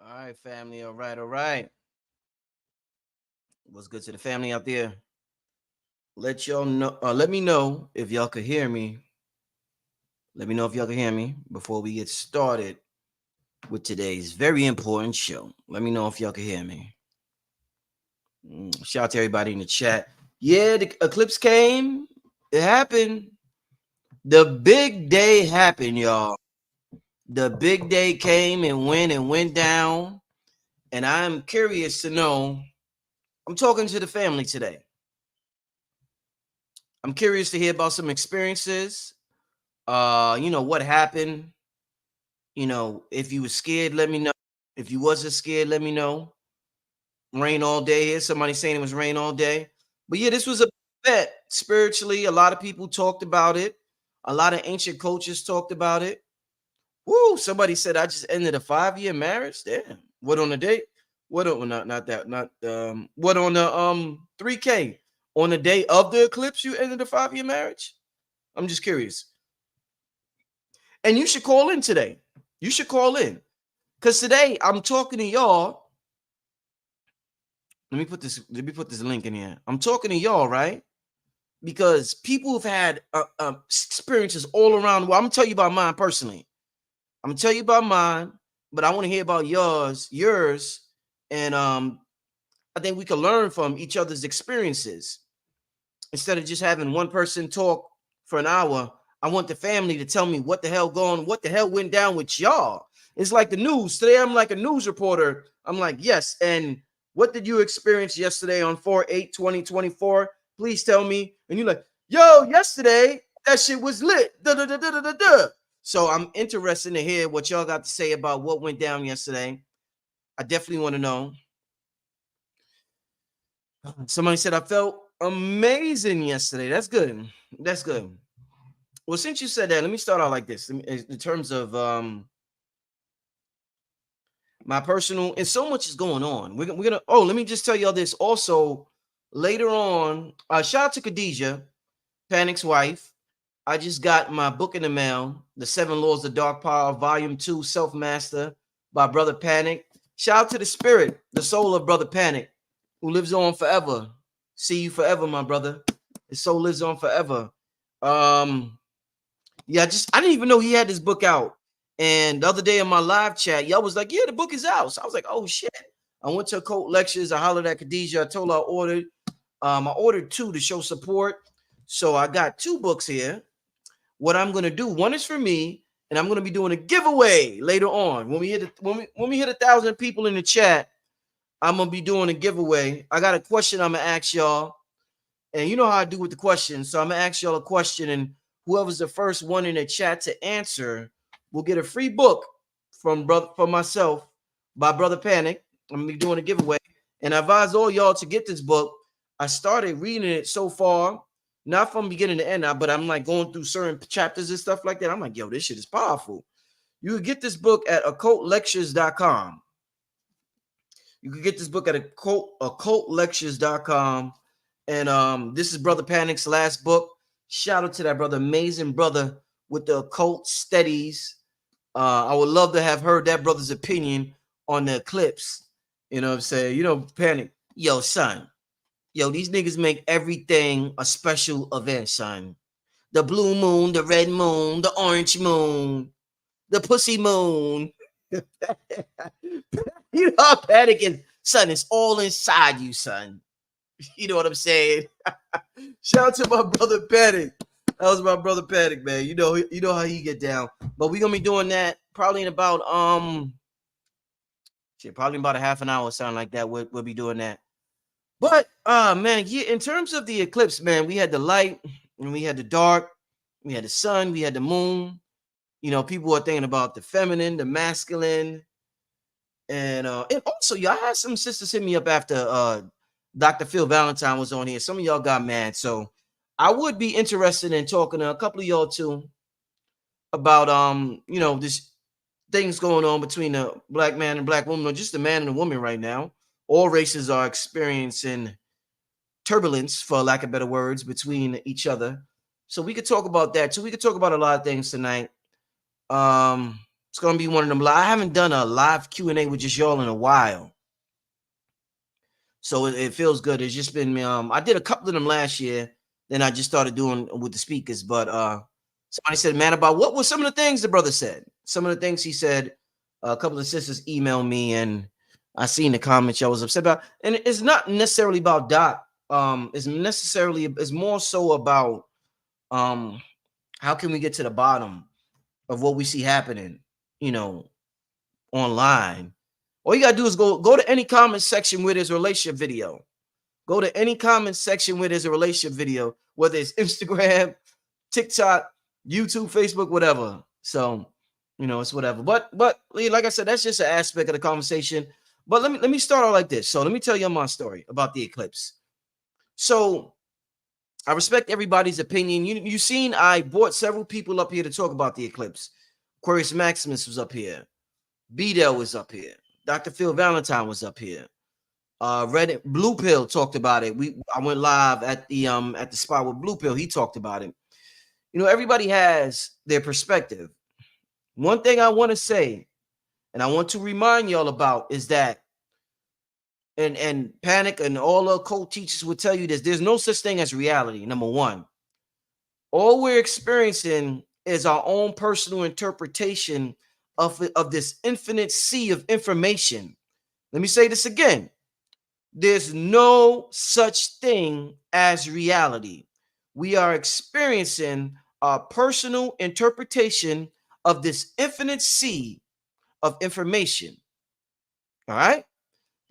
All right, family. All right, all right. What's good to the family out there? Let y'all know. Let me know if y'all could hear me. Let me know if y'all can hear me before we get started with today's very important show. Let me know if y'all can hear me. Shout out to everybody in the chat. Yeah, the eclipse came. It happened. The big day happened, y'all. The big day came and went down. And I'm curious to know. I'm talking to the family today. I'm curious to hear about some experiences. What happened. If you were scared, let me know. If you wasn't scared, let me know. Rain all day here. Somebody saying it was rain all day. But yeah, this was a bet spiritually. A lot of people talked about it. A lot of ancient coaches talked about it. Woo! Somebody said I just ended a 5-year marriage. Damn. What on the date? What on not that not what on the 3K on the day of the eclipse you ended a 5-year marriage? I'm just curious. And you should call in today. You should call in. Because today I'm talking to y'all. Let me put this link in here. I'm talking to y'all, right? Because people have had experiences all around the world. I'm gonna tell you about mine personally. I'm gonna tell you about mine, but I want to hear about yours, and I think we can learn from each other's experiences instead of just having one person talk for an hour. I want the family to tell me what the hell went down with y'all. It's like the news. Today I'm like a news reporter. I'm like, yes. And what did you experience yesterday on 4/8/2024? Please tell me. And you're like, yo, yesterday that shit was lit. Da, da, da, da, da, da, da. So I'm interested to hear what y'all got to say about what went down yesterday. I definitely want to know. Somebody said I felt amazing yesterday. That's good. That's good. Well, since you said that, let me start out like this. In terms of my personal, and so much is going on. We're gonna. Oh, let me just tell y'all this. Also, later on, shout out to Khadijah, Panic's wife. I just got my book in the mail, The 7 Laws of Dark Power, Volume 2, Self Master by Brother Panic. Shout out to the spirit, the soul of Brother Panic, who lives on forever. See you forever, my brother. His soul lives on forever. Um, Yeah, I didn't even know he had this book out. And the other day in my live chat, y'all was like, "Yeah, the book is out." So I was like, "Oh shit!" I went to Occult Lectures. I hollered at Khadijah. I told her I ordered. I ordered 2 to show support. So I got 2 books here. What I'm gonna do, one is for me, and I'm gonna be doing a giveaway later on. When we hit 1,000 people in the chat, I'm gonna be doing a giveaway. I got a question I'm gonna ask y'all. And you know how I do with the questions. So I'm gonna ask y'all a question, and whoever's the first one in the chat to answer will get a free book from myself by Brother Panic. I'm gonna be doing a giveaway, and I advise all y'all to get this book. I started reading it so far, not from beginning to end, but I'm like going through certain chapters and stuff like that. I'm like, yo, this shit is powerful. You can get this book at occultlectures.com. You can get this book at occultlectures.com. And this is Brother Panic's last book. Shout out to that brother, amazing brother with the occult studies. I would love to have heard that brother's opinion on the eclipse. You know what I'm saying? You know, Panic. Yo, son. Yo, these niggas make everything a special event, son. The blue moon, the red moon, the orange moon, the pussy moon. You know how Panic is, son. It's all inside you, son. You know what I'm saying? Shout out to my brother Panic. That was my brother Panic, man. You know how he get down. But we're gonna be doing that probably in about probably in about a half an hour, something like that. We'll be doing that. But man, yeah, in terms of the eclipse, man, we had the light and we had the dark, we had the sun, we had the moon. You know, people are thinking about the feminine, the masculine, and also y'all had some sisters hit me up after Dr. Phil Valentine was on here. Some of y'all got mad. So I would be interested in talking to a couple of y'all too about this things going on between the black man and black woman, or just the man and the woman right now. All races are experiencing turbulence, for lack of better words, between each other. So we could talk about that too. We could talk about a lot of things tonight. Um, It's gonna be one of them. I haven't done a live Q&A with just y'all in a while, so it feels good. It's just been I did a couple of them last year, then I just started doing with the speakers. But somebody said, man, about what were some of the things the brother said? Some of the things he said. A couple of sisters emailed me, and I seen the comments y'all was upset about. And it's not necessarily about Doc. It's more so about how can we get to the bottom of what we see happening, you know, online. All you gotta do is go to any comment section where there's a relationship video. Go to any comment section where there's a relationship video, whether it's Instagram, TikTok, YouTube, Facebook, whatever. So, it's whatever. But like I said, that's just an aspect of the conversation. But let me start out like this. So let me tell you my story about the eclipse. So I respect everybody's opinion. You seen I brought several people up here to talk about the eclipse. Aquarius Maximus was up here. B-Del was up here. Dr. Phil Valentine was up here. Red Blue Pill talked about it. I went live at the spot with Blue Pill. He talked about it. Everybody has their perspective. One thing I want to say, and I want to remind y'all about, is that, and Panic and all the occult teachers will tell you this: there's no such thing as reality. Number one, all we're experiencing is our own personal interpretation of this infinite sea of information. Let me say this again. There's no such thing as reality. We are experiencing our personal interpretation of this infinite sea of information. All right?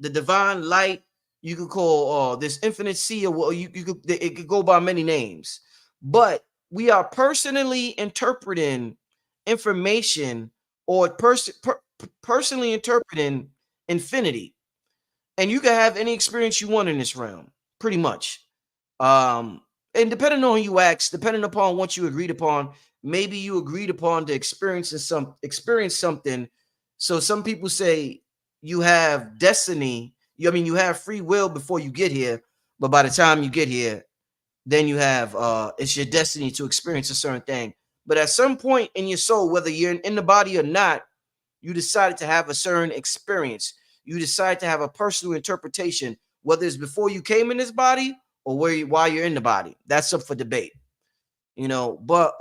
The divine light, you could call this infinite sea, or it could go by many names. But we are personally interpreting information, or personally interpreting infinity. And you can have any experience you want in this realm, pretty much. And depending on who you ask, depending upon what you agreed upon, maybe you agreed upon to experience something. So some people say you have destiny. You have free will before you get here, but by the time you get here, then you have it's your destiny to experience a certain thing. But at some point in your soul, whether you're in the body or not, you decided to have a certain experience. You decide to have a personal interpretation, whether it's before you came in this body or while you're in the body. That's up for debate, But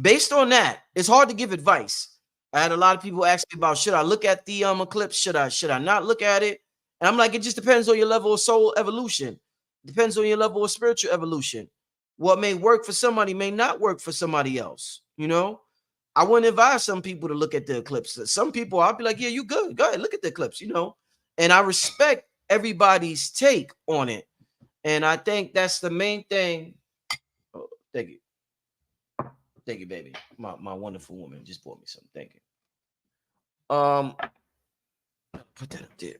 based on that, it's hard to give advice. I had a lot of people ask me about, should I look at the eclipse? Should I not look at it? And I'm like, it just depends on your level of soul evolution. Depends on your level of spiritual evolution. What may work for somebody may not work for somebody else. I wouldn't advise some people to look at the eclipse. Some people, I'll be like, yeah, you good. Go ahead, look at the eclipse, And I respect everybody's take on it. And I think that's the main thing. Oh, thank you. Thank you, baby. My wonderful woman just bought me something. Thank you. Put that up there.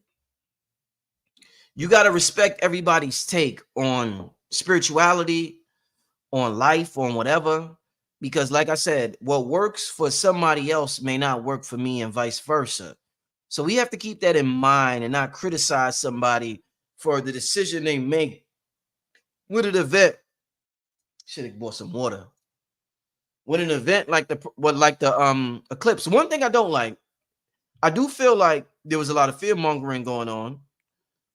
You got to respect everybody's take on spirituality, on life, on whatever. Because like I said, what works for somebody else may not work for me, and vice versa. So we have to keep that in mind and not criticize somebody for the decision they make with an event. Should have bought some water. With an event like the eclipse. One thing I don't like, I do feel like there was a lot of fear mongering going on.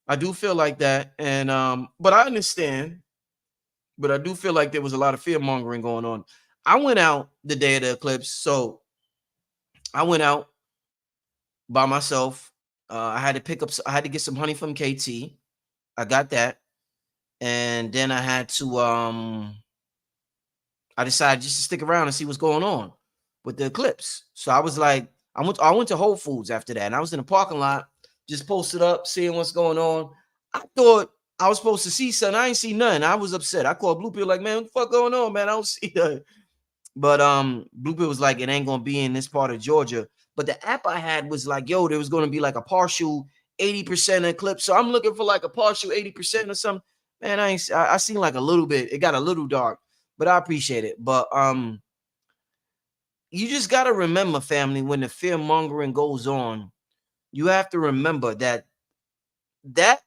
I do feel like that. And but I understand. But I do feel like there was a lot of fear mongering going on. I went out the day of the eclipse. So I went out by myself. I had to get some honey from KT. I got that. And then I had to I decided just to stick around and see what's going on with the eclipse. So I was like, I went to Whole Foods after that, and I was in the parking lot, just posted up, seeing what's going on. I thought I was supposed to see something. I ain't see nothing. I was upset. I called Blue Pill like, man, what the fuck going on, man? I don't see that. But Blue Pill was like, it ain't gonna be in this part of Georgia. But the app I had was like, yo, there was gonna be like a partial 80% eclipse. So I'm looking for like a partial 80% or something. Man, I seen like a little bit. It got a little dark, but I appreciate it. But you just gotta remember, family, when the fear mongering goes on, you have to remember that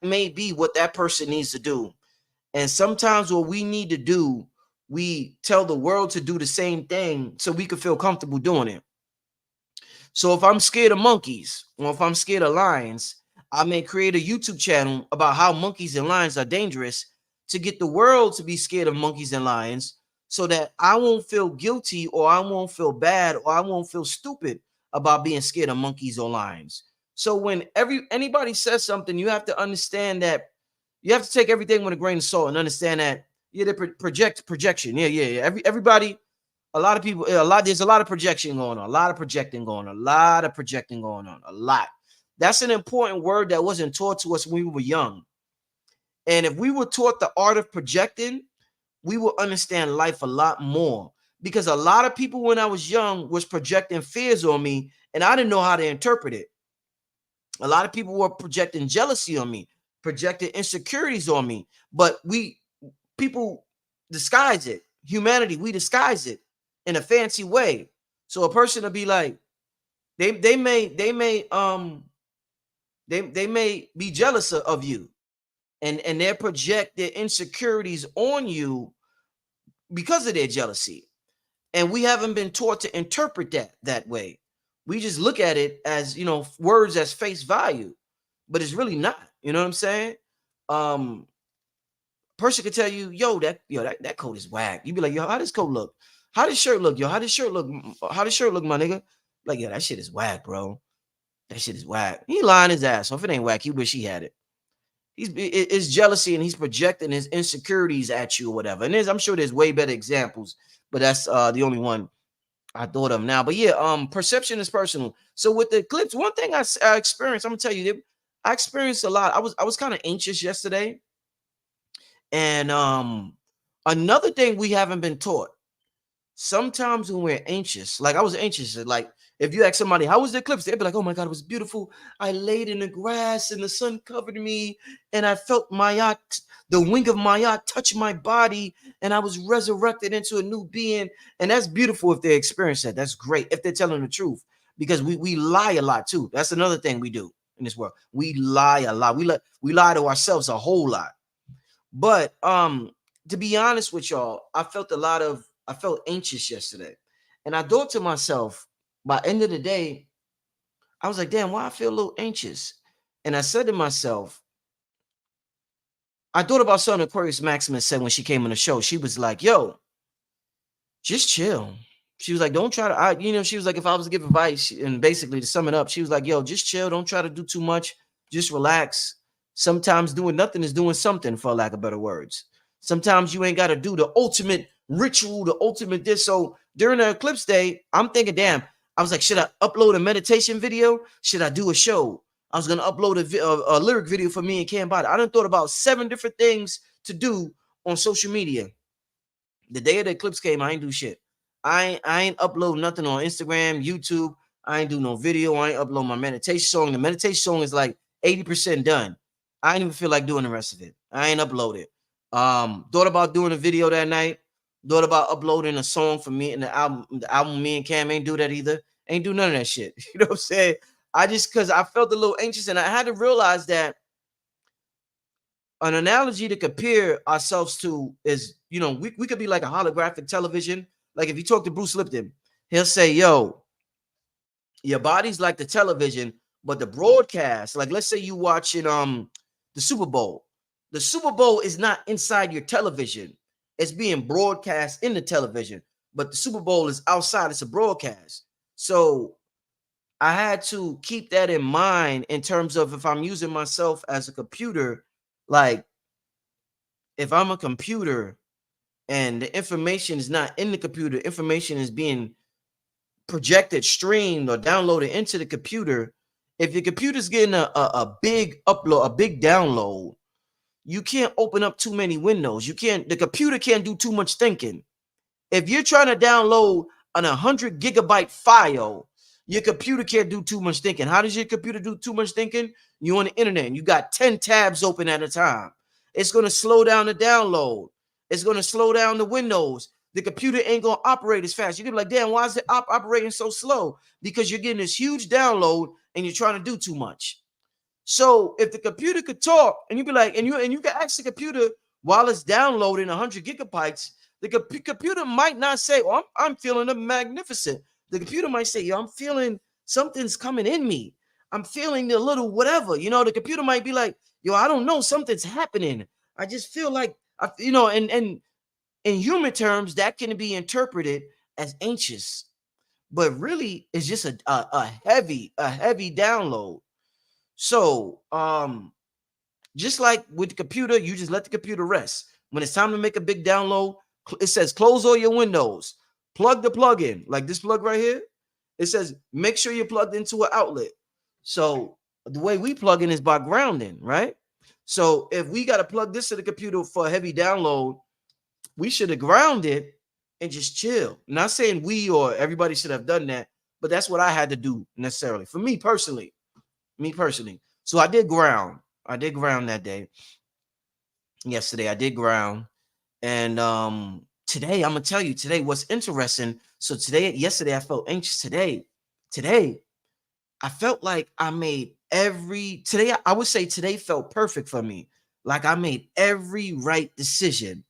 may be what that person needs to do. And sometimes what we need to do, we tell the world to do the same thing so we can feel comfortable doing it. So if I'm scared of monkeys or if I'm scared of lions, I may create a YouTube channel about how monkeys and lions are dangerous to get the world to be scared of monkeys and lions so that I won't feel guilty or I won't feel bad or I won't feel stupid about being scared of monkeys or lions. So when anybody says something, you have to understand that you have to take everything with a grain of salt and understand that yeah, they projection. Yeah. Everybody, a lot of people, there's a lot of projection going on, a lot of projecting going on, a lot of projecting going on, a lot. That's an important word that wasn't taught to us when we were young. And if we were taught the art of projecting, we will understand life a lot more. Because a lot of people when I was young was projecting fears on me and I didn't know how to interpret it. A lot of people were projecting jealousy on me, projecting insecurities on me, but people disguise it. Humanity, we disguise it in a fancy way. So a person will be like, they may be jealous of you, and they project their insecurities on you because of their jealousy. And we haven't been taught to interpret that way. We just look at it as, words as face value, but it's really not. You know what I'm saying? Person could tell you, that coat is whack. You be like, yo, how does coat look? How does shirt look? Yo, how does shirt look? How does shirt look, my nigga? Like, that shit is whack, bro. That shit is whack. He lying his ass. So if it ain't whack, he wish he had it. It's jealousy and he's projecting his insecurities at you or whatever. And I'm sure there's way better examples, but that's the only one I thought of now. But yeah, perception is personal. So with the eclipse, one thing I experienced, I'm gonna tell you, I experienced a lot. I was kind of anxious yesterday, and another thing we haven't been taught. Sometimes when we're anxious, like I was anxious, like if you ask somebody, how was the eclipse? They'd be like, oh my God, it was beautiful. I laid in the grass and the sun covered me and I felt my yacht, the wing of my yacht touch my body and I was resurrected into a new being. And that's beautiful if they experience that. That's great if they're telling the truth, because we lie a lot too. That's another thing we do in this world. We lie a lot. We lie to ourselves a whole lot. But to be honest with y'all, I felt anxious yesterday. And I thought to myself, by the end of the day, I was like, damn, why I feel a little anxious? And I said to myself, I thought about something Aquarius Maximus said when she came on the show. She was like, yo, just chill. She was like, don't try to, she was like, if I was to give advice and basically to sum it up, she was like, yo, just chill. Don't try to do too much. Just relax. Sometimes doing nothing is doing something, for lack of better words. Sometimes you ain't got to do the ultimate ritual, the ultimate this. So during the eclipse day, I'm thinking, damn, I was like, should I upload a meditation video? Should I do a show? I was going to upload a lyric video for me and Cam Body. I done thought about 7 different things to do on social media. The day of the eclipse came, I ain't do shit. I ain't upload nothing on Instagram, YouTube. I ain't do no video. I ain't upload my meditation song. The meditation song is like 80% done. I ain't even feel like doing the rest of it. I ain't upload it. Thought about doing a video that night. Thought about uploading a song for me and the album me and Cam ain't do that either. Ain't do none of that shit. You know what I'm saying? Because I felt a little anxious and I had to realize that an analogy to compare ourselves to is, we could be like a holographic television. Like if you talk to Bruce Lipton, he'll say, yo, your body's like the television, but the broadcast, like let's say you watching the Super Bowl. The Super Bowl is not inside your television. It's being broadcast in the television, but the Super Bowl is outside. It's a broadcast. So I had to keep that in mind in terms of if I'm using myself as a computer, like if I'm a computer and the information is not in the computer, information is being projected, streamed, or downloaded into the computer. If your computer's getting a big upload, a big download, you can't open up too many windows. The computer can't do too much thinking. If you're trying to download an 100 gigabyte file, your computer can't do too much thinking. How does your computer do too much thinking? You're on the internet and you got 10 tabs open at a time. It's going to slow down the download. It's going to slow down the windows. The computer ain't going to operate as fast. You're going to be like, damn, why is it operating so slow? Because you're getting this huge download and you're trying to do too much. So if the computer could talk and you'd be like, and you can ask the computer while it's downloading 100 gigabytes, the computer might not say, oh, I'm feeling magnificent. The computer might say, yo, I'm feeling something's coming in me. I'm feeling a little whatever. The computer might be like, yo, I don't know, something's happening. I just feel like, and in human terms, that can be interpreted as anxious, but really it's just a heavy download. So, just like with the computer, you just let the computer rest. When it's time to make a big download, it says close all your windows, plug the plug in, like this plug right here. It says make sure you're plugged into an outlet. So the way we plug in is by grounding, right? So if we got to plug this to the computer for a heavy download, we should have grounded and just chill. Not saying we or everybody should have done that, but that's what I had to do necessarily for me personally. Me personally. So I did ground. I did ground that day. Yesterday I did ground. And today I'm gonna tell you today what's interesting. So yesterday I felt anxious. Today I felt like I made I would say today felt perfect for me. Like I made every right decision.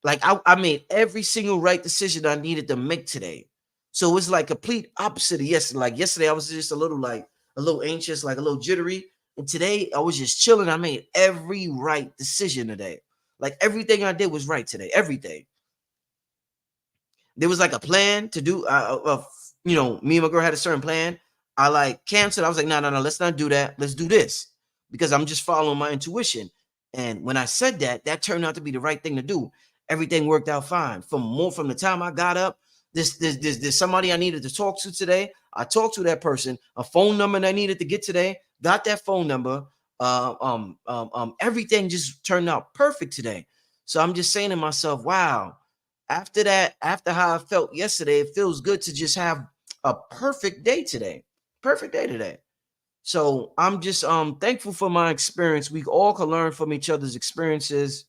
Like I made every single right decision I needed to make today. So it's like complete opposite of yesterday. Like yesterday, I was just a little anxious, like a little jittery. And today I was just chilling. I made every right decision today. Like everything I did was right today. Everything. There was like a plan to do. Me and my girl had a certain plan. I like canceled. I was like, no, let's not do that. Let's do this because I'm just following my intuition. And when I said that, that turned out to be the right thing to do. Everything worked out fine. From the time I got up, there's somebody I needed to talk to today. I talked to that person. A phone number that I needed to get today. Got that phone number. Everything just turned out perfect today. So I'm just saying to myself, wow. After that, after how I felt yesterday, it feels good to just have a perfect day today. Perfect day today. So I'm just thankful for my experience. We all can learn from each other's experiences,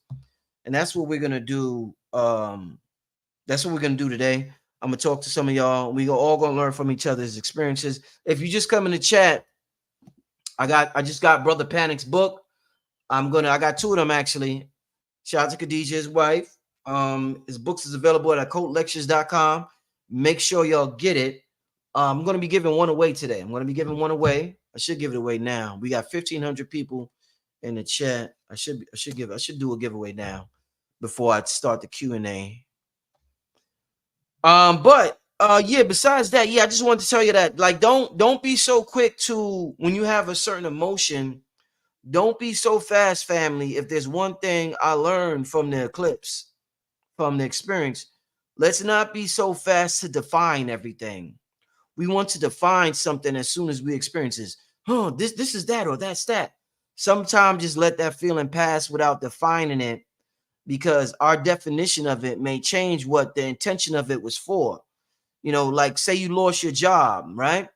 and that's what we're gonna do. That's what we're gonna do today. I'm gonna talk to some of y'all. We all gonna learn from each other's experiences. If you just come in the chat, I just got Brother Panic's book. I got two of them actually. Shout out to Khadijah's wife. His books is available at occultlectures.com. Make sure y'all get it. I'm going to be giving one away today. I'm going to be giving one away. I should give it away now. We got 1,500 people in the chat. I should do a giveaway now before I start the Q&A. Besides that, I just wanted to tell you that, like, don't be so quick to, when you have a certain emotion, don't be so fast, family. If there's one thing I learned from the eclipse, from the experience, let's not be so fast to define everything. We want to define something as soon as we experience this. This is that, or that's that. Sometimes just let that feeling pass without defining it, because our definition of it may change what the intention of it was for. Like say you lost your job, right?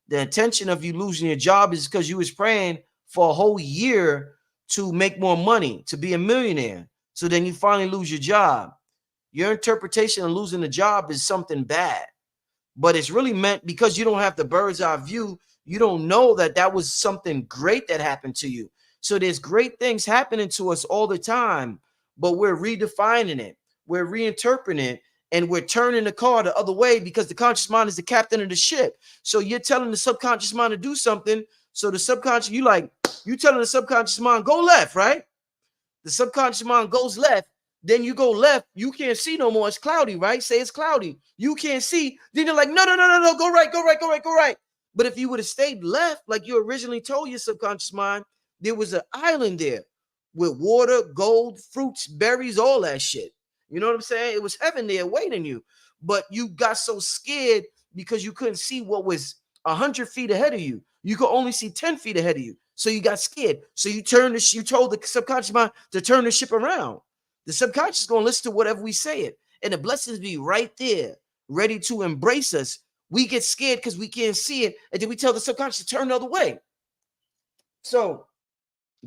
The intention of you losing your job is because you was praying for a whole year to make more money, to be a millionaire. So then you finally lose your job. Your interpretation of losing the job is something bad, but it's really meant because you don't have the bird's eye view. You don't know that was something great that happened to you. So there's great things happening to us all the time, but we're redefining it. We're reinterpreting it, and we're turning the car the other way because the conscious mind is the captain of the ship. So you're telling the subconscious mind to do something. So the subconscious, you telling the subconscious mind, go left, right? The subconscious mind goes left. Then you go left. You can't see no more. It's cloudy, right? Say it's cloudy. You can't see. Then you're like, no. Go right. But if you would have stayed left, like you originally told your subconscious mind, there was an island there with water, gold, fruits, berries, all that shit. You know what I'm saying? It was heaven there waiting you. But you got so scared because you couldn't see what was 100 feet ahead of you. You could only see 10 feet ahead of you. So you got scared. So you told the subconscious mind to turn the ship around. The subconscious is going to listen to whatever we say it. And the blessings be right there, ready to embrace us. We get scared because we can't see it. And then we tell the subconscious to turn the other way. So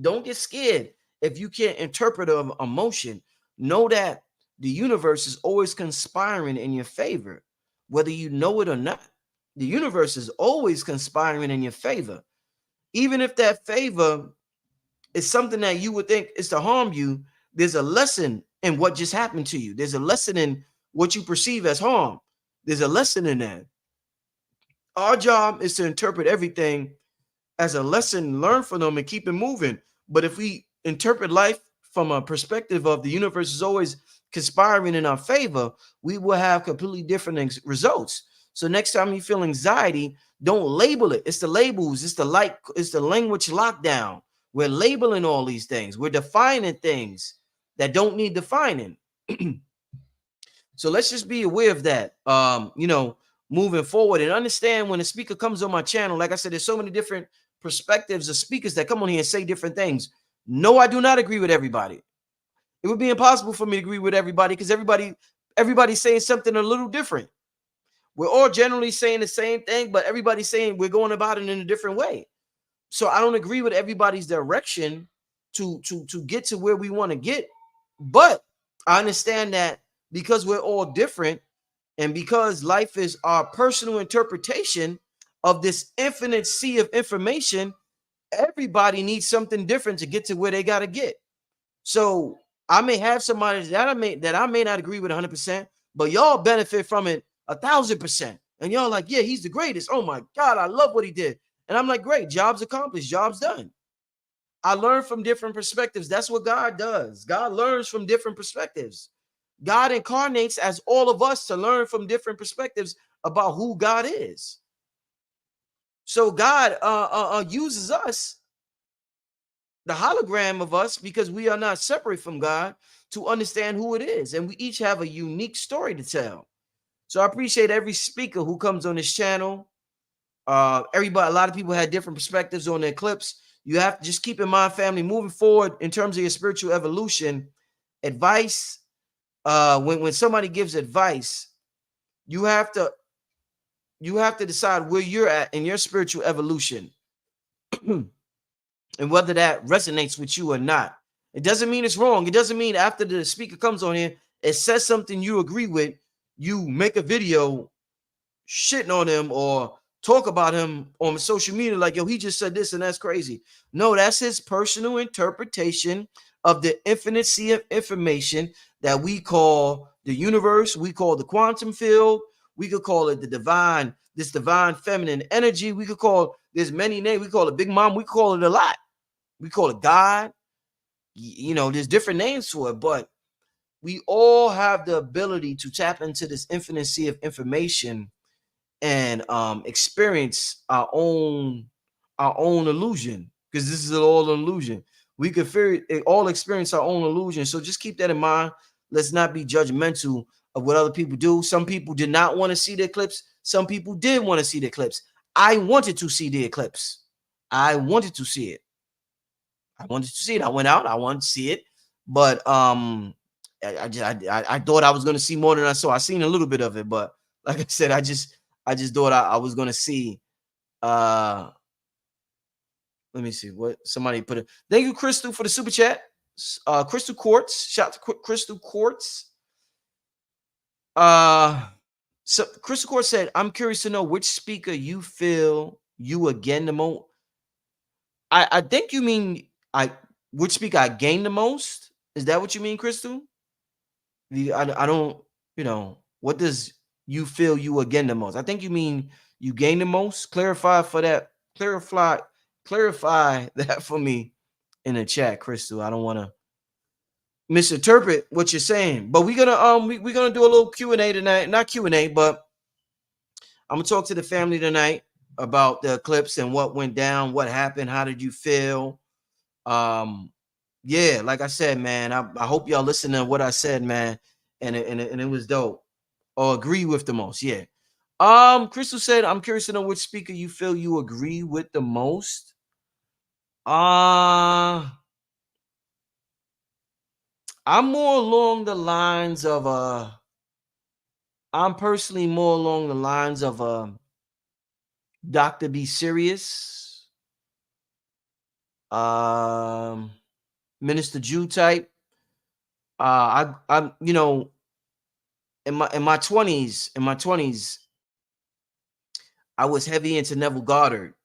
don't get scared if you can't interpret an emotion. Know that the universe is always conspiring in your favor, whether you know it or not. The universe is always conspiring in your favor. Even if that favor is something that you would think is to harm you, there's a lesson in what just happened to you. There's a lesson in what you perceive as harm. There's a lesson in that. Our job is to interpret everything as a lesson learned from them and keep it moving. But if we interpret life from a perspective of the universe is always conspiring in our favor, we will have completely different results. So next time you feel anxiety, don't label it. It's the labels, it's the language lockdown. We're labeling all these things. We're defining things that don't need defining. So let's just be aware of that. Moving forward and understand when a speaker comes on my channel, like I said, there's so many different perspectives of speakers that come on here and say different things. No, I do not agree with everybody. It would be impossible for me to agree with everybody because everybody's saying something a little different. We're all generally saying the same thing, but everybody's saying we're going about it in a different way. So I don't agree with everybody's direction to get to where we want to get. But I understand that because we're all different and because life is our personal interpretation of this infinite sea of information, everybody needs something different to get to where they got to get. So I may have somebody that I may not agree with 100%, but y'all benefit from it 1,000%. And y'all like, yeah, he's the greatest. Oh my God, I love what he did. And I'm like, great, job's accomplished, job's done. I learn from different perspectives. That's what God does. God learns from different perspectives. God incarnates as all of us to learn from different perspectives about who God is. So God uses us, the hologram of us, because we are not separate from God, to understand who it is. And we each have a unique story to tell. So I appreciate every speaker who comes on this channel. Everybody, a lot of people had different perspectives on the eclipse. You have to just keep in mind, family, moving forward in terms of your spiritual evolution, advice. When somebody gives advice, you have to decide where you're at in your spiritual evolution and whether that resonates with you or not. It doesn't mean it's wrong. It doesn't mean after the speaker comes on here, it says something you agree with, you make a video shitting on him or talk about him on social media like, yo, he just said this and that's crazy. No, that's his personal interpretation of the infinite sea of information that we call the universe, we call the quantum field, we could call it the divine, this divine feminine energy. We could call, there's many names. We call it Big Mom. We call it a lot. We call it God. There's different names for it, but we all have the ability to tap into this infinite sea of information and experience our own illusion, because this is all an illusion. We could all experience our own illusion. So just keep that in mind. Let's not be judgmental of what other people do. Some people did not want to see the eclipse. Some people did want to see the eclipse. I wanted to see the eclipse. I wanted to see it. I wanted to see it. I went out. I wanted to see it, but I thought I was going to see more than I saw. I seen a little bit of it, but like I said, I just thought I was going to see. Let me see what somebody put it. Thank you, Crystal, for the super chat. Crystal Quartz, shout out to Crystal Quartz. So Crystal Quartz said, "I'm curious to know which speaker you feel you again the most." I think you mean which speaker I gained the most. Is that what you mean, Crystal? I don't, what does you feel you again the most? I think you mean you gain the most. Clarify that for me in the chat, Crystal. I don't want to misinterpret what you're saying, but we're gonna we're gonna do a little Q&A tonight. Not Q&A, but I'm gonna talk to the family tonight about the eclipse and what went down, what happened, how did you feel? Yeah, like I said, man, I hope y'all listen to what I said, man, and it was dope. Or agree with the most, yeah. Crystal said, "I'm curious to know which speaker you feel you agree with the most." I'm more along the lines of I'm personally more along the lines of Dr. Be Serious, Minister Jew type. I'm in my 20s, I was heavy into Neville Goddard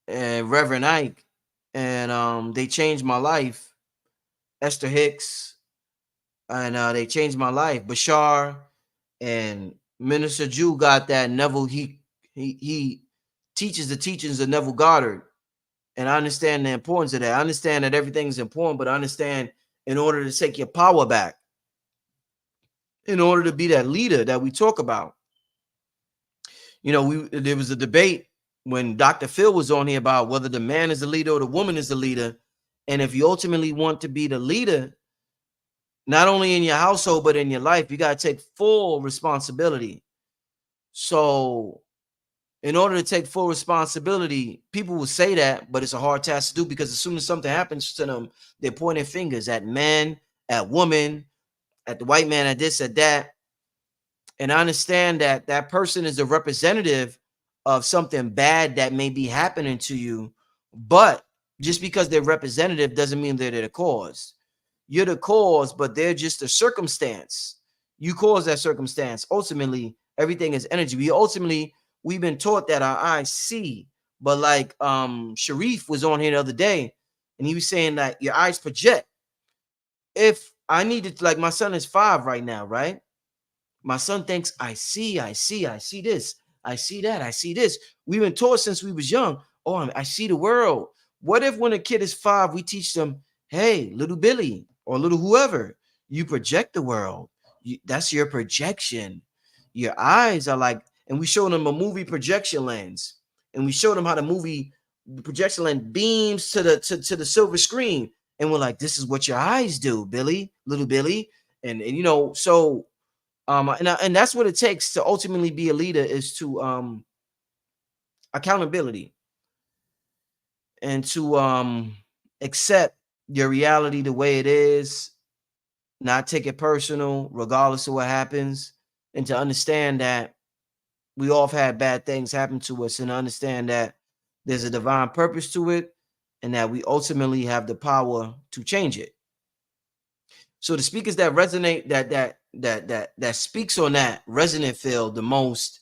and Reverend Ike, and they changed my life. Esther Hicks, and they changed my life. Bashar and Minister Jew got that. Neville, He teaches the teachings of Neville Goddard, and I understand the importance of that. I understand that everything's important, but I understand in order to take your power back, in order to be that leader that we talk about. There was a debate when Dr. Phil was on here about whether the man is the leader or the woman is the leader. And if you ultimately want to be the leader, not only in your household, but in your life, you got to take full responsibility. So in order to take full responsibility, people will say that, but it's a hard task to do, because as soon as something happens to them, they're pointing fingers at men, at women, at the white man, at this, at that. And I understand that that person is a representative of something bad that may be happening to you. But just because they're representative doesn't mean they're the cause. You're the cause, but they're just a circumstance. You cause that circumstance. Ultimately, everything is energy. We've been taught that our eyes see. But like Sharif was on here the other day, and he was saying that your eyes project. If I needed, like, my son is 5 right now, right? My son thinks I see this, I see that, I see this. We've been taught since we was young, oh, I see the world. What if when a kid is 5, we teach them, hey, little Billy or little whoever, you project the world. That's your projection. Your eyes are like, and we show them a movie projection lens, and we show them how the movie projection lens beams to the silver screen, and we're like, this is what your eyes do, Billy, little Billy, and so. And that's what it takes to ultimately be a leader, is to accountability, and to accept your reality the way it is, not take it personal, regardless of what happens, and to understand that we all have had bad things happen to us, and understand that there's a divine purpose to it, and that we ultimately have the power to change it. So the speakers that resonate, that speaks on that resonant field the most,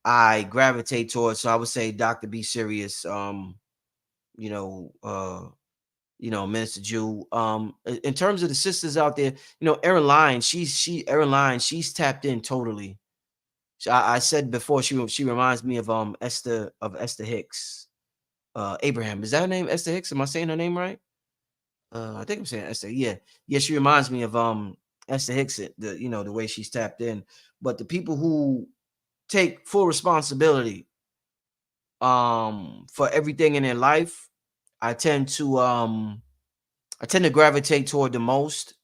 I gravitate towards. So I would say Dr. B Serious, Minister Jew. In terms of the sisters out there, Erin Lyons, she's tapped in totally. I said before, she reminds me of Esther Hicks. Abraham. Is that her name? Esther Hicks? Am I saying her name right? I think I'm saying Esther. Yeah. Yeah, she reminds me of Esther Hicks, the way she's tapped in. But the people who take full responsibility for everything in their life, I tend to gravitate toward the most.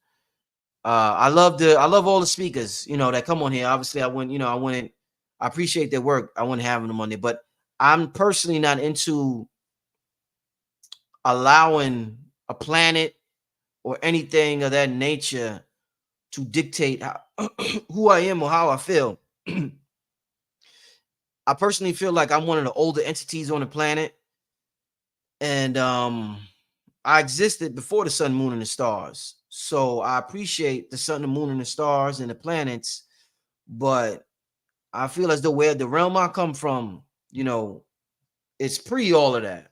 I love all the speakers, that come on here. Obviously, I appreciate their work. I wouldn't have them on there, but I'm personally not into allowing a planet or anything of that nature to dictate who I am or how I feel. I personally feel like I'm one of the older entities on the planet, and I existed before the sun, moon, and the stars. So I appreciate the sun, the moon, and the stars and the planets, but I feel as though where the realm I come from, it's pre all of that.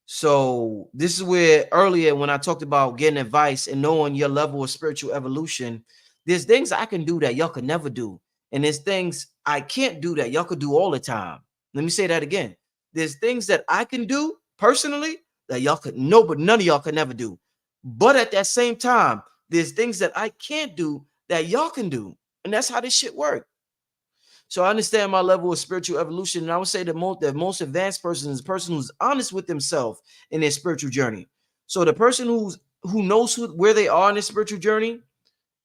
So this is where earlier when I talked about getting advice and knowing your level of spiritual evolution, there's things I can do that y'all could never do. And there's things I can't do that y'all could do all the time. Let me say that again. There's things that I can do personally that y'all could but none of y'all could never do. But at that same time, there's things that I can't do that y'all can do. And that's how this shit works. So I understand my level of spiritual evolution, and I would say the most advanced person is the person who's honest with themselves in their spiritual journey. So the person who knows where they are in their spiritual journey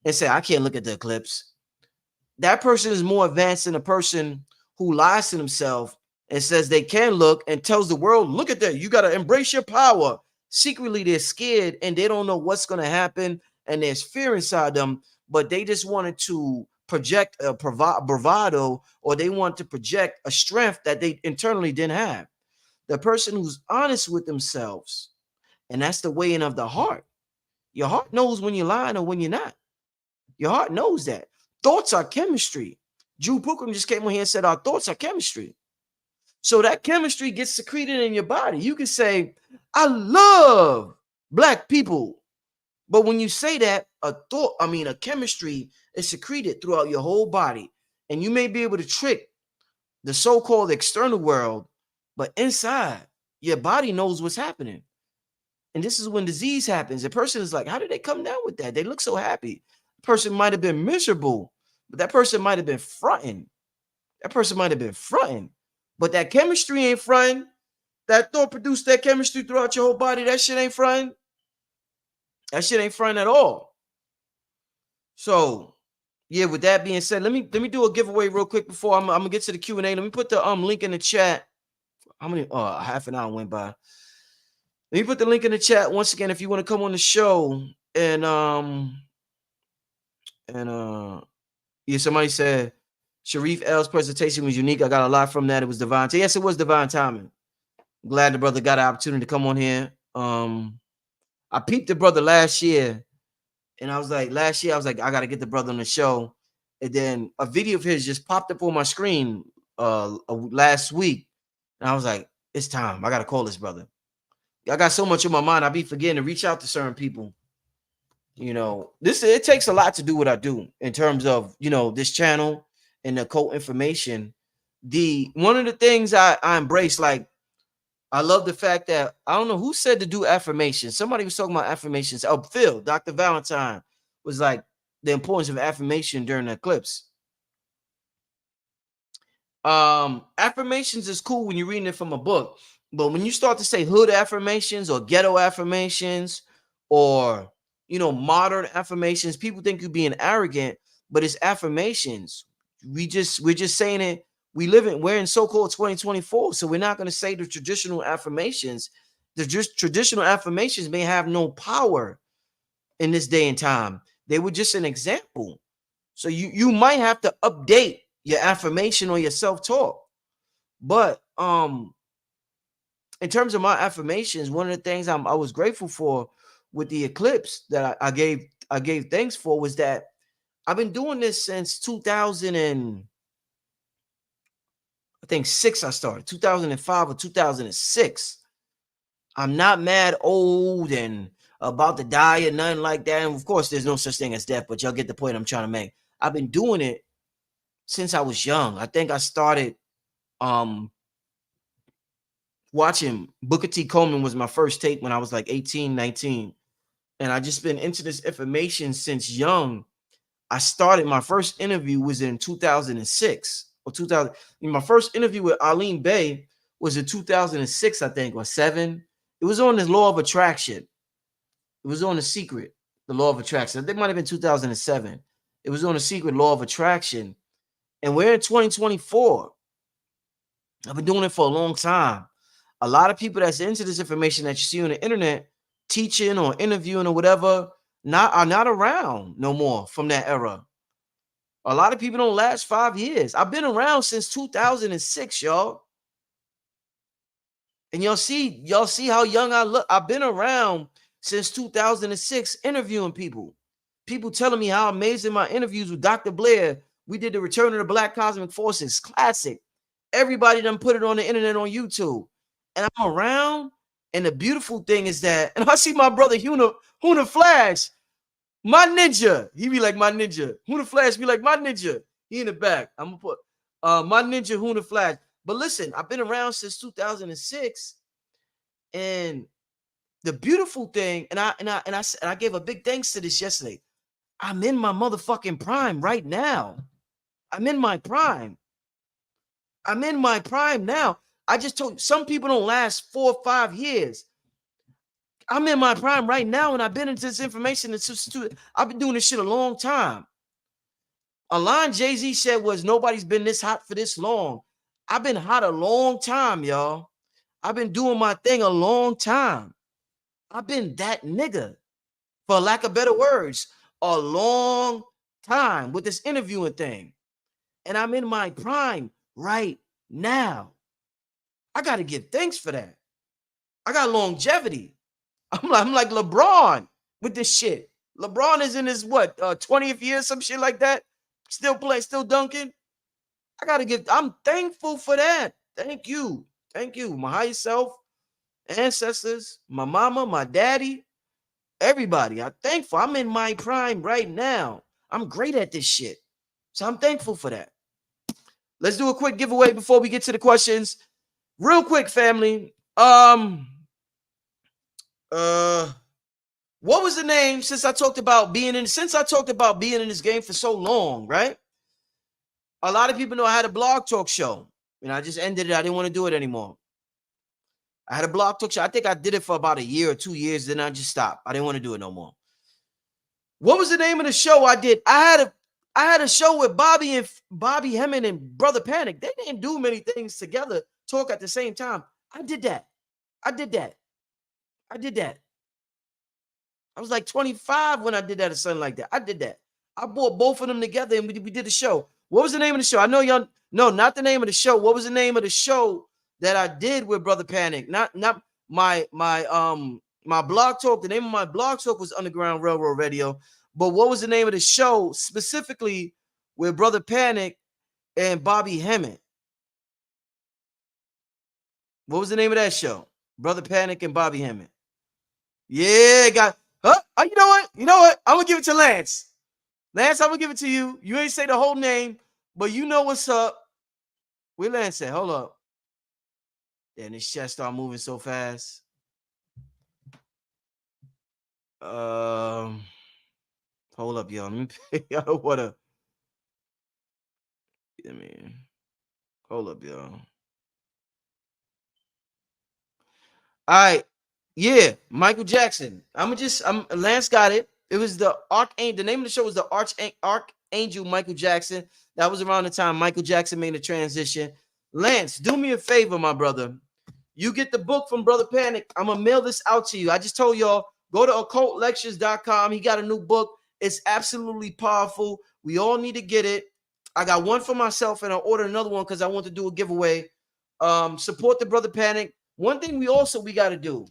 and say, I can't look at the eclipse. That person is more advanced than a person who lies to themselves and says they can look and tells the world, look at that, you got to embrace your power. Secretly, they're scared and they don't know what's going to happen, and there's fear inside them, but they just wanted to project a bravado, or they want to project a strength that they internally didn't have. The person who's honest with themselves, and that's the weighing of the heart. Your heart knows when you're lying or when you're not. Your heart knows that. Thoughts are chemistry. Drew Pookum just came on here and said our thoughts are chemistry. So that chemistry gets secreted in your body. You can say, I love Black people. But when you say that, a chemistry is secreted throughout your whole body. And you may be able to trick the so-called external world, but inside, your body knows what's happening. And this is when disease happens. The person is like, how did they come down with that? They look so happy. The person might have been miserable, but that person might have been fronting. That person might have been fronting. But that chemistry ain't fronting. That thought produced that chemistry throughout your whole body. That shit ain't fronting. That shit ain't fronting at all. So, yeah, with that being said, let me do a giveaway real quick before I'm gonna get to the Q&A. Let me put the link in the chat. How many? Half an hour went by. Let me put the link in the chat once again if you want to come on the show. And yeah, somebody said Sharif L's presentation was unique. I got a lot from that. It was divine. Yes, it was divine timing. Glad the brother got an opportunity to come on here. I peeped the brother last year, and I was like, I gotta get the brother on the show. And then a video of his just popped up on my screen last week. And I was like, it's time. I gotta call this brother. I got so much in my mind, I be forgetting to reach out to certain people. You know, it takes a lot to do what I do in terms of, you know, this channel and the occult information. One of the things I embrace, like, I love the fact that I don't know who said to do affirmations. Somebody was talking about affirmations. Oh, Phil, Dr. Valentine was like the importance of affirmation during the eclipse. Affirmations is cool when you're reading it from a book, but when you start to say hood affirmations or ghetto affirmations or, you know, modern affirmations, people think you're being arrogant, but it's affirmations. We're just saying it. We're in so-called 2024, so we're not going to say the traditional affirmations. The just traditional affirmations may have no power in this day and time. They were just an example. So you might have to update your affirmation or your self-talk. But in terms of my affirmations, one of the things I was grateful for with the eclipse that I gave thanks for was that I've been doing this since 2000 and I think 6. I started 2005 or 2006. I'm not mad old and about to die or nothing like that. And of course, there's no such thing as death, but y'all get the point I'm trying to make. I've been doing it since I was young. I think I started watching Booker T. Coleman was my first tape when I was like 18, 19. And I just been into this information since young. I started, my first interview was in 2006 or 2000. My first interview with Aline Bay was in 2006, I think, or 7. It was on the law of attraction. It was on The Secret, the law of attraction. I think it might have been 2007. It was on The Secret, law of attraction. And we're in 2024. I've been doing it for a long time. A lot of people that's into this information that you see on the internet, teaching or interviewing or whatever, are not around no more from that era. A lot of people don't last 5 years. I've been around since 2006, y'all. And y'all see how young I look. I've been around since 2006 interviewing people. People telling me how amazing my interviews with Dr. Blair. We did the Return of the Black Cosmic Forces, classic. Everybody done put it on the internet on YouTube. And I'm around. And the beautiful thing is that, and I see my brother Huna Flash, my ninja. He be like my ninja. Huna Flash be like my ninja. He in the back. I'm gonna put my ninja Huna Flash. But listen, I've been around since 2006, and the beautiful thing, and I gave a big thanks to this yesterday. I'm in my motherfucking prime right now. I'm in my prime. I'm in my prime now. I just told you, some people don't last 4 or 5 years. I'm in my prime right now, and I've been into this information. I've been doing this shit a long time. A line Jay-Z said was, nobody's been this hot for this long. I've been hot a long time, y'all. I've been doing my thing a long time. I've been that nigga, for lack of better words, a long time with this interviewing thing. And I'm in my prime right now. I got to give thanks for that. I got longevity. I'm like LeBron with this shit. LeBron is in his 20th year, some shit like that. Still playing, still dunking. I'm thankful for that. Thank you. Thank you. My higher self, ancestors, my mama, my daddy, everybody. I'm thankful. I'm in my prime right now. I'm great at this shit. So I'm thankful for that. let's do a quick giveaway before we get to the questions. Real quick, family. What was the name since I talked about being in this game for so long, right? A lot of people know I had a blog talk show. And I just ended it. I didn't want to do it anymore. I had a blog talk show. I think I did it for about a year or 2 years. Then I just stopped. I didn't want to do it no more. What was the name of the show I did? I had a show with Bobby Hemming and Brother Panic. They didn't do many things together, talk at the same time. I did that. I was like 25 when I did that or something like that. I did that. I brought both of them together and we did a show. What was the name of the show? I know y'all. No, not the name of the show. What was the name of the show that I did with Brother Panic? Not my blog talk. The name of my blog talk was Underground Railroad Radio. But what was the name of the show specifically with Brother Panic and Bobby Hemming? What was the name of that show? Brother Panic and Bobby Hemming. Yeah, got. Huh? Oh, you know what? I'm gonna give it to Lance. Lance, I'm gonna give it to you. You ain't say the whole name, but you know what's up. Where Lance at? Hold up. Damn, this chat start moving so fast. Hold up, y'all. Let me pay y'all what a. I mean, hold up, y'all. All right. Yeah, Michael Jackson. Lance got it. It was the Archangel. The name of the show was the Archangel Michael Jackson. That was around the time Michael Jackson made a transition. Lance, do me a favor, my brother. You get the book from Brother Panic. I'm gonna mail this out to you. I just told y'all, go to occultlectures.com. He got a new book. It's absolutely powerful. We all need to get it. I got one for myself, and I ordered another one because I want to do a giveaway. Support the Brother Panic. One thing we got to do.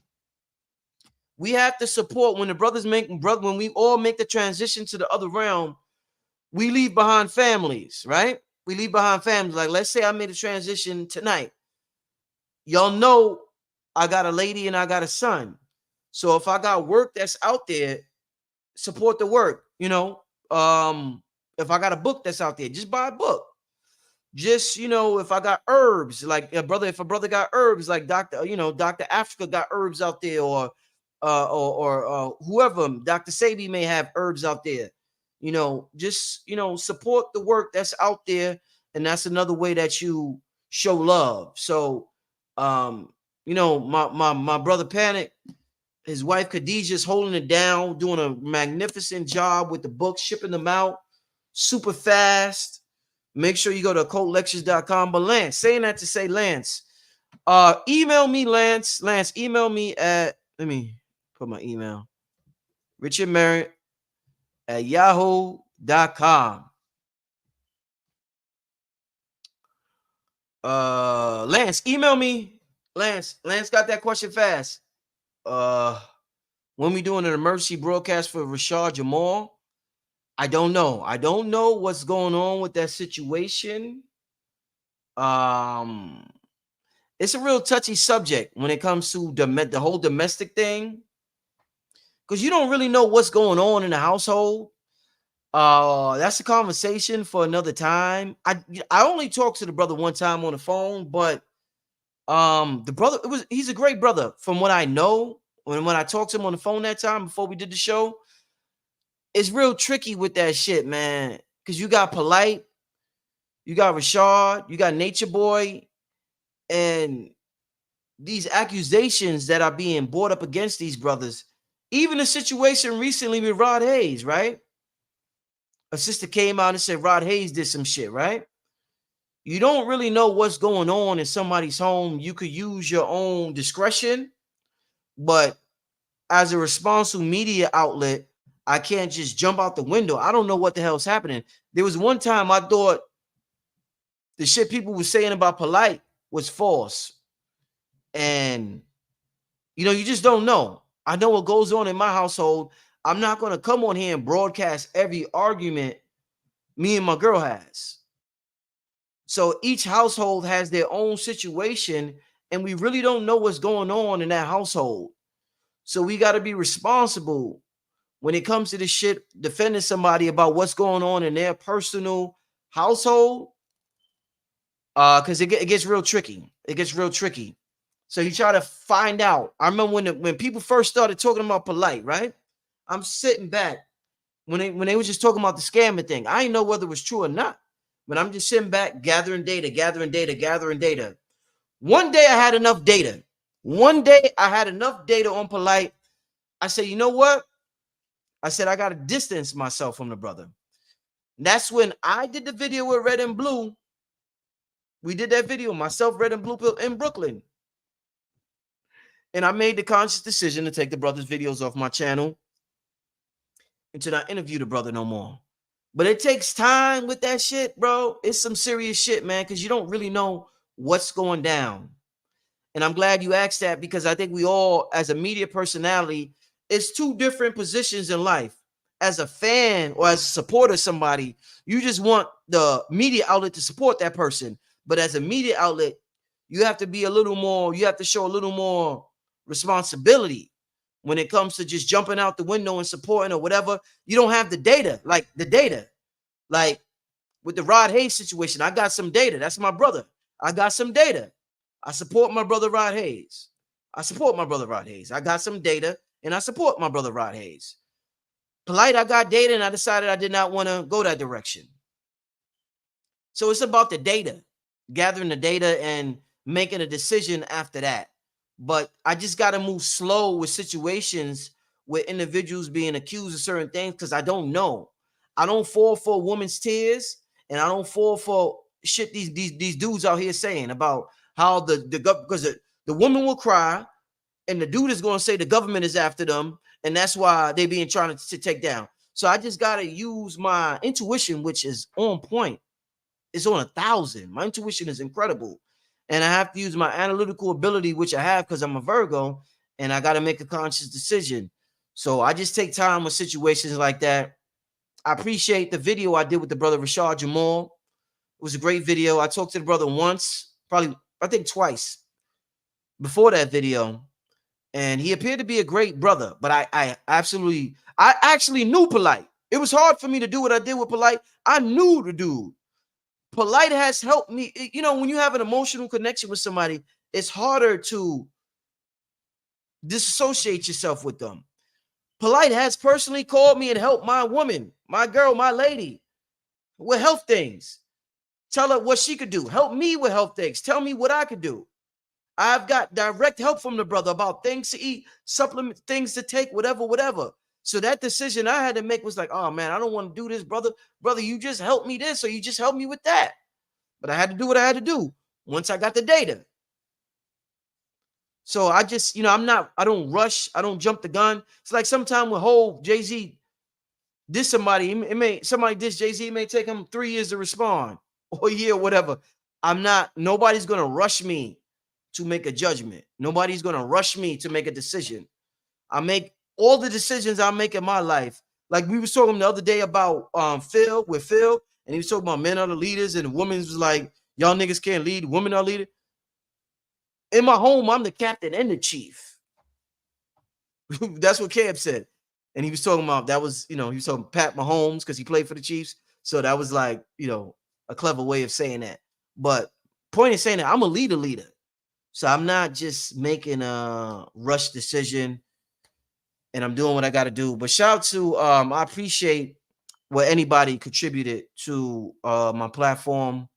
We have to support when when we all make the transition to the other realm, we leave behind families, right? We leave behind families. Like, let's say I made a transition tonight. Y'all know I got a lady and I got a son. So if I got work that's out there, support the work. You know, if I got a book that's out there, just buy a book. Just, if I got herbs, like if a brother got herbs, like Dr. Africa got herbs out there, or whoever, Dr. Sabi may have herbs out there. Just support the work that's out there, and that's another way that you show love. So, my brother Panic, his wife Khadijah's holding it down, doing a magnificent job with the books, shipping them out super fast. Make sure you go to occultlectures.com. But Lance, saying that to say, Lance, email me, Lance. Lance, email me at, let me put my email, richardmerritt@yahoo.com. Lance, email me. Lance got that question fast. When we doing an emergency broadcast for Rashad Jamal? I don't know. I don't know what's going on with that situation. It's a real touchy subject when it comes to the whole domestic thing, because you don't really know what's going on in the household. That's a conversation for another time. I only talked to the brother one time on the phone, but the brother, he's a great brother from what I know. When I talked to him on the phone that time before we did the show, it's real tricky with that shit, man. Because you got Polite, you got Rashad, you got Nature Boy, and these accusations that are being brought up against these brothers. Even the situation recently with Rod Hayes, right? A sister came out and said Rod Hayes did some shit, right? You don't really know what's going on in somebody's home. You could use your own discretion, but as a responsible media outlet, I can't just jump out the window. I don't know what the hell's happening. There was one time I thought the shit people were saying about Polite was false. And, you just don't know. I know what goes on in my household. I'm not going to come on here and broadcast every argument me and my girl has. So each household has their own situation, and we really don't know what's going on in that household. So we got to be responsible when it comes to this shit, defending somebody about what's going on in their personal household. Because it gets real tricky. It gets real tricky. So you try to find out. I remember when people first started talking about polite, right? I'm sitting back when they was just talking about the scamming thing. I didn't know whether it was true or not. But I'm just sitting back, gathering data, gathering data, gathering data. One day I had enough data. One day I had enough data on polite. I said, you know what? I said, I got to distance myself from the brother. And that's when I did the video with Red and Blue. We did that video, myself, Red and Blue Pill in Brooklyn. And I made the conscious decision to take the brother's videos off my channel and to not interview the brother no more. But it takes time with that shit, bro. It's some serious shit, man, because you don't really know what's going down. And I'm glad you asked that, because I think we all, as a media personality, it's two different positions in life. As a fan or as a supporter of somebody, you just want the media outlet to support that person. But as a media outlet, you have to be a little more, you have to show a little more responsibility when it comes to just jumping out the window and supporting or whatever. You don't have the data, like with the Rod Hayes situation. I got some data. That's my brother. I got some data. I support my brother Rod Hayes. I support my brother Rod Hayes. I got some data and I support my brother Rod Hayes. Polite, I got data and I decided I did not want to go that direction. So it's about the data, gathering the data and making a decision after that. But I just got to move slow with situations with individuals being accused of certain things, because I don't know. I don't fall for a woman's tears, and I don't fall for shit these dudes out here saying about how the because the woman will cry and the dude is going to say the government is after them, and that's why they being trying to take down. So I just got to use my intuition, which is on point. It's on 1,000. My intuition is incredible. And I have to use my analytical ability, which I have because I'm a Virgo, and I got to make a conscious decision. So I just take time with situations like that. I appreciate the video I did with the brother Rashad Jamal. It was a great video. I talked to the brother once, probably, I think twice before that video. And he appeared to be a great brother, but I actually knew Polite. It was hard for me to do what I did with Polite. I knew the dude. Polite has helped me. You know, when you have an emotional connection with somebody, it's harder to disassociate yourself with them. Polite has personally called me and helped my woman, my girl, my lady with health things. Tell her what she could do. Help me with health things. Tell me what I could do. I've got direct help from the brother about things to eat, supplement, things to take, whatever. So that decision I had to make was like, oh man, I don't want to do this, brother. Brother, you just helped me this, or you just helped me with that. But I had to do what I had to do once I got the data. So I just, I don't rush. I don't jump the gun. It's like sometime with whole Jay-Z diss somebody, somebody diss Jay-Z, it may take him 3 years to respond or a year, whatever. Nobody's going to rush me to make a judgment. Nobody's going to rush me to make a decision. I make all the decisions I make in my life. Like we was talking the other day about Phil, and he was talking about men are the leaders, and the woman was like, y'all niggas can't lead, women are leaders. In my home, I'm the captain and the chief. That's what Cam said. And he was talking about, that was, he was talking Pat Mahomes because he played for the Chiefs. So that was like, a clever way of saying that. But point is saying that I'm a leader. So I'm not just making a rush decision, and I'm doing what I got to do. But shout out to, I appreciate what anybody contributed to my platform.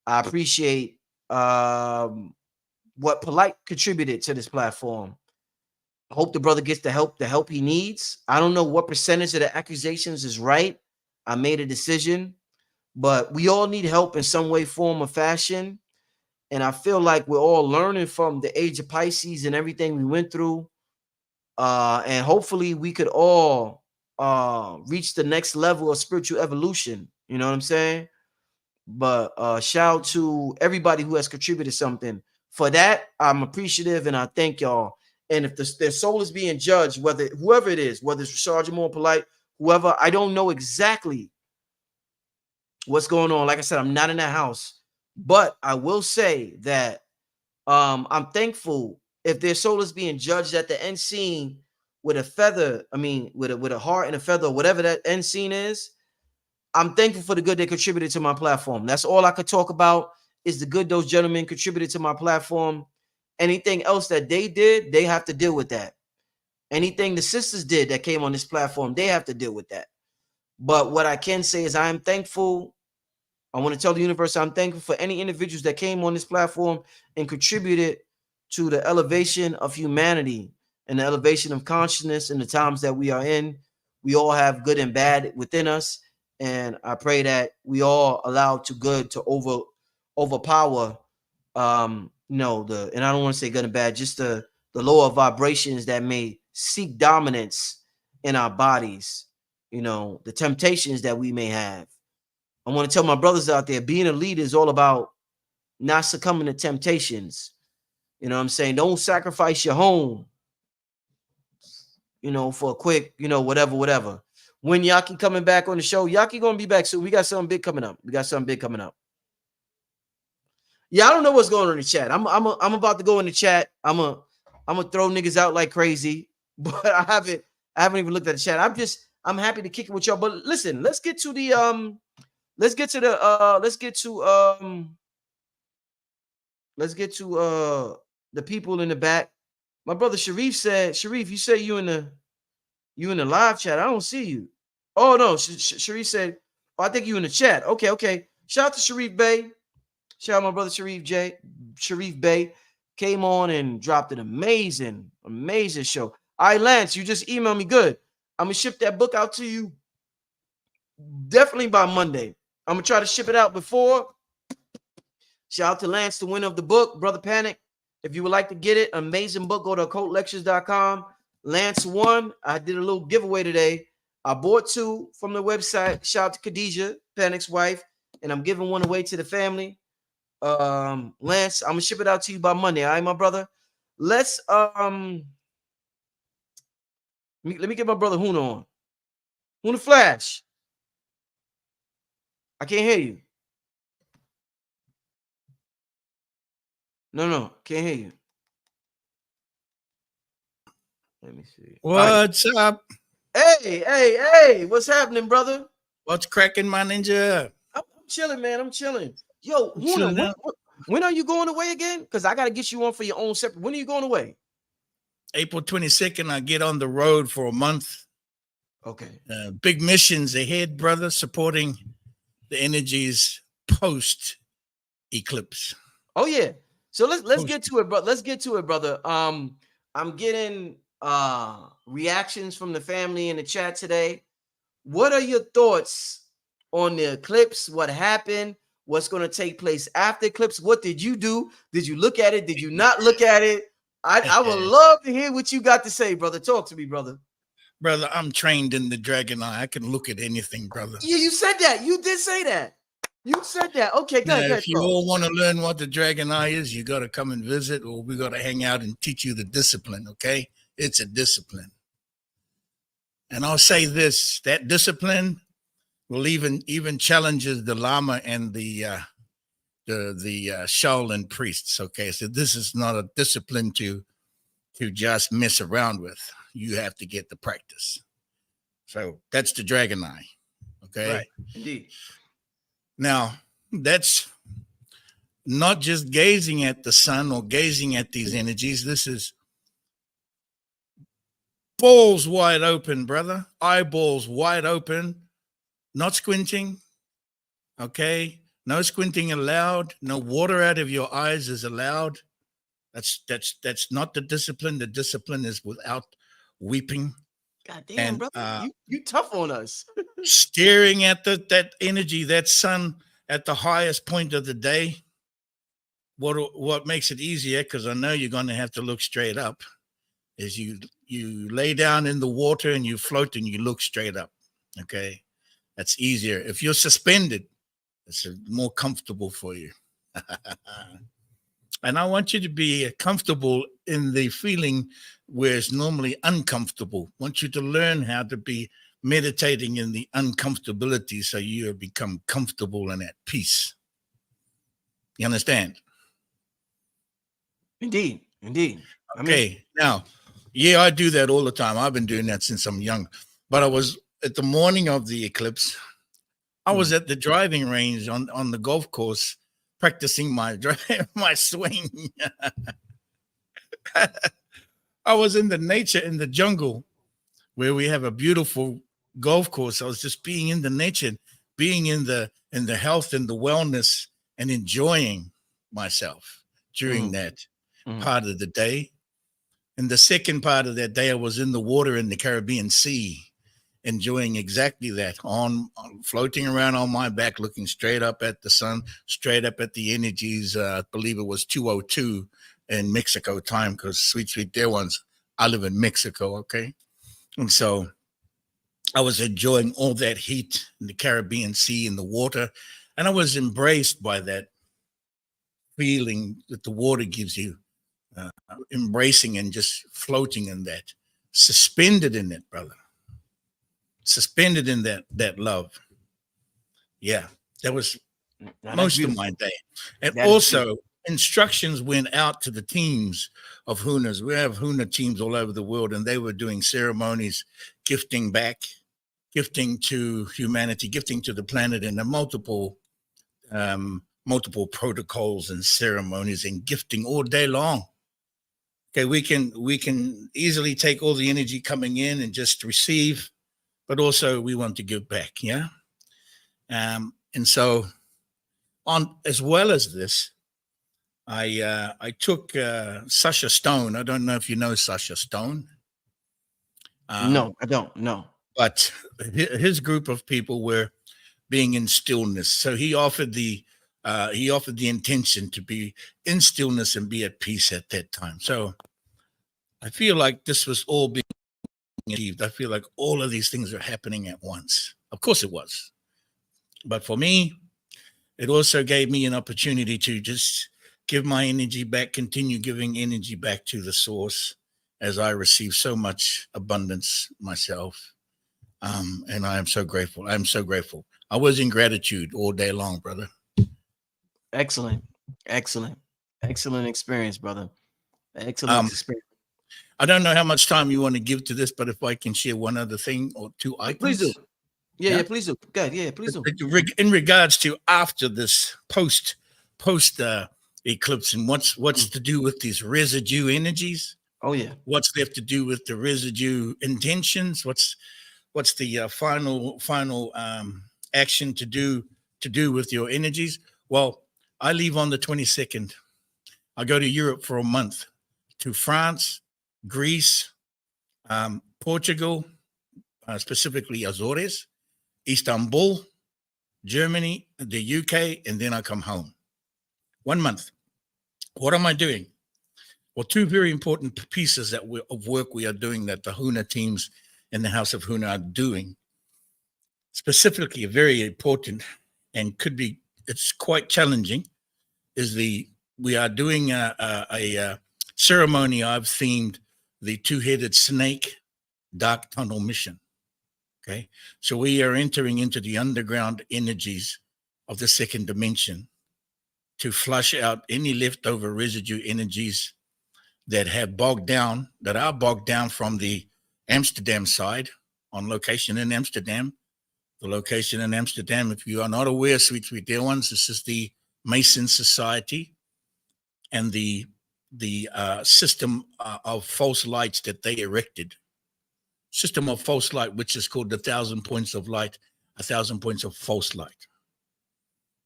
I appreciate what Polite contributed to this platform. I hope the brother gets the help he needs. I don't know what percentage of the accusations is right. I made a decision, but we all need help in some way, form, or fashion. And I feel like we're all learning from the age of Pisces and everything we went through. And hopefully we could all reach the next level of spiritual evolution. You know what I'm saying? But shout out to everybody who has contributed something. For that, I'm appreciative and I thank y'all. And if their soul is being judged, whoever it is, whether it's Rashad Jamal, Polite, whoever, I don't know exactly what's going on. Like I said, I'm not in that house. But I will say that I'm thankful if their soul is being judged at the end scene with a feather, with a heart and a feather, whatever that end scene is. I'm thankful for the good they contributed to my platform. That's all I could talk about. is the good those gentlemen contributed to my platform. Anything else that they did, they have to deal with that. Anything the sisters did that came on this platform, they have to deal with that. But what I can say is I am thankful. I want to tell the universe I'm thankful for any individuals that came on this platform and contributed to the elevation of humanity and the elevation of consciousness in the times that we are in. We all have good and bad within us, and I pray that we all allow to good to overpower the, and I don't want to say good and bad, just the lower vibrations that may seek dominance in our bodies, the temptations that we may have. I want to tell my brothers out there, being a leader is all about not succumbing to temptations. You know what I'm saying? Don't sacrifice your home, for a quick, whatever. When Yaki coming back on the show, Yaki gonna be back soon. We got something big coming up. Yeah, I don't know what's going on in the chat. I'm about to go in the chat. I'm gonna throw niggas out like crazy, but I haven't even looked at the chat. I'm happy to kick it with y'all. But listen, let's get to the the people in the back. My brother Sharif said, Sharif, you say you in the live chat. I don't see you. Oh no, Sharif said, I think you in the chat. Okay. Shout out to Sharif Bey. Shout out my brother Sharif Bey came on and dropped an amazing show. All right, Lance, you just emailed me. Good. I'm gonna ship that book out to you definitely by Monday. I'm gonna try to ship it out before. Shout out to Lance, the winner of the book, Brother Panic. If you would like to get it, amazing book, go to occultlectures.com. Lance won. I did a little giveaway today. I bought 2 from the website. Shout out to Khadijah, Panic's wife, and I'm giving one away to the family. Lance, I'm gonna ship it out to you by Monday. All right, my brother. Let's let me get my brother Huna on. Huna Flash. I can't hear you. No, can't hear you. Let me see. What's up? Hey, what's happening, brother? What's cracking, my ninja? I'm chilling, man. I'm chilling. Yo, Huna, when are you going away again? Because I got to get you on for your own separate. When are you going away? April 22nd, I get on the road for a month. Okay. Big missions ahead, brother, supporting the energies post eclipse. Oh yeah. So let's get to it, bro. Let's get to it, brother. I'm getting reactions from the family in the chat today. What are your thoughts on the eclipse? What happened? What's going to take place after eclipse? What did you do? Did you look at it? Did you not look at it? I would love to hear what you got to say, brother. Talk to me, brother. Brother, I'm trained in the dragon eye. I can look at anything, brother. Yeah, you said that. You did say that. You said that. Okay, good. If you all want to learn what the dragon eye is, you got to come and visit, or we got to hang out and teach you the discipline, okay? It's a discipline. And I'll say this, that discipline will even challenges the Lama and the Shaolin priests, okay? So this is not a discipline to just mess around with. You have to get the practice. So that's the dragon eye, okay? Right, indeed. Now, that's not just gazing at the sun or gazing at these energies. This is balls wide open, brother. Eyeballs wide open, not squinting, okay? No squinting allowed. No water out of your eyes is allowed. That's not the discipline. The discipline is without weeping. God damn, brother, you tough on us. Staring at that energy, that sun at the highest point of the day. What makes it easier, because I know you're going to have to look straight up, is you lay down in the water and you float and you look straight up. Okay, that's easier. If you're suspended, it's more comfortable for you. And I want you to be comfortable in the feeling where it's normally uncomfortable. I want you to learn how to be meditating in the uncomfortability so you become comfortable and at peace. You understand? Indeed. Okay, now, yeah, I do that all the time. I've been doing that since I'm young. But I was at the morning of the eclipse, I was at the driving range on the golf course practicing my my swing. I was in the nature, in the jungle, where we have a beautiful golf course. I was just being in the nature, being in the health and the wellness, and enjoying myself during Mm, that mm, part of the day. And the second part of that day, I was in the water in the Caribbean Sea, enjoying exactly that, floating around on my back, looking straight up at the sun, straight up at the energies. I believe it was 2:02 in Mexico time, because sweet dear ones, I live in Mexico, okay? And so I was enjoying all that heat in the Caribbean Sea, in the water, and I was embraced by that feeling that the water gives you, embracing and just floating in that, suspended in it, brother, suspended in that love. Yeah, that was now that's most of my beautiful. day. And That is beautiful. also, instructions went out to the teams of Hunas. We have Huna teams all over the world, and they were doing ceremonies, gifting back, gifting to humanity, gifting to the planet, and the multiple protocols and ceremonies and gifting all day long. Okay, we can easily take all the energy coming in and just receive, but also we want to give back. Yeah. And so, on as well as this, I took Sasha Stone. I don't know if you know Sasha Stone, um, No, I don't. No. but his group of people were being in stillness. So he offered the intention to be in stillness and be at peace at that time. So I feel like this was all being achieved. I feel like all of these things are happening at once. Of course it was. But for me, it also gave me an opportunity to just give my energy back, continue giving energy back to the source, as I receive so much abundance myself. And I am so grateful. I'm so grateful. I was in gratitude all day long, brother. Excellent. Excellent. Excellent experience, brother. Excellent Um, experience. I don't know how much time you want to give to this, but if I can share one other thing or two Please do. items. Yeah, Yeah. yeah, please do. Good. Yeah, please do. In regards to after this post eclipse, and what's Mm. to do with these residue energies, Oh yeah. what's left to do with the residue intentions, what's the final action to do with your energies. Well, I leave on the 22nd. I go to Europe for a month, to France, Greece, Portugal, specifically Azores, Istanbul, Germany, the UK, and then I come home. 1 month. What am I doing? Well, two very important pieces of work we are doing, that the Huna teams in the House of Huna are doing. Specifically, very important, and it's quite challenging, is we are doing a ceremony I've themed the two-headed snake dark tunnel mission. Okay. So we are entering into the underground energies of the second dimension to flush out any leftover residue energies that are bogged down from the Amsterdam side, on location in Amsterdam. The location in Amsterdam, if you are not aware, sweet dear ones, this is the Mason Society and the system of false lights that they erected. System of false light, which is called the 1,000 points of light, 1,000 points of false light.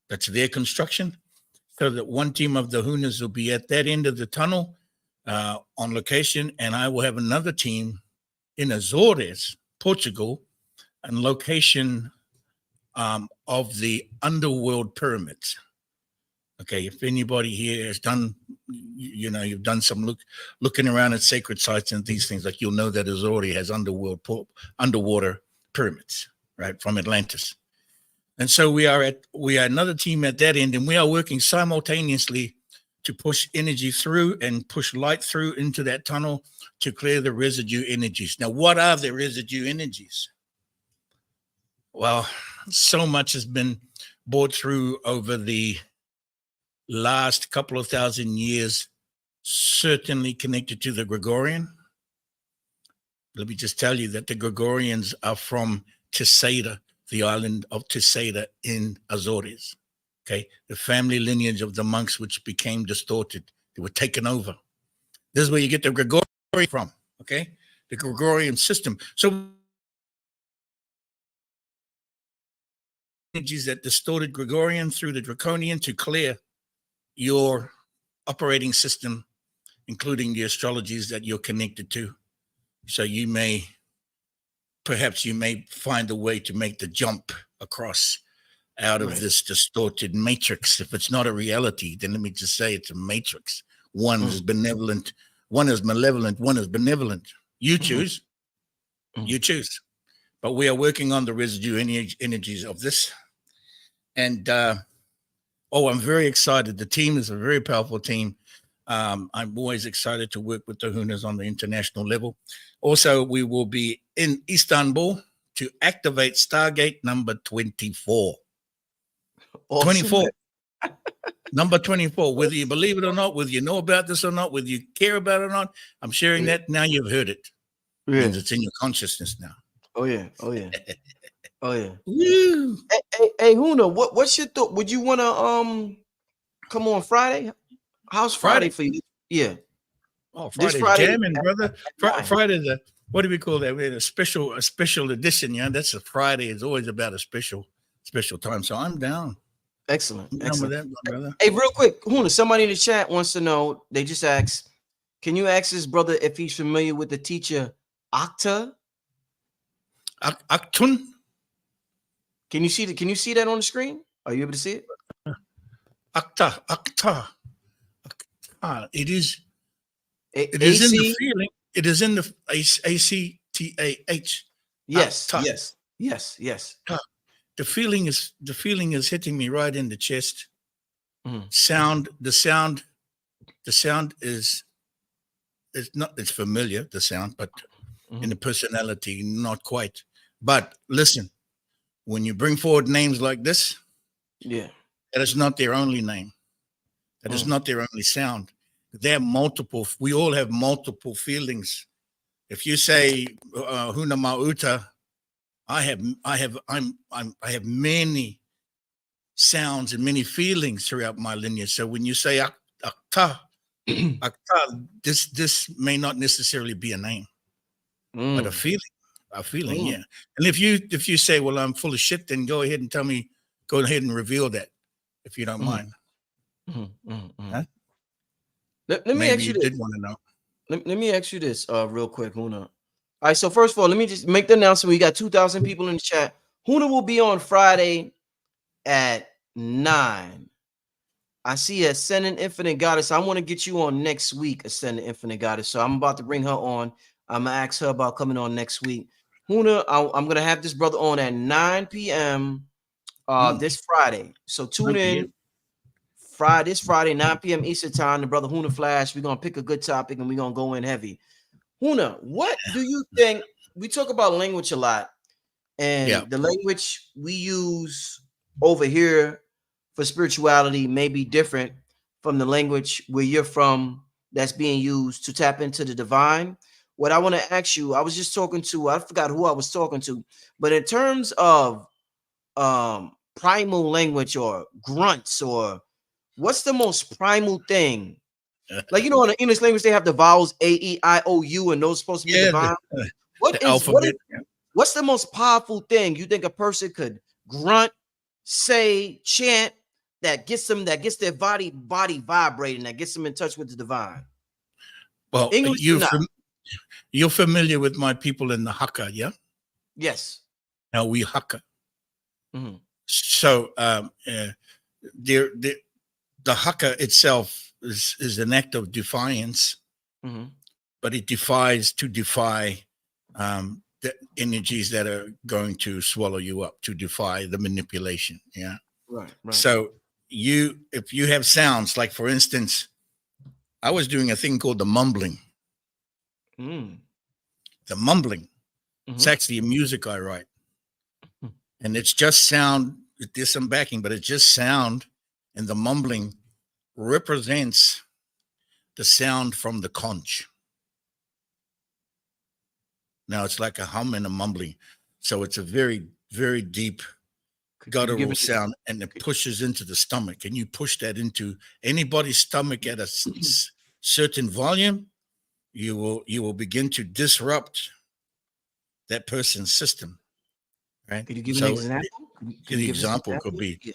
That's their construction. So that one team of the Hunas will be at that end of the tunnel on location, and I will have another team in Azores, Portugal, and location of the underworld pyramids. Okay, if anybody here has done, you've done some looking around at sacred sites and these things, like, you'll know that Azores has underwater pyramids, right, from Atlantis. And so we are another team at that end, and we are working simultaneously to push energy through and push light through into that tunnel to clear the residue energies. Now, what are the residue energies? Well, so much has been brought through over the last couple of thousand years, certainly connected to the Gregorian. Let me just tell you that the Gregorians are from Tesaida, the island of Tesaida in Azores. Okay, the family lineage of the monks, which became distorted, they were taken over. This is where you get the Gregorian from. Okay, the Gregorian system. So energies that distorted Gregorian through the Draconian to clear your operating system, including the astrologies that you're connected to. So perhaps you may find a way to make the jump across out of this distorted matrix. If it's not a reality, then let me just say it's a matrix. One is benevolent, one is malevolent, one is benevolent. You choose. You choose. But we are working on the residue energies of this. And I'm very excited. The team is a very powerful team. I'm always excited to work with the Hunas on the international level. Also, we will be in Istanbul to activate Stargate number 24. Awesome. 24. Number 24. Whether you believe it or not, whether you know about this or not, whether you care about it or not, I'm sharing that. Now you've heard it. Yeah. Means it's in your consciousness now. Oh yeah. Oh yeah. Oh yeah. Woo. Hey, Huna, what's your thought? Would you want to come on Friday? How's Friday for you? Yeah. Oh, This Friday's Friday, jamming, brother. nine. Friday, what do we call that? We had a special edition. Yeah, that's a Friday. It's always about a special time. So I'm down. Excellent. I'm down Excellent. with that, my brother. Hey, real quick, Huna, somebody in the chat wants to know. They just asked, can you ask his brother if he's familiar with the teacher Akta? Aktun? Can you see that on the screen? Are you able to see it? Akta. It is in the feeling. It is in the ACTAH. Yes. Akta. Yes. The feeling is hitting me right in the chest. The sound is it's familiar, the sound, but in the personality, not quite. But listen, when you bring forward names like this, that is not their only name. That is not their only sound. They're multiple. We all have multiple feelings. If you say Huna Mauta, I have many sounds and many feelings throughout my lineage. So when you say Akta, this may not necessarily be a name, but a feeling. Yeah. And if you say, well, I'm full of shit, then go ahead and reveal that, if you don't mind. Huh? Let me ask you this. Did want to know. Let me ask you this real quick, Huna. All right, so first of all, let me just make the announcement. We got 2,000 people in the chat. Huna will be on Friday at 9. I see Ascending Infinite Goddess. I want to get you on next week, Ascending Infinite Goddess. So I'm about to bring her on. I'm going to ask her about coming on next week. Huna, I'm going to have this brother on at 9 p.m. This Friday. So tune in. This Friday, 9 p.m. Eastern time, the brother Huna Flash. We're going to pick a good topic and we're going to go in heavy. Huna, what do you think? We talk about language a lot, and the language we use over here for spirituality may be different from the language where you're from that's being used to tap into the divine. What I want to ask you, I was just talking to, I forgot who I was talking to, but in terms of primal language or grunts, or what's the most primal thing? Like, in the English language, they have the vowels A, E, I, O, U, and those are supposed to be divine. What's the most powerful thing you think a person could grunt, say, chant that gets their body vibrating, that gets them in touch with the divine? Well, you're familiar with my people in the Hakka, yeah? Yes. Now we Hakka. So the Hakka itself is an act of defiance, but it defy the energies that are going to swallow you up, to defy the manipulation. Yeah. Right. So if you have sounds, like for instance, I was doing a thing called the mumbling. The mumbling. It's actually a music I write. And it's just sound. There's some backing, but it's just sound. And the mumbling represents the sound from the conch. Now it's like a hum and a mumbling. So it's a very, very deep you give guttural it? sound, and it pushes into the stomach, and you push that into anybody's stomach at a certain volume, you will begin to disrupt that person's system, right? Could you give an So example? Can you the give us an example could example? be, Yeah.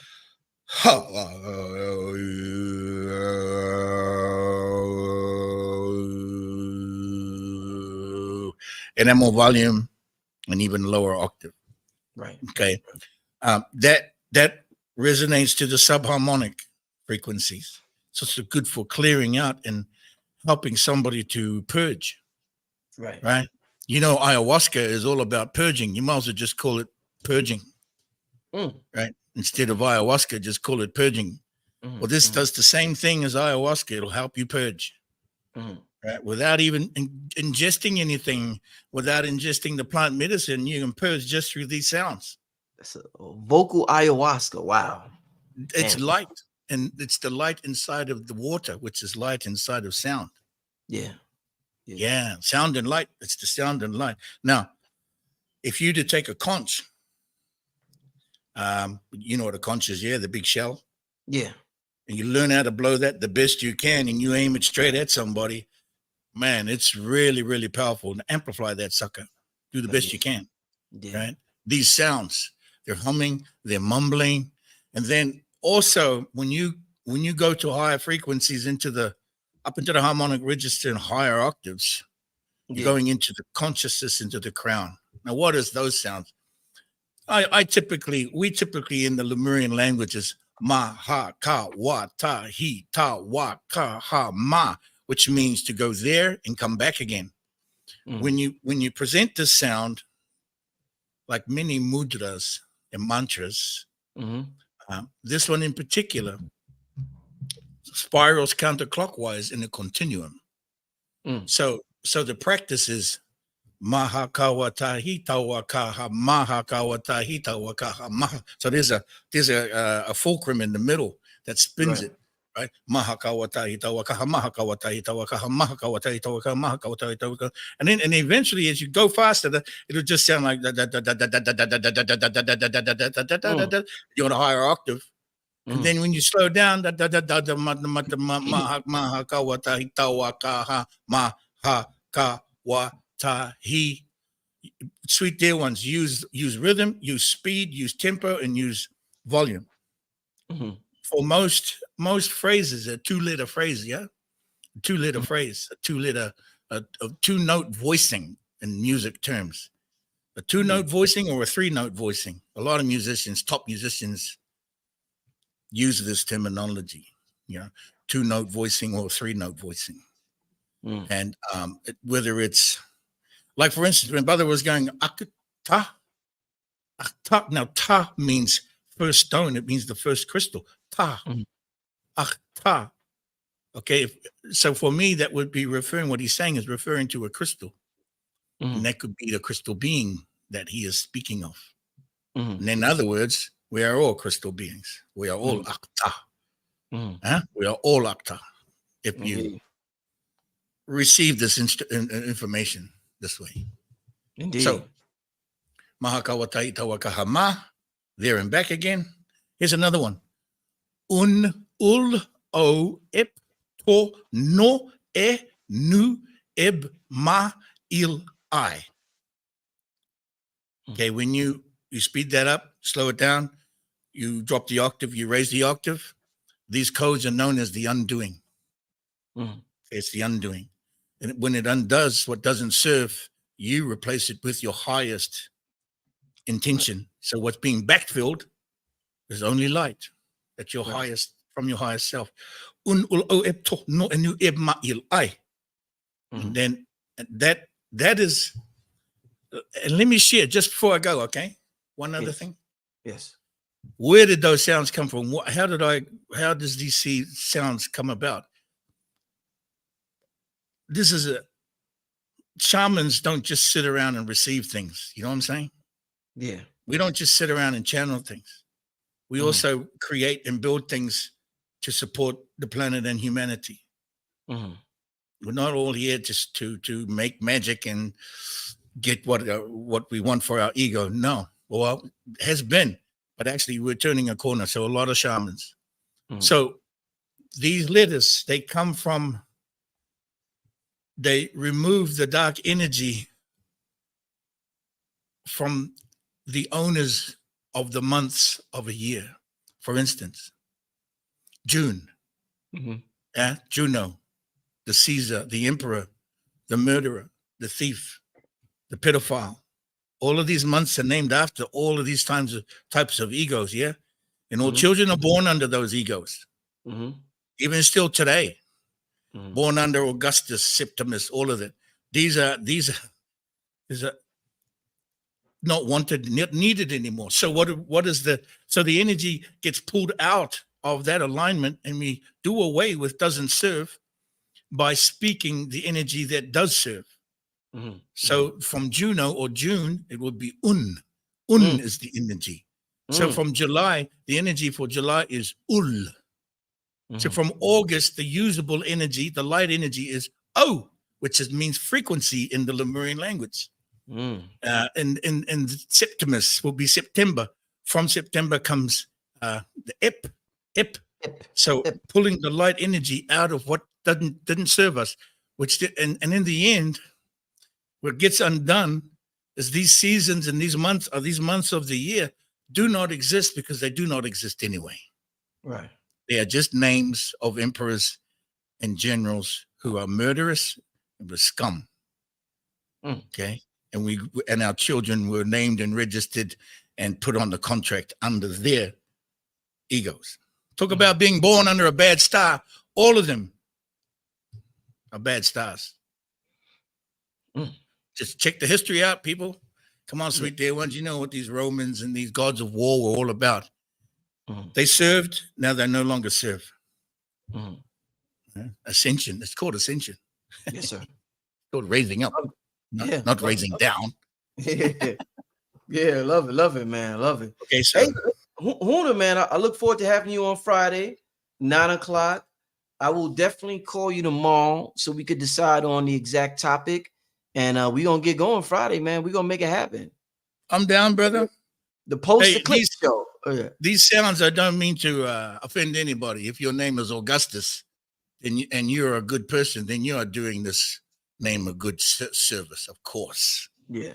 and then more volume and even lower octave. Right. Okay, that resonates to the subharmonic frequencies, so it's good for clearing out and helping somebody to purge. Right. Right? You know, ayahuasca is all about purging. You might as well just call it purging, Mm, right? Instead of ayahuasca, just call it purging. Well, this does the same thing as ayahuasca. It'll help you purge, right? Without even ingesting anything, without ingesting the plant medicine, you can purge just through these sounds. That's a vocal ayahuasca. Wow. It's Man. light, and it's the light inside of the water, which is light inside of sound. Yeah. Yeah, sound and light. It's the sound and light. Now, if you to take a conch, you know what a conch is, yeah, the big shell. Yeah. And you learn how to blow that the best you can, and you aim it straight at somebody, man, it's really, really powerful. And amplify that sucker. Do the best you can. Yeah. Right? These sounds, they're humming, they're mumbling. And then also when you go to higher frequencies up into the harmonic register and higher octaves, you're going into the consciousness, into the crown. Now, what is those sounds? We typically in the Lemurian languages, ma, ha, ka, wa, ta, hi, ta, wa, ka, ha, ma, which means to go there and come back again. When you present this sound, like many mudras and mantras, this one in particular spirals counterclockwise in a continuum. So the practice is maha kawatahi tawakaha maha kawatahi tawakaha maha. So there's a fulcrum in the middle that spins it, right? Maha kawatahi tawakaha maha kawatahi tawakaha maha kawatahi tawakaha maha kawatahi tawakaha. And eventually, as you go faster, it'll just sound like you're on a higher octave. And then when you slow down, sweet dear ones, use rhythm, use speed, use tempo, and use volume. For most phrases, a 2-letter phrase, yeah, 2-letter phrase, a 2-note voicing in music terms, a 2-note voicing or a 3-note voicing. A lot of top musicians use this terminology, 2-note voicing or 3-note voicing. And whether it's like, for instance, when brother was going ta, now ta means first stone. It means the first crystal. Ta, ta. Okay, so for me, that would be what he's saying is referring to a crystal, and that could be the crystal being that he is speaking of. And in other words, we are all crystal beings. We are all Akta. We are all Akta. If you receive this information this way. Indeed. So, Mahakawatai Tawakahama, there and back again. Here's another one. Ul o ep to no e nu eb ma il I. Okay, when you speed that up, slow it down, you drop the octave, you raise the octave. These codes are known as the undoing. It's the undoing. And when it undoes what doesn't serve, you replace it with your highest intention. So what's being backfilled is only light. That's your highest, from your highest self. And then that is, and let me share just before I go, okay? One other thing. Yes. Where did those sounds come from? How does these sounds come about? Shamans don't just sit around and receive things. You know what I'm saying? Yeah. We don't just sit around and channel things. We also create and build things to support the planet and humanity. We're not all here just to make magic and get what we want for our ego. No. Well, it has been. but actually we're turning a corner. So a lot of shamans. Mhm. So these letters, they come from, they remove the dark energy from the owners of the months of a year. For instance, June, Mhm. Juno, the Caesar, the emperor, the murderer, the thief, the pedophile. All of these months are named after all of these types of egos, yeah? And all Mhm. children are born under those egos, Mhm. even still today, Mhm. born under Augustus, Septimus, all of it. These are not wanted, not needed anymore. So what is so the energy gets pulled out of that alignment, and we do away with doesn't serve by speaking the energy that does serve. Mhm. So from Juno or June, it would be Mhm. is the energy. So Mhm. from July, the energy for July is ul. So Mhm. from August, the usable energy, the light energy is O, which means frequency in the Lemurian language. Mhm. And Septimus will be September. From September comes the ep. Hip. So Hip. pulling the light energy out of what didn't serve us, and in the end, what gets undone is these seasons and these months of the year do not exist because they do not exist anyway. Right. They are just names of emperors and generals who are murderous and were scum. Mm. Okay. And our children were named and registered and put on the contract under their egos. Talk about being born under a bad star. All of them are bad stars. Mm. Just check the history out, people. Come on, Yeah. sweet dear ones. You know what these Romans and these gods of war were all about. Mhm. They served, now they no longer serve. Mhm. Ascension. It's called ascension. Yes, sir. It's called raising up, Yeah. not Love it. raising Love down. it. Yeah. Yeah. Love it, man. Love it. Okay, Hey, so Huna, man, I look forward to having you on Friday, 9 o'clock. I will definitely call you tomorrow so we could decide on the exact topic. And we're gonna get going Friday, man. We're gonna make it happen. I'm down, brother. The post Hey, eclipse show. Oh, yeah. these sounds, I don't mean to offend anybody. If your name is Augustus and you're a good person, then you are doing this name a good service, of course. Yeah.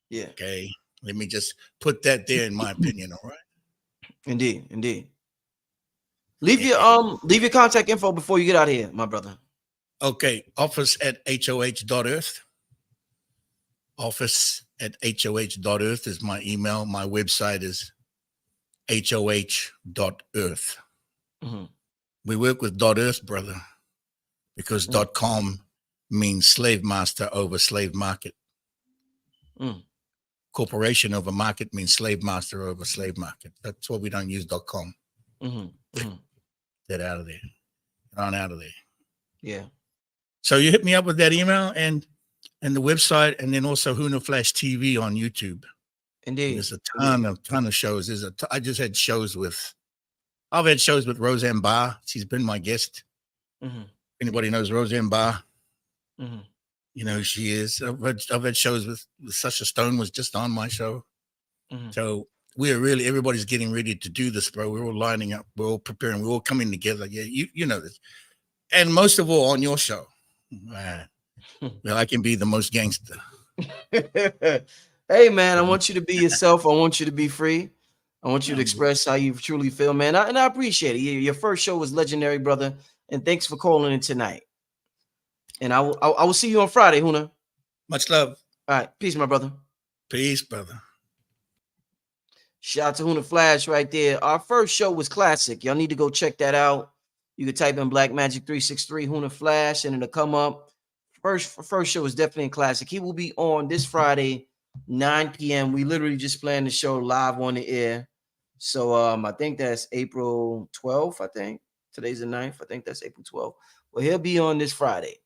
Yeah. Okay. Let me just put that there in my opinion. All right. Indeed. Indeed. Leave your contact info before you get out of here, my brother. Okay. Office at hoh.earth. Office at hoh.earth is my email. My website is hoh.earth. Mhm. We work with .earth, brother, because Mm. .com means slave master over slave market. Mm. Corporation over market means slave master over slave market. That's why we don't use .com. Mhm. Mhm. Get out of there. Get on out of there. Yeah. So you hit me up with that email and the website, and then also Huna Flash TV on YouTube. And Indeed. there's a ton of shows. I just had shows with. I've had shows with Roseanne Barr. She's been my guest. Mhm. Anybody knows Roseanne Barr? Mhm. You know who she is. I've had shows with Sasha Stone was just on my show. Mhm. So everybody's getting ready to do this, bro. We're all lining up. We're all preparing. We're all coming together. Yeah, you know this. And most of all on your show. Well, I can be the most gangster. Hey, man, I want you to be yourself. I want you to be free. I want you to express how you truly feel, man. And I appreciate it. Your first show was legendary, brother. And thanks for calling in tonight. And I will see you on Friday, Huna. Much love. All right. Peace, my brother. Peace, brother. Shout out to Huna Flash right there. Our first show was classic. Y'all need to go check that out. You can type in Black Magic 363 Huna Flash and it'll come up. First show is definitely a classic. He will be on this Friday, 9 p.m. We literally just planned the show live on the air. So I think that's April 12th, I think. Today's the 9th. I think that's April 12th. Well, he'll be on this Friday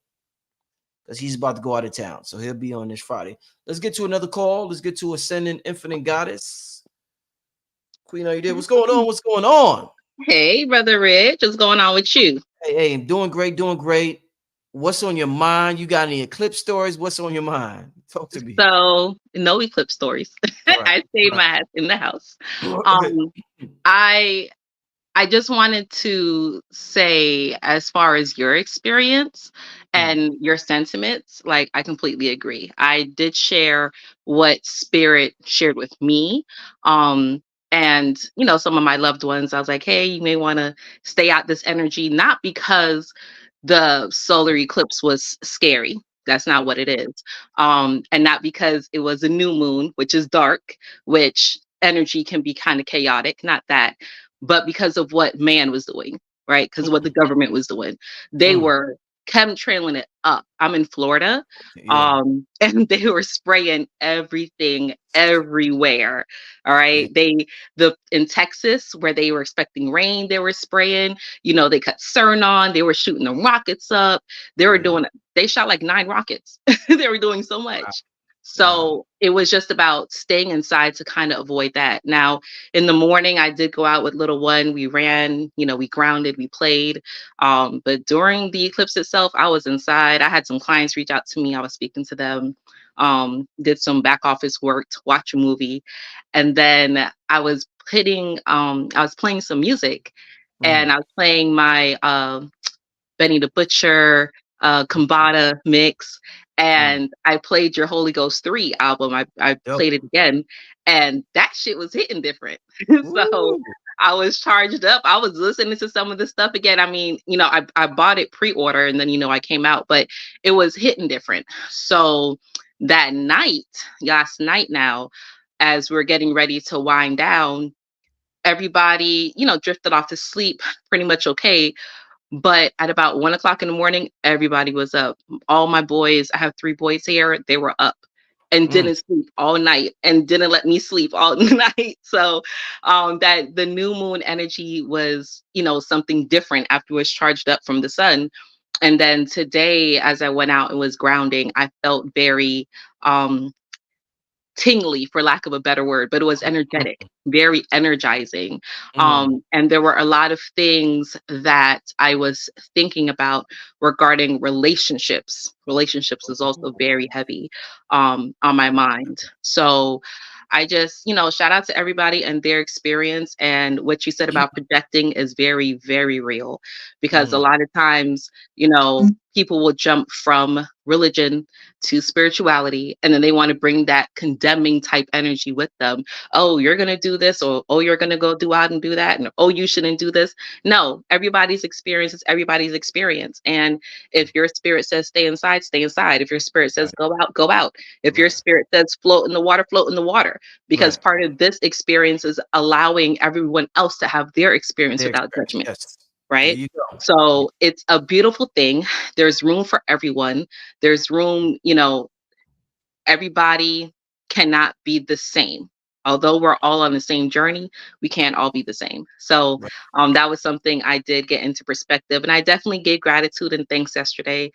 because he's about to go out of town. So he'll be on this Friday. Let's get to another call. Let's get to Ascending Infinite Goddess. Queen, are you there? What's going on? What's going on? Hey, Brother Rich, what's going on with you? Hey, I'm doing great, doing great. What's on your mind? You got any eclipse stories? What's on your mind? Talk to me. So no eclipse stories. All right. I stayed All my ass in the house. right. Um, I I just wanted to say, as far as your experience Mm, and your sentiments, like, I completely agree. I did share what spirit shared with me. Um, and, some of my loved ones, I was like, hey, you may want to stay out this energy, not because the solar eclipse was scary. That's not what it is. And not because it was a new moon, which is dark, which energy can be kind of chaotic, not that, but because of what man was doing, right? Because what the government was doing, they mm, were chemtrailing it up. I'm in Florida, yeah. and they were spraying everything everywhere. All Yeah. right, the in Texas where they were expecting rain, they were spraying. They cut CERN on. They were shooting the rockets up. They were Yeah. doing. They shot like 9 rockets. They were doing so Wow. much. Wow. So it was just about staying inside to kind of avoid that. Now, in the morning, I did go out with little one. We ran, we grounded, we played. But during the eclipse itself, I was inside. I had some clients reach out to me. I was speaking to them, did some back office work, to watch a movie. And then I was playing some music, and Mm, I was playing my Benny the Butcher, Kambada mix, mm. and I played your Holy Ghost 3 album. I Dope. played it again, and that shit was hitting different. So Woo. I was charged up. I was listening to some of the stuff again. I mean, I bought it pre-order and then, I came out, but it was hitting different. So that night, last night now, as we're getting ready to wind down, everybody, drifted off to sleep pretty much okay, but at about 1 o'clock in the morning, everybody was up. All my boys, I have 3 boys here, they were up and Mm, didn't sleep all night and didn't let me sleep all night. So that the new moon energy was, something different after it was charged up from the sun. And then today, as I went out and was grounding, I felt very tingly, for lack of a better word, but it was energetic, very energizing. mm, And there were a lot of things that I was thinking about regarding relationships. Relationships is also very heavy on my mind. So I just, shout out to everybody and their experience. And what you said about projecting is very, very real, because a mm. lot of times, people will jump from religion to spirituality, and then they want to bring that condemning type energy with them. Oh, you're going to do this, or oh, you're going to go do out and do that, and oh, you shouldn't do this. No, everybody's experience is everybody's experience. And if your spirit says stay inside, stay inside. If your spirit says Right. go out, go out. If your Right. spirit says float in the water, float in the water, because Right. part of this experience is allowing everyone else to have their experience Their without experience. judgment, Yes. There right? you go. Yeah. So it's a beautiful thing. There's room for everyone. There's room, everybody cannot be the same. Although we're all on the same journey, we can't all be the same. So Right. that was something I did get into perspective. And I definitely gave gratitude and thanks yesterday.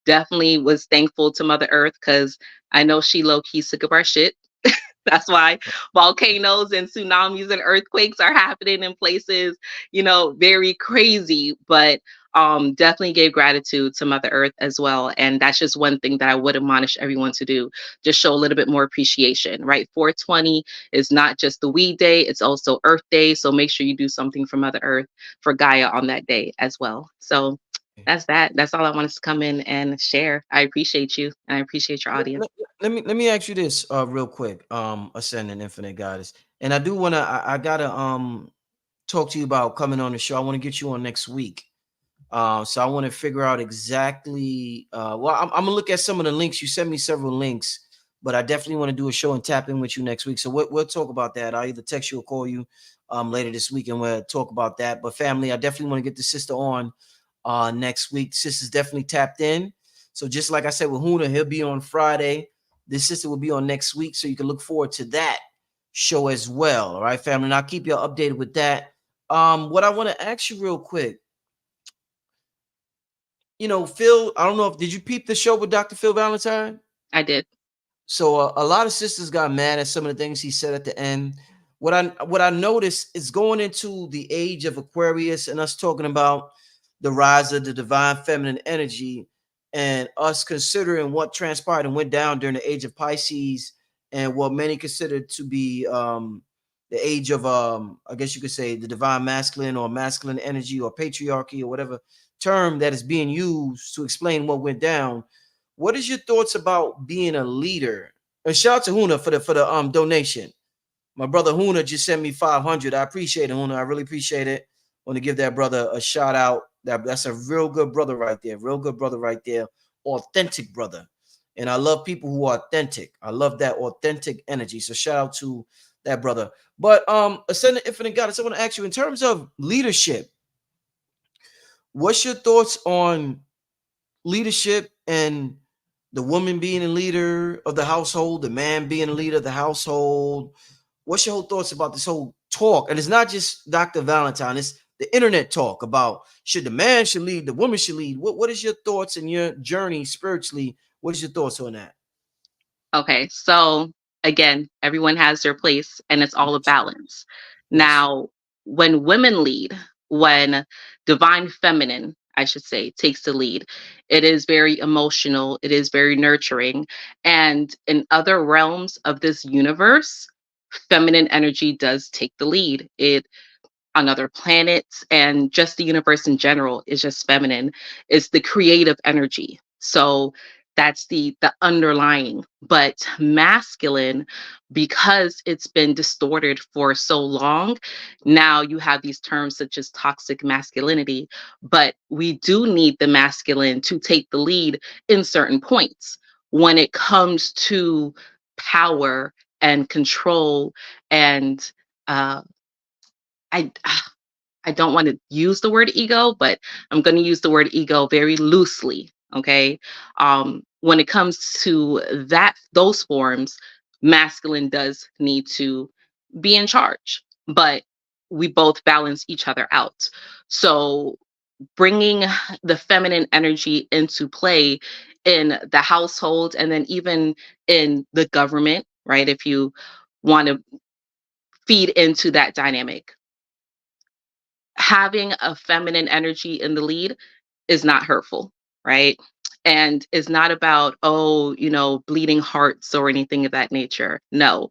Definitely was thankful to Mother Earth, because I know she low key sick of our shit. That's why volcanoes and tsunamis and earthquakes are happening in places, very crazy. But definitely gave gratitude to Mother Earth as well. And that's just one thing that I would admonish everyone to do. Just show a little bit more appreciation, right? 420 is not just the weed day, it's also Earth Day. So make sure you do something for Mother Earth, for Gaia on that day as well. So that's that. That's all I wanted to come in and share. I appreciate you and I appreciate your Let, audience. let- let me ask you this real quick, Ascending Infinite Goddess. And I do wanna I gotta talk to you about coming on the show. I want to get you on next week. So I want to figure out exactly. Well, I'm gonna look at some of the links. You sent me several links, but I definitely want to do a show and tap in with you next week. So we'll talk about that. I'll either text you or call you later this week, and we'll talk about that. But family, I definitely want to get the sister on next week. Sister's definitely tapped in. So just like I said with Huna, he'll be on Friday. This sister will be on next week, so you can look forward to that show as well. All right, family. And I'll keep you updated with that. What I want to ask you real quick, Phil, I don't know if did you peep the show with Dr. Phil Valentine? I did. So a lot of sisters got mad at some of the things he said at the end. What I noticed is going into the age of Aquarius and us talking about the rise of the divine feminine energy, and us considering what transpired and went down during the age of Pisces, and what many consider to be the age of I guess you could say the divine masculine or masculine energy or patriarchy or whatever term that is being used to explain what went down. What is your thoughts about being a leader? And shout out to Huna for the donation. My brother Huna just sent me 500. I appreciate it, Huna. I really appreciate it. Want to give that brother a shout out. That's a real good brother right there. Real good brother right there. Authentic brother. And I love people who are authentic. I love that authentic energy. So shout out to that brother. But Ascendant Infinite Goddess, I want to ask you in terms of leadership, what's your thoughts on leadership and the woman being a leader of the household, the man being a leader of the household? What's your whole thoughts about this whole talk? And it's not just Dr. Valentine, it's the internet talk about should the man should lead, the woman should lead. What is your thoughts and your journey spiritually? What is your thoughts on that? Okay, so again, everyone has their place and it's all a Yes. balance. Yes. Now, when women lead, when divine feminine, I should say, takes the lead, it is very emotional, it is very nurturing. And in other realms of this universe, feminine energy does take the lead. It on other planets and just the universe in general is just feminine. It's the creative energy. So that's the underlying, but masculine, because it's been distorted for so long. Now you have these terms such as toxic masculinity, but we do need the masculine to take the lead in certain points when it comes to power and control and uh, I I don't want to use the word ego, but I'm going to use the word ego very loosely. Okay. When it comes to those forms, masculine does need to be in charge, but we both balance each other out. So bringing the feminine energy into play in the household and then even in the government, right? If you want to feed into that dynamic, having a feminine energy in the lead is not hurtful, right? And is not about, oh, bleeding hearts or anything of that nature. No,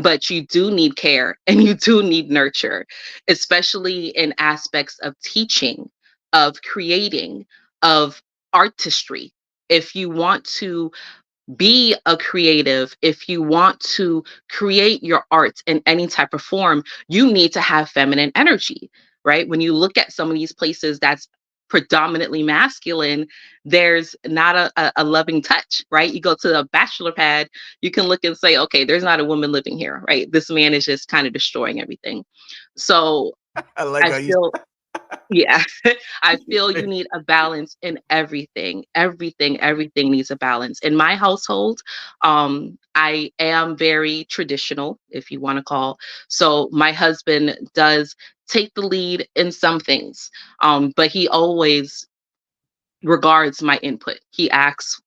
but you do need care and you do need nurture, especially in aspects of teaching, of creating, of artistry. If you want to be a creative, if you want to create your art in any type of form, you need to have feminine energy, right? When you look at some of these places that's predominantly masculine, there's not a loving touch, right? You go to a bachelor pad, you can look and say, okay, there's not a woman living here, right? This man is just kind of destroying everything. So I like I how you feel yeah, I feel you need a balance in everything. Everything needs a balance. In my household, I am very traditional, if you want to call. So my husband does take the lead in some things, but he always regards my input. He asks,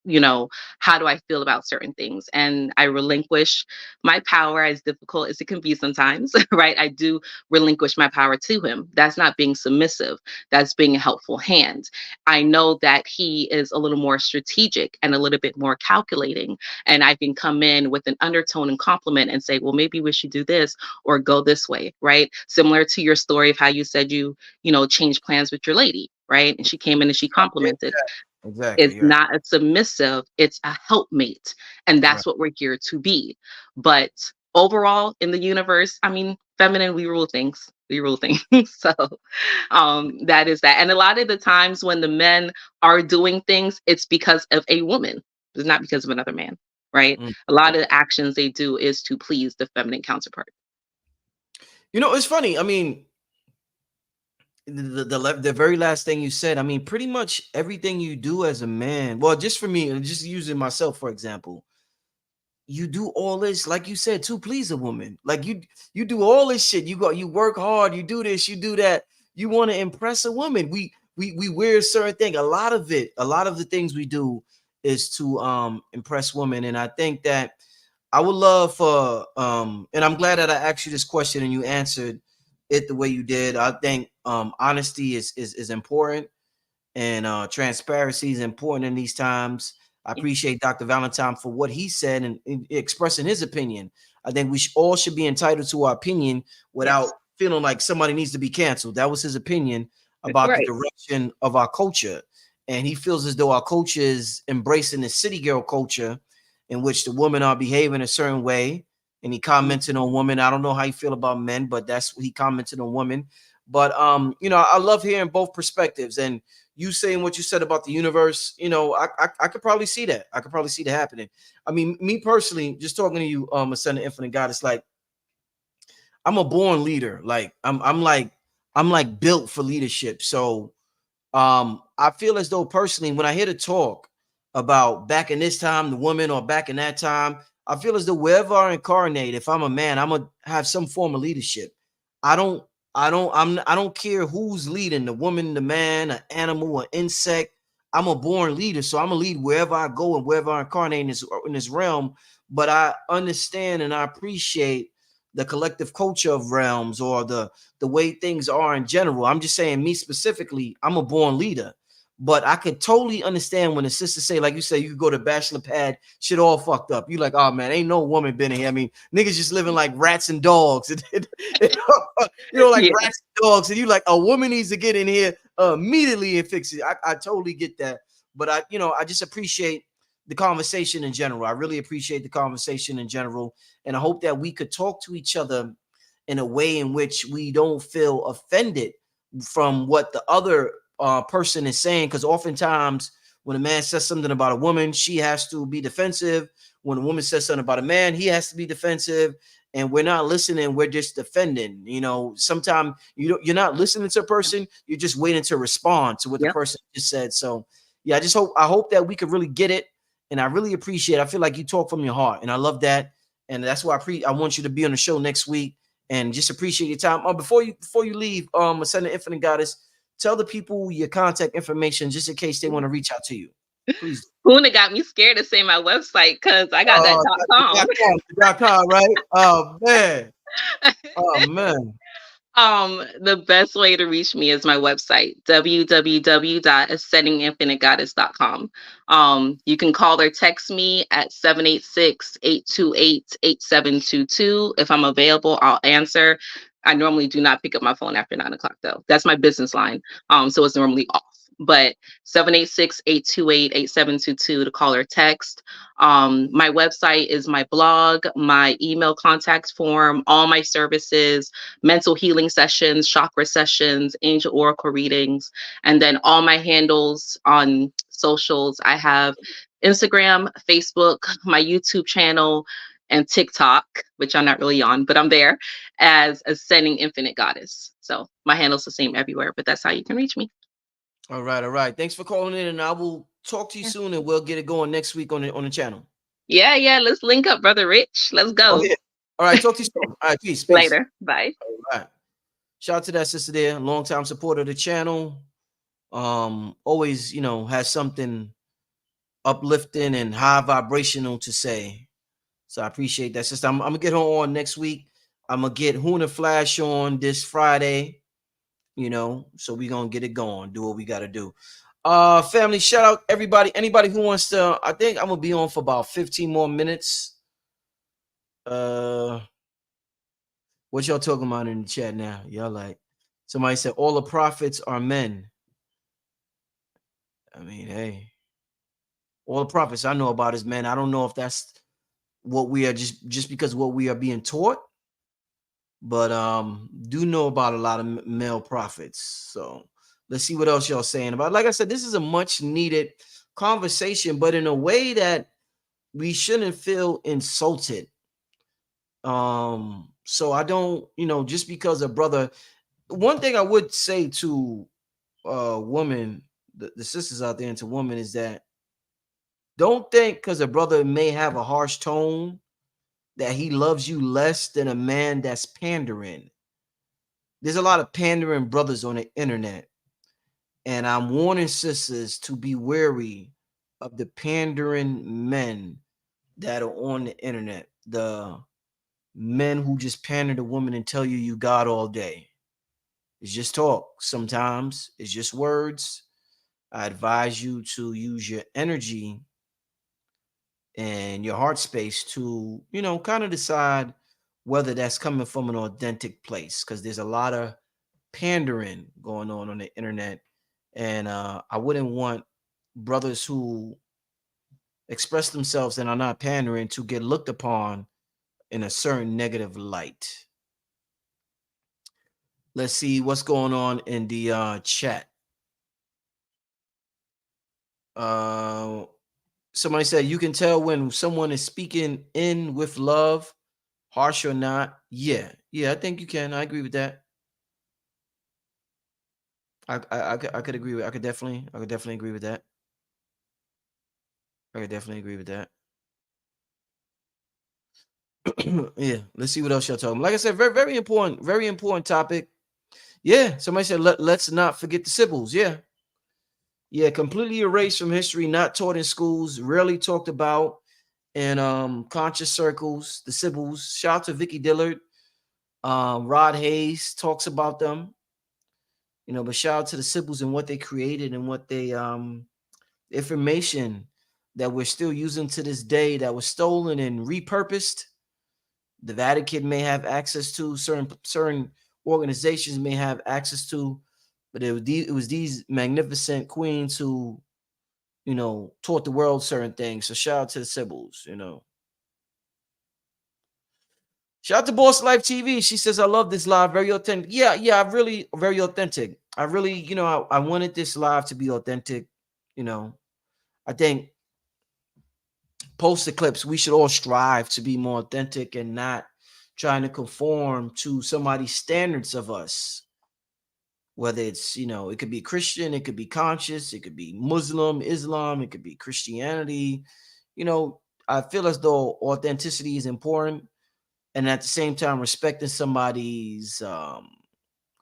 how do I feel about certain things? And I relinquish my power, as difficult as it can be sometimes, right? I do relinquish my power to him. That's not being submissive. That's being a helpful hand. I know that he is a little more strategic and a little bit more calculating. And I can come in with an undertone and compliment and say, well, maybe we should do this or go this way, right? Similar to your story of how you said change plans with your lady, right? And she came in and she complimented. exactly. It's You're not a submissive, it's a helpmate. And right. that's what we're here to be. But overall in the universe, I mean, feminine, we rule things. We rule things. So that is that. And a lot of the times when the men are doing things, it's because of a woman. It's not because of another man, right? Mm. A lot of the actions they do is to please the feminine counterpart. It's funny. I mean, the very last thing you said, I mean, pretty much everything you do as a man, well, just for me, and just using myself for example, you do all this, like you said, to please a woman. Like you do all this shit. You work hard, you do this, you do that. You want to impress a woman. We wear a certain thing. A lot of the things we do is to impress women. And I think that I would love for and I'm glad that I asked you this question and you answered it the way you did. I think honesty is important. and transparency is important in these times. I appreciate Dr. Valentine for what he said and expressing his opinion. I think we all should be entitled to our opinion without Yes. feeling like somebody needs to be canceled. That was his opinion about the Right. direction of our culture. And he feels as though our culture is embracing the city girl culture in which the women are behaving a certain way. And he commented on women. I don't know how you feel about men, but that's what he commented on women. But I love hearing both perspectives. And you saying what you said about the universe, I could probably see that. I could probably see that happening. I mean, me personally, just talking to you, Ascendant Infinite God, it's like I'm a born leader. Like I'm like built for leadership. So I feel as though personally, when I hear the talk about back in this time, the woman, or back in that time, I feel as though wherever I incarnate, if I'm a man, I'm gonna have some form of leadership. I don't, I don't care who's leading, the woman, the man, an animal, an insect. I'm a born leader, so I'm gonna lead wherever I go and wherever I incarnate in this realm. But I understand and I appreciate the collective culture of realms, or the way things are in general. I'm just saying, me specifically, I'm a born leader. But I could totally understand when the sisters say, like you say, you could go to bachelor pad, shit all fucked up. You like, oh man, ain't no woman been in here. I mean, niggas just living like rats and dogs. Like Yeah. rats and dogs. And you like, a woman needs to get in here immediately and fix it. I totally get that. But I just appreciate the conversation in general. I really appreciate the conversation in general. And I hope that we could talk to each other in a way in which we don't feel offended from what the other person is saying. Because oftentimes when a man says something about a woman, she has to be defensive. When a woman says something about a man, he has to be defensive. And we're not listening, we're just defending. Sometimes you're not listening to a person, you're just waiting to respond to what the Yep. person just said. So yeah, I hope that we could really get it. And I really appreciate it. I feel like you talk from your heart, and I love that. And that's why I want you to be on the show next week, and just appreciate your time. Before you leave, Ascendant Infinite Goddess, tell the people your contact information just in case they want to reach out to you. Please. Huna got me scared to say my website because I got that .com. .com, right? Oh man. Oh man. The best way to reach me is my website, www.ascendinginfinitegoddess.com. You can call or text me at 786-828-8722. If I'm available, I'll answer. I normally do not pick up my phone after 9 o'clock though. That's my business line. So it's normally off. But 786-828-8722 to call or text. My website is my blog, my email contact form, all my services, mental healing sessions, chakra sessions, angel oracle readings, and then all my handles on socials. I have Instagram, Facebook, my YouTube channel, and TikTok, which I'm not really on, but I'm there as Ascending Infinite Goddess. So my handle's the same everywhere, but that's how you can reach me. All right, all right. Thanks for calling in, and I will talk to you Yeah. soon, and we'll get it going next week on the channel. Yeah. Let's link up, Brother Rich. Let's Oh go. yeah. All right, talk to you soon. All right, peace. Later. Bye. All right. Shout out to that sister there, longtime supporter of the channel. Always, has something uplifting and high vibrational to say. So I appreciate that, sister. I'm gonna get her on next week. I'm gonna get Huna Flash on this Friday. So we gonna get it going. Do what we gotta do. Family, shout out everybody. Anybody who wants to. I think I'm gonna be on for about 15 more minutes. What y'all talking about in the chat now? Y'all like, somebody said all the prophets are men. I mean, hey, all the prophets I know about is men. I don't know if that's what we are, just because what we are being taught, but do know about a lot of male prophets. So let's see what else y'all saying about. Like I said, this is a much needed conversation, but in a way that we shouldn't feel insulted. So I don't, just because a brother. One thing I would say to women, the sisters out there, and to women, is that don't think because a brother may have a harsh tone that he loves you less than a man that's pandering. There's a lot of pandering brothers on the internet, and I'm warning sisters to be wary of the pandering men that are on the internet. The men who just pander to women and tell you God all day. It's just talk. Sometimes it's just words. I advise you to use your energy and your heart space to, kind of decide whether that's coming from an authentic place, because there's a lot of pandering going on the internet. And I wouldn't want brothers who express themselves and are not pandering to get looked upon in a certain negative light. Let's see what's going on in the chat. Uh, Somebody said you can tell when someone is speaking in with love, harsh or not. Yeah, yeah, I think you can. I agree with that. I could agree with. I could definitely agree with that. I could definitely agree with that. Yeah, let's see what else y'all talking. Like I said, very important topic. Yeah, somebody said let's not forget the Sibyls. Yeah, yeah, completely erased from history, not taught in schools, rarely talked about in conscious circles. The Sibyls. Shout out to Vicky Dillard. Rod Hayes talks about them. But shout out to the Sibyls and what they created and what they information that we're still using to this day that was stolen and repurposed. The Vatican may have access to, certain organizations may have access to, but it was these magnificent queens who, taught the world certain things. So shout out to the Sibyls. Shout out to Boss Life TV. She says, I love this live, very authentic. Yeah, I really very authentic. I really, I wanted this live to be authentic. I think post Eclipse, we should all strive to be more authentic and not trying to conform to somebody's standards of us. Whether it's, it could be Christian, it could be conscious, it could be Muslim, Islam, it could be Christianity. I feel as though authenticity is important. And at the same time, respecting somebody's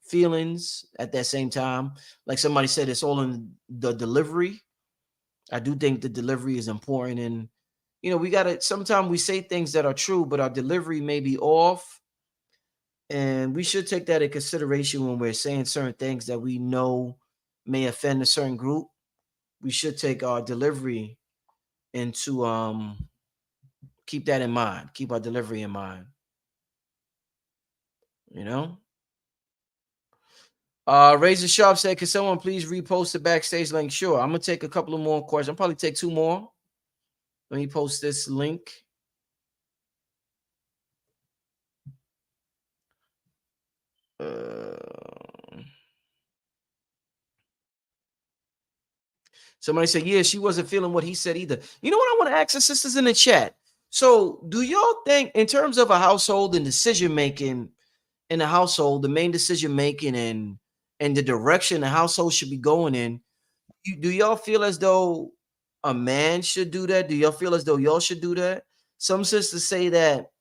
feelings at that same time. Like somebody said, it's all in the delivery. I do think the delivery is important. And, we got to, sometimes we say things that are true, but our delivery may be off. And we should take that in consideration when we're saying certain things that we know may offend a certain group. We should take our delivery into keep that in mind. Keep our delivery in mind. You know? Razor Sharp said, "Can someone please repost the backstage link?" Sure. I'm gonna take a couple of more questions. I'll probably take two more. Let me post this link. Somebody said, yeah, she wasn't feeling what he said either. You know what I want to ask the sisters in the chat? So, do y'all think, in terms of a household and decision making in the household, the main decision making and the direction the household should be going in, do y'all feel as though a man should do that? Do y'all feel as though y'all should do that? Some sisters say that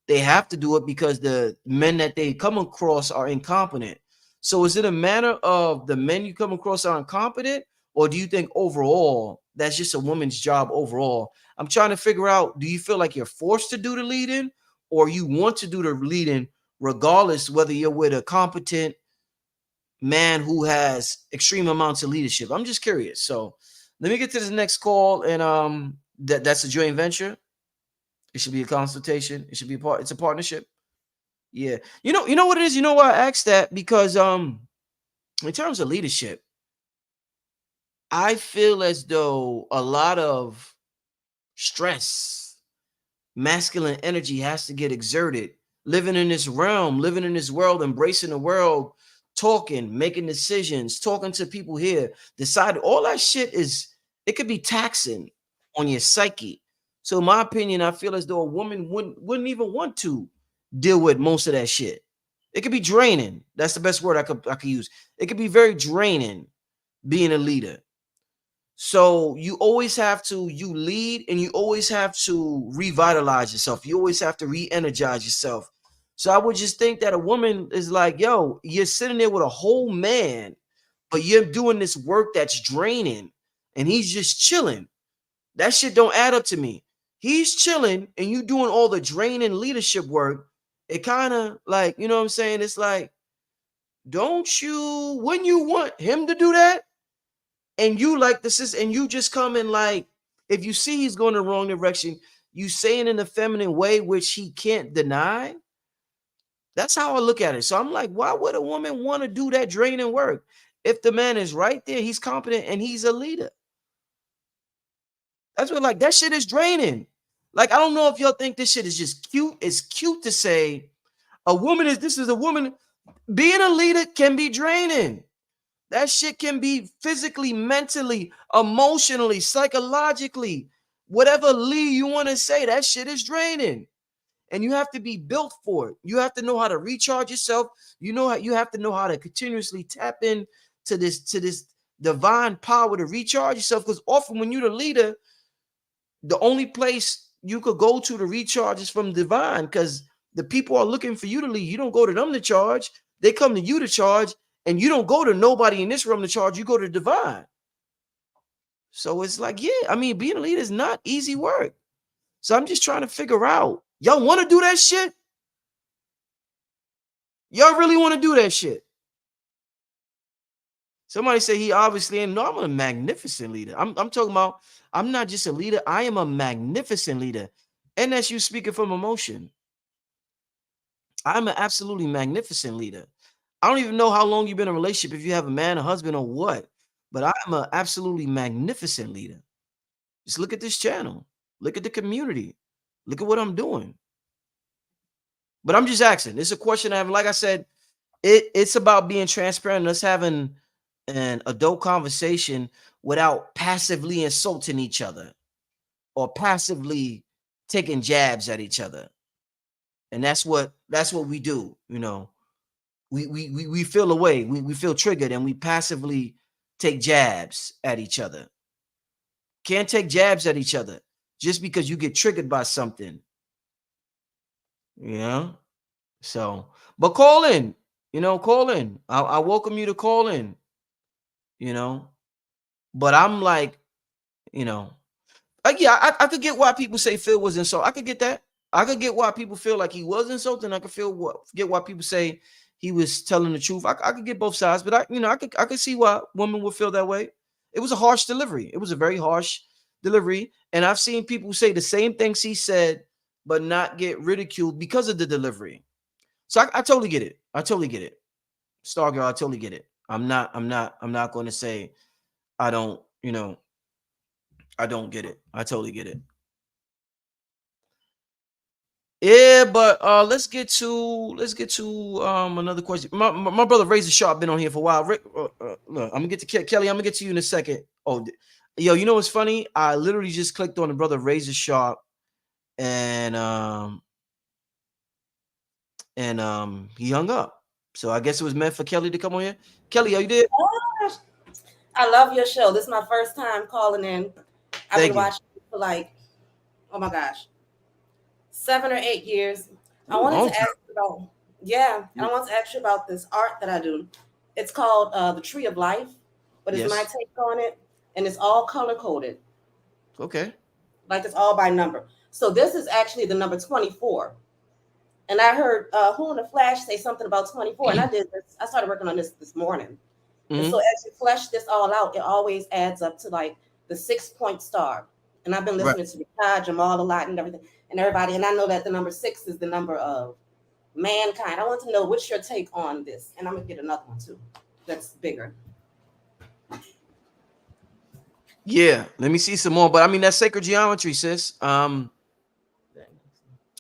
they have to do it because the men that they come across are incompetent. So is it a matter of the men you come across are incompetent, or do you think overall that's just a woman's job overall? I'm trying to figure out, do you feel like you're forced to do the leading, or you want to do the leading regardless whether you're with a competent man who has extreme amounts of leadership? I'm just curious. So let me get to this next call, and that's a joint venture. It should be a consultation. It should be it's a partnership. Yeah. You know what it is? You know why I asked that? Because in terms of leadership, I feel as though a lot of stress, masculine energy has to get exerted. Living in this realm, living in this world, embracing the world, talking, making decisions, talking to people here, decide all that shit it could be taxing on your psyche. So in my opinion, I feel as though a woman wouldn't even want to deal with most of that shit. It could be draining. That's the best word I could use. It could be very draining being a leader. So you always have to, you lead and you always have to revitalize yourself. You always have to re-energize yourself. So I would just think that a woman is like, yo, you're sitting there with a whole man, but you're doing this work that's draining and he's just chilling. That shit don't add up to me. He's chilling and you doing all the draining leadership work. It kind of like, you know what I'm saying? It's like, wouldn't you want him to do that? and you like this is, and you just come in like, if you see he's going the wrong direction, you say it in a feminine way, which he can't deny. That's how I look at it. So I'm like, why would a woman want to do that draining work if the man is right there, he's competent, and he's a leader? That's what, like, that shit is draining. Like, I don't know if y'all think this shit is just cute. It's cute to say a woman is, this is a woman. Being a leader can be draining. That shit can be physically, mentally, emotionally, psychologically, whatever Lee you want to say, that shit is draining. And you have to be built for it. You have to know how to recharge yourself. You know how you have to know how to continuously tap in to this divine power to recharge yourself. Because often when you're the leader, the only place you could go to recharge is from divine, because the people are looking for you to lead. You don't go to them to charge. They come to you to charge, and you don't go to nobody in this room to charge. You go to divine. So it's like, yeah, I mean, being a leader is not easy work. So I'm just trying to figure out, y'all want to do that shit? Y'all really want to do that shit? Somebody say he obviously ain't. No, I'm a magnificent leader. I'm talking about, I'm not just a leader. I am a magnificent leader. And that's you speaking from emotion. I'm an absolutely magnificent leader. I don't even know how long you've been in a relationship, if you have a man, a husband, or what, but I'm an absolutely magnificent leader. Just look at this channel. Look at the community. Look at what I'm doing. But I'm just asking. It's a question I have. Like I said, it's about being transparent and us having an adult conversation without passively insulting each other or passively taking jabs at each other. And that's what we do. You know, we feel away. We feel triggered, and we passively take jabs at each other. Can't take jabs at each other just because you get triggered by something. Yeah. So, but call in, call in. I welcome you to call in, but I'm like, yeah, I could get why people say Phil was insulted. I could get that. I could get why people feel like he was insulting. I could get why people say he was telling the truth. I could get both sides, but I could see why women would feel that way. It was a harsh delivery. It was a very harsh delivery, and I've seen people say the same things he said, but not get ridiculed because of the delivery. So I totally get it. I totally get it. Stargirl, I totally get it. I'm not going to say I don't, I don't get it. I totally get it. Yeah, but let's get to another question. My brother Razor Sharp been on here for a while. Rick, look, I'm gonna get to Kelly. I'm gonna get to you in a second. Oh, yo, you know what's funny? I literally just clicked on the brother Razor Sharp, and he hung up. So I guess it was meant for Kelly to come on here. Kelly, are you there? Oh, I love your show. This is my first time calling in. I've been watching for like, oh my gosh, 7 or 8 years. I wanted to ask you about, and I want to ask you about this art that I do. It's called the Tree of Life, but it's my take on it, and it's all color coded. Okay. Like it's all by number. So this is actually the number 24. And I heard Huna Flash say something about 24, and I did this. I started working on this morning. Mm-hmm. And so as you flesh this all out, it always adds up to like the 6-point star. And I've been listening to Rashad, Jamal a lot and everything, and everybody. And I know that the number 6 is the number of mankind. I want to know what's your take on this. And I'm going to get another one too that's bigger. Yeah, let me see some more. But I mean, that's sacred geometry, sis.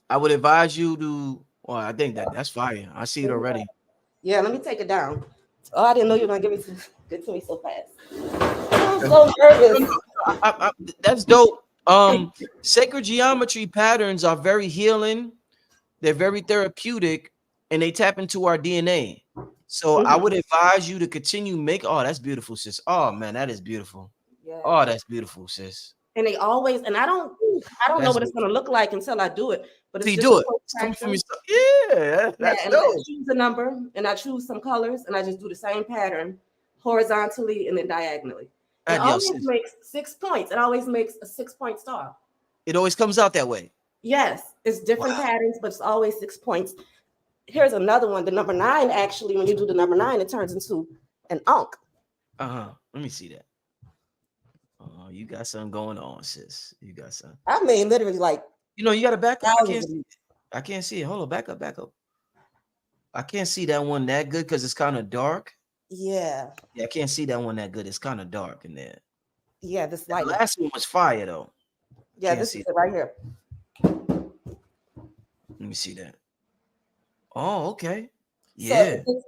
I would advise you to, well, I think that's fire. I see it already. Yeah, let me take it down. Oh, I didn't know you were going to give it to me so fast. I'm so nervous. That's dope. Sacred geometry patterns are very healing. They're very therapeutic, and they tap into our DNA. So I would advise you to continue oh, that's beautiful, sis. Oh man, that is beautiful. Yeah. Oh, that's beautiful, sis. And they always, and I don't know what it's going to look like until I do it. But it's just do it. It's coming from your stuff. Yeah, that's dope. I choose a number, and I choose some colors, and I just do the same pattern horizontally and then diagonally. It always makes 6 points. It always makes a 6-point star. It always comes out that way. Yes, it's different patterns, but it's always 6 points. Here's another one. The number 9, actually, when you do the number 9, it turns into an ankh. Let me see that. Oh, you got something going on, sis. You got something. I mean, literally like You know, you got to back up. thousands of. I can't see it. Hold on, back up, back up. I can't see that one that good because it's kind of dark. Yeah. Yeah, I can't see that one that good. It's kind of dark in there. Yeah, this The light. last one was fire though. Yeah, Can't this see is it right here. Let me see that. Oh, okay. So Yeah. if it's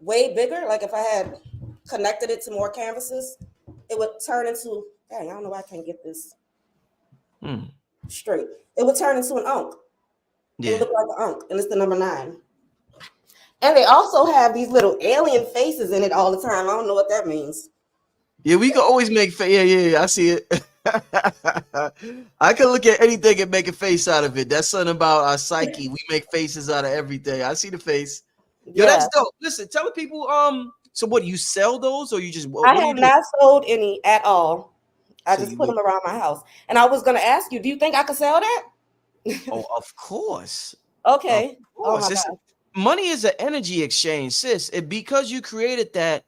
way bigger, like if I had connected it to more canvases, it would turn into, dang, I don't know why I can't get this straight. It would turn into an unk. It would Yeah. look like an unk, and it's the number 9. And they also have these little alien faces in it all the time. I don't know what that means. Yeah, we can always make yeah, I see it. I can look at anything and make a face out of it. That's something about our psyche. We make faces out of everything. I see the face. Yo, Yeah. that's dope. Listen, tell the people, so what, you sell those or you just I what do you have do? not sold any at all. I So just you put them around my house. And I was going to ask you, do you think I could sell that? Oh, of course. Okay. Of Oh my course. God. Money is an energy exchange, sis. Because you created that,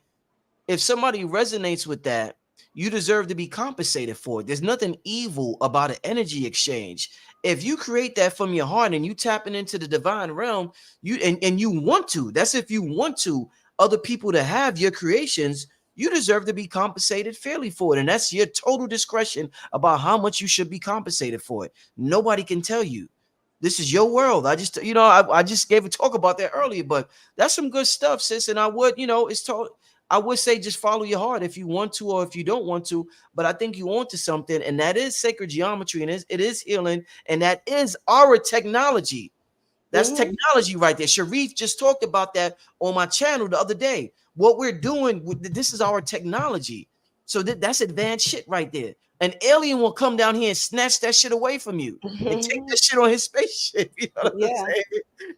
if somebody resonates with that, you deserve to be compensated for it. There's nothing evil about an energy exchange. If you create that from your heart and you tapping into the divine realm, and you want to, that's if you want to, other people to have your creations, you deserve to be compensated fairly for it. And that's your total discretion about how much you should be compensated for it. Nobody can tell you. This is your world. I just, I just gave a talk about that earlier, but that's some good stuff, sis. And I would, I would say just follow your heart if you want to or if you don't want to. But I think you want to something, and that is sacred geometry, and it is healing, and that is our technology. That's technology right there. Sharif just talked about that on my channel the other day. What we're doing, this is our technology. So that's advanced shit right there. An alien will come down here and snatch that shit away from you and take that shit on his spaceship. You know what I'm saying?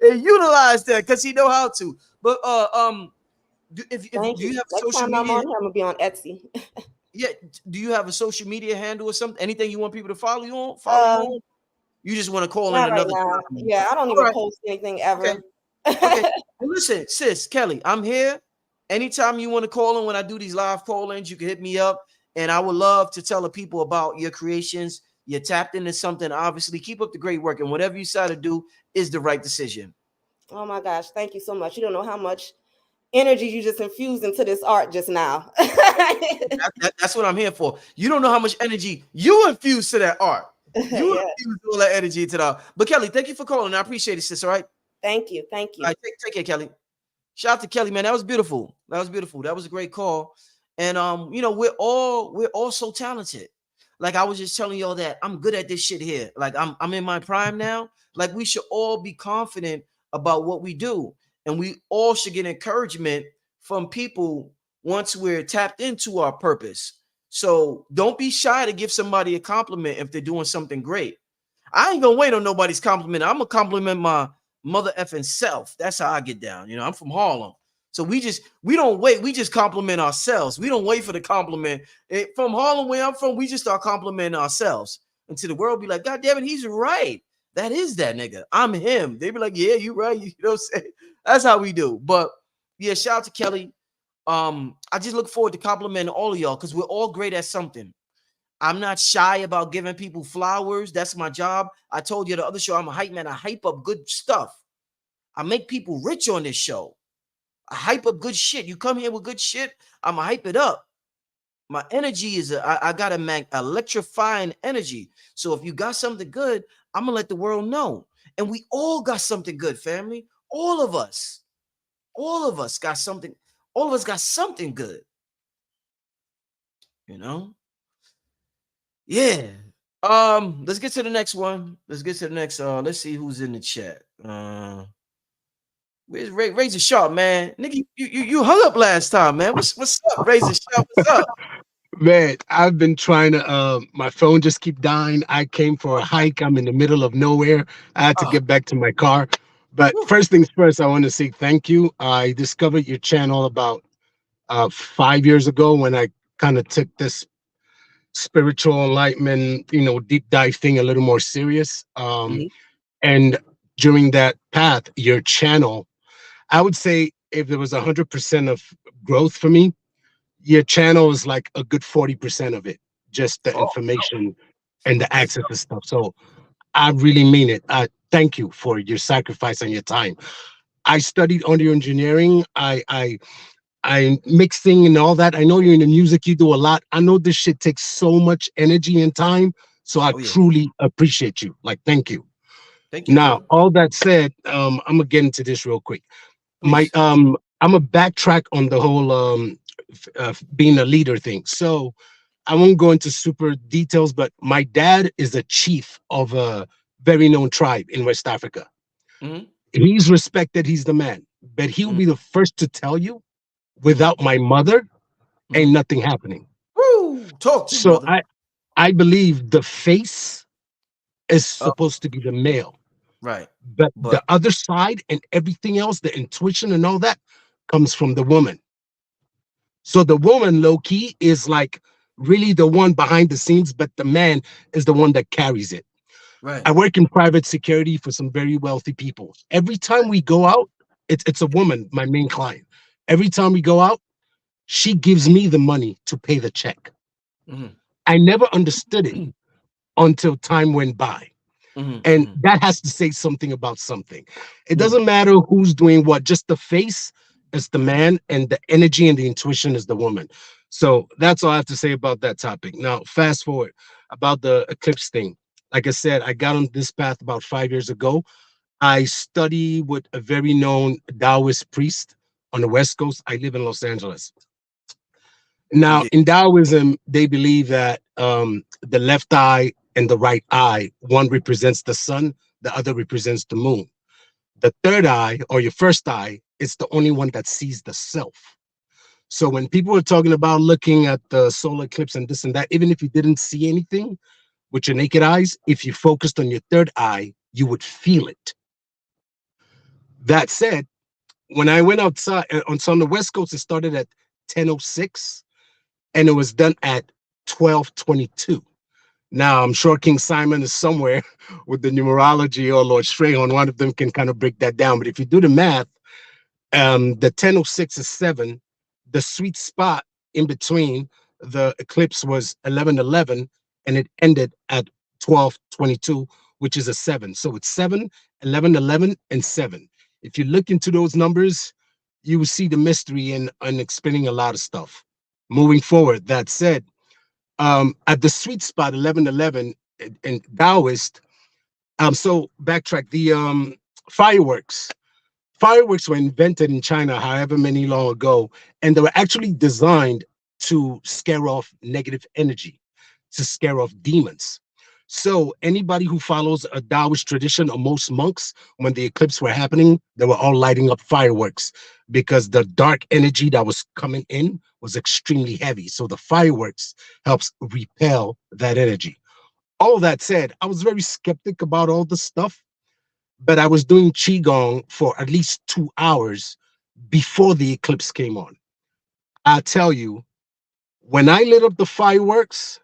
And utilize that because he know how to. But do you have Next social time I'm media? on here, I'm gonna be on Etsy. Yeah. Do you have a social media handle or something? Anything you want people to follow you on? Follow you on? You just want to call in Not right another now. time? Yeah, I don't All even right. post anything Okay. ever. Okay. Well, listen, sis, Kelly, I'm here. Anytime you want to call in when I do these live call-ins, you can hit me up. And I would love to tell the people about your creations. You're tapped into something, obviously. Keep up the great work. And whatever you decide to do is the right decision. Oh my gosh, thank you so much. You don't know how much energy you just infused into this art just now. That's what I'm here for. You don't know how much energy you infuse to that art. You Yeah. infuse all that energy into that. But Kelly, thank you for calling. I appreciate it, sis. All right. Thank you. Thank you. All right, take care, Kelly. Shout out to Kelly, man. That was beautiful. That was beautiful. That was a great call. And we're all so talented. Like I was just telling y'all that I'm good at this shit here. Like I'm in my prime now. Like we should all be confident about what we do. And we all should get encouragement from people once we're tapped into our purpose. So don't be shy to give somebody a compliment if they're doing something great. I ain't gonna wait on nobody's compliment. I'm gonna compliment my mother effing self. That's how I get down. I'm from Harlem. So we don't wait. We just compliment ourselves. We don't wait for the compliment. From Harlem, where I'm from, we just start complimenting ourselves until the world be like, God damn it, he's right. That is that nigga. I'm him. They be like, yeah, you right. You know what I'm saying? That's how we do. But yeah, shout out to Kelly. I just look forward to complimenting all of y'all because we're all great at something. I'm not shy about giving people flowers. That's my job. I told you the other show, I'm a hype man. I hype up good stuff. I make people rich on this show. I hype up good shit. You come here with good shit, I'm going to hype it up. My energy is, I got a electrifying energy. So if you got something good, I'm going to let the world know. And we all got something good, family. All of us. All of us got something. All of us got something good. Yeah. Let's get to the next one. Let's get to the next. Let's see who's in the chat. Where's Razor Sharp, man? Nigga, you hung up last time, man. What's up, Razor Sharp? What's up? Man, I've been trying to my phone just keep dying. I came for a hike. I'm in the middle of nowhere. I had to Oh, get back to my car. But whew. first things first, I want to say thank you. I discovered your channel about 5 years ago when I kind of took this spiritual enlightenment, deep dive thing a little more serious. Mhm. And during that path, your channel, I would say if there was 100% of growth for me, your channel is like a good 40% of it. just the Oh, information and the let's access go. and stuff. So I really mean it. Thank you for your sacrifice and your time. I studied audio engineering. I mixing and all that. I know you're in the music, you do a lot. I know this shit takes so much energy and time. So I Oh yeah. truly appreciate you. Like, thank you. Thank you, Now, brother. all that said, I'm gonna get into this real quick. My Please. I'm a backtrack on the whole being a leader thing. So I won't go into super details, but my dad is a chief of a very known tribe in West Africa. Mm-hmm. He's respected, he's the man, but he'll Mm-hmm. be the first to tell you Mm-hmm. without my mother ain't Mm-hmm. nothing happening. Woo! Talk to him, So brother. I believe the face is Oh, supposed to be the male, right. but the But other side and everything else, the intuition and all that, comes from the woman. So the woman, low key, is like really the one behind the scenes, but the man is the one that carries it. right. I work in private security for some very wealthy people. Every time we go out, it's a woman, my main client. Every time we go out, she gives me the money to pay the check. Mm-hmm. I never understood it until time went by. Mm-hmm. And Mm-hmm. that has to say something about something. It Mm-hmm. doesn't matter who's doing what, just the face is the man and the energy and the intuition is the woman. So that's all I have to say about that topic. Now, fast forward about the eclipse thing. Like I said, I got on this path about 5 years ago. I study with a very known Taoist priest on the West Coast. I live in Los Angeles. Now, Yeah. in Taoism, they believe that the left eye and the right eye, one represents the sun, the other represents the moon. The third eye, or your first eye, is the only one that sees the self. So when people are talking about looking at the solar eclipse and this and that, even if you didn't see anything with your naked eyes, if you focused on your third eye, you would feel it. That said, when I went outside on the West Coast, it started at 10:06 and it was done at 12:22. Now, I'm sure King Simon is somewhere with the numerology or Lord Strayhorn. One of them can kind of break that down. But if you do the math, the 10:06 is 7. The sweet spot in between the eclipse was 11:11, and it ended at 12:22, which is a 7. So it's 7, 11:11, and 7. If you look into those numbers, you will see the mystery in explaining a lot of stuff. Moving forward, that said, at the sweet spot 11:11 in Taoist. So backtrack the fireworks. Fireworks were invented in China, however many long ago, and they were actually designed to scare off negative energy, to scare off demons. So anybody who follows a Taoist tradition, or most monks, when the eclipse were happening, they were all lighting up fireworks because the dark energy that was coming in was extremely heavy. So the fireworks helps repel that energy. All that said, I was very skeptic about all this stuff, but I was doing qigong for at least 2 hours before the eclipse came on. I tell you, when I lit up the fireworks,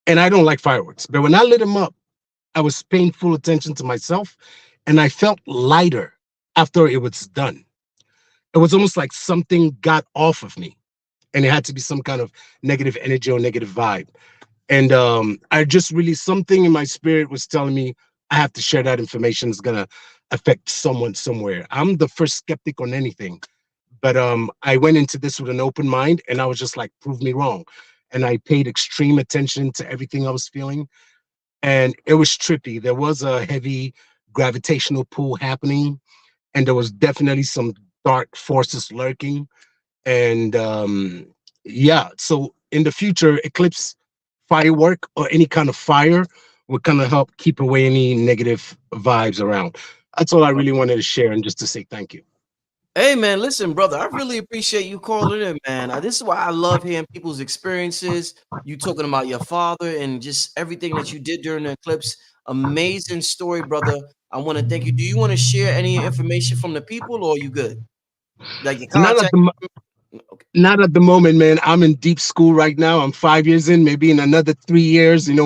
and I don't like fireworks, but when I lit them up, I was paying full attention to myself, and I felt lighter after it was done. It was almost like something got off of me, and it had to be some kind of negative energy or negative vibe. And I just really, something in my spirit was telling me I have to share that information. Is gonna affect someone somewhere. I'm the first skeptic on anything, but I went into this with an open mind, and I was just like, prove me wrong. And I paid extreme attention to everything I was feeling, and it was trippy. There was a heavy gravitational pull happening, and there was definitely some dark forces lurking. And yeah, so in the future, eclipse firework or any kind of fire would kind of help keep away any negative vibes around. That's all I really wanted to share, and just to say thank you. Hey man, listen, brother. I really appreciate you calling in, man. This is why I love hearing people's experiences. You talking about your father and just everything that you did during the eclipse. Amazing story, brother. I want to thank you. Do you want to share any information from the people, or are you good? Like your Not at contact? Okay. not at the moment, man. I'm in deep school right now. I'm 5 years in. Maybe in another 3 years, Yeah.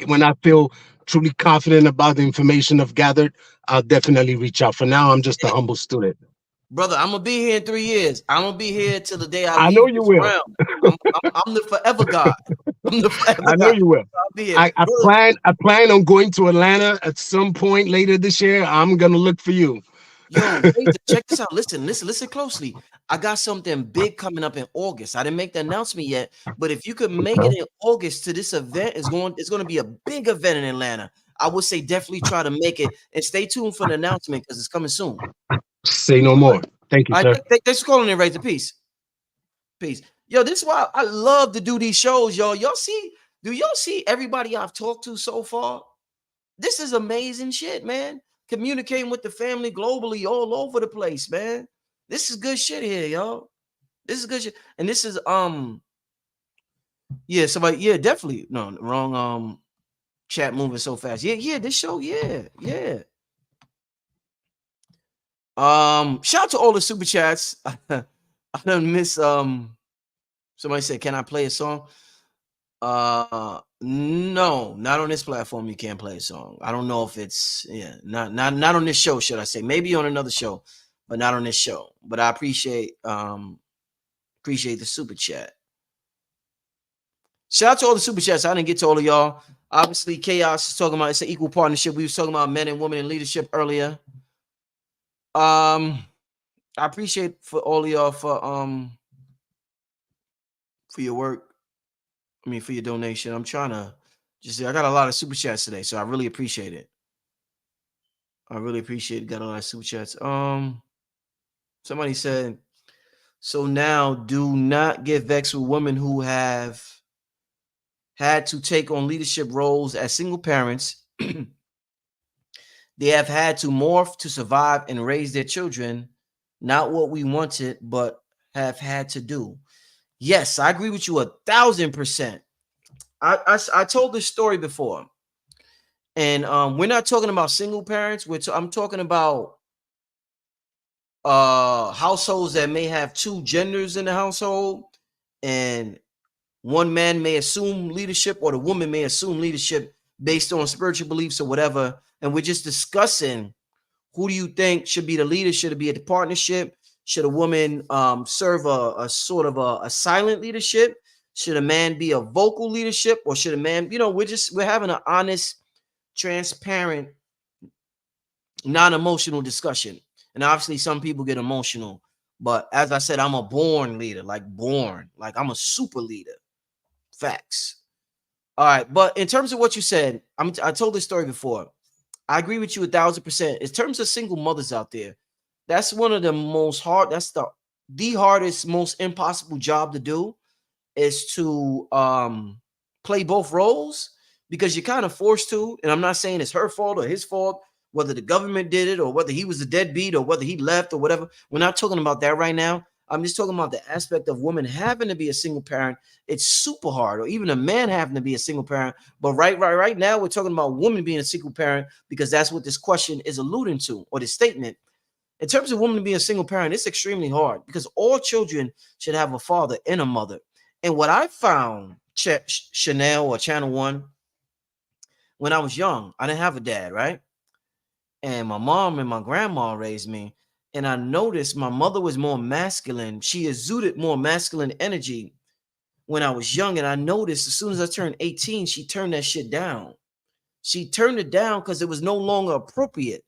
when I feel truly confident about the information I've gathered, I'll definitely reach out. For now, I'm just a humble student. Brother, I'm gonna be here in 3 years. I'm gonna be here till the day I I know leave you this will. realm. I'm the forever God. I'm the forever I know God. you will. I'll be here. I Brother, plan on going to Atlanta at some point later this year. I'm gonna look for you. yo, check this out. Listen closely. I got something big coming up in August. I didn't make the announcement yet, but if you could make it in August to this event, it's going to be a big event in Atlanta. I would say definitely try to make it and stay tuned for the announcement because it's coming soon. Say no more. Thank you, All sir. right, thanks for calling in, Razor. Peace. Peace. Yo, this is why I love to do these shows, y'all. Do y'all see everybody I've talked to so far? This is amazing shit, man. Communicating with the family globally all over the place, man. This is good shit here, y'all. This is good shit. And this is yeah, somebody, yeah, definitely. No, wrong chat moving so fast. Yeah, this show, yeah. Shout out to all the super chats. I done miss somebody said, "Can I play a song?" No, not on this platform. You can't play a song. I don't know if it's not on this show, should I say? Maybe on another show, but not on this show. But I appreciate the super chat. Shout out to all the super chats. I didn't get to all of y'all. Obviously, Chaos is talking about it's an equal partnership. We was talking about men and women in leadership earlier. I appreciate for all of y'all for your work. I mean, for your donation. I'm trying to I got a lot of super chats today, so I really appreciate it. I really appreciate it. Got a lot of super chats. Somebody said, so now do not get vexed with women who have had to take on leadership roles as single parents. They have had to morph to survive and raise their children. Not what we wanted, but have had to do. Yes, I agree with you 1,000%. I told this story before, and we're not talking about single parents. I'm talking about households that may have two genders in the household, and one man may assume leadership or the woman may assume leadership based on spiritual beliefs or whatever. And we're just discussing, who do you think should be the leader? Should it be a partnership? Should a woman serve a sort of a silent leadership? Should a man be a vocal leadership, or should a man, we're having an honest, transparent, non-emotional discussion. And obviously some people get emotional, but as I said, I'm a born leader, like I'm a super leader. Facts. All right, but in terms of what you said, I told this story before. I agree with you 1,000%. In terms of single mothers out there, that's one of the most hard. That's the hardest, most impossible job to do, is to play both roles, because you're kind of forced to. And I'm not saying it's her fault or his fault, whether the government did it or whether he was a deadbeat or whether he left or whatever. We're not talking about that right now. I'm just talking about the aspect of women having to be a single parent. It's super hard, or even a man having to be a single parent. But right now, we're talking about women being a single parent, because that's what this question is alluding to, or this statement. In terms of women being a single parent, it's extremely hard, because all children should have a father and a mother. And what I found, Chanel or Channel One, when I was young, I didn't have a dad, right? And my mom and my grandma raised me. And I noticed my mother was more masculine. She exuded more masculine energy when I was young. And I noticed as soon as I turned 18, she turned that shit down. She turned it down because it was no longer appropriate,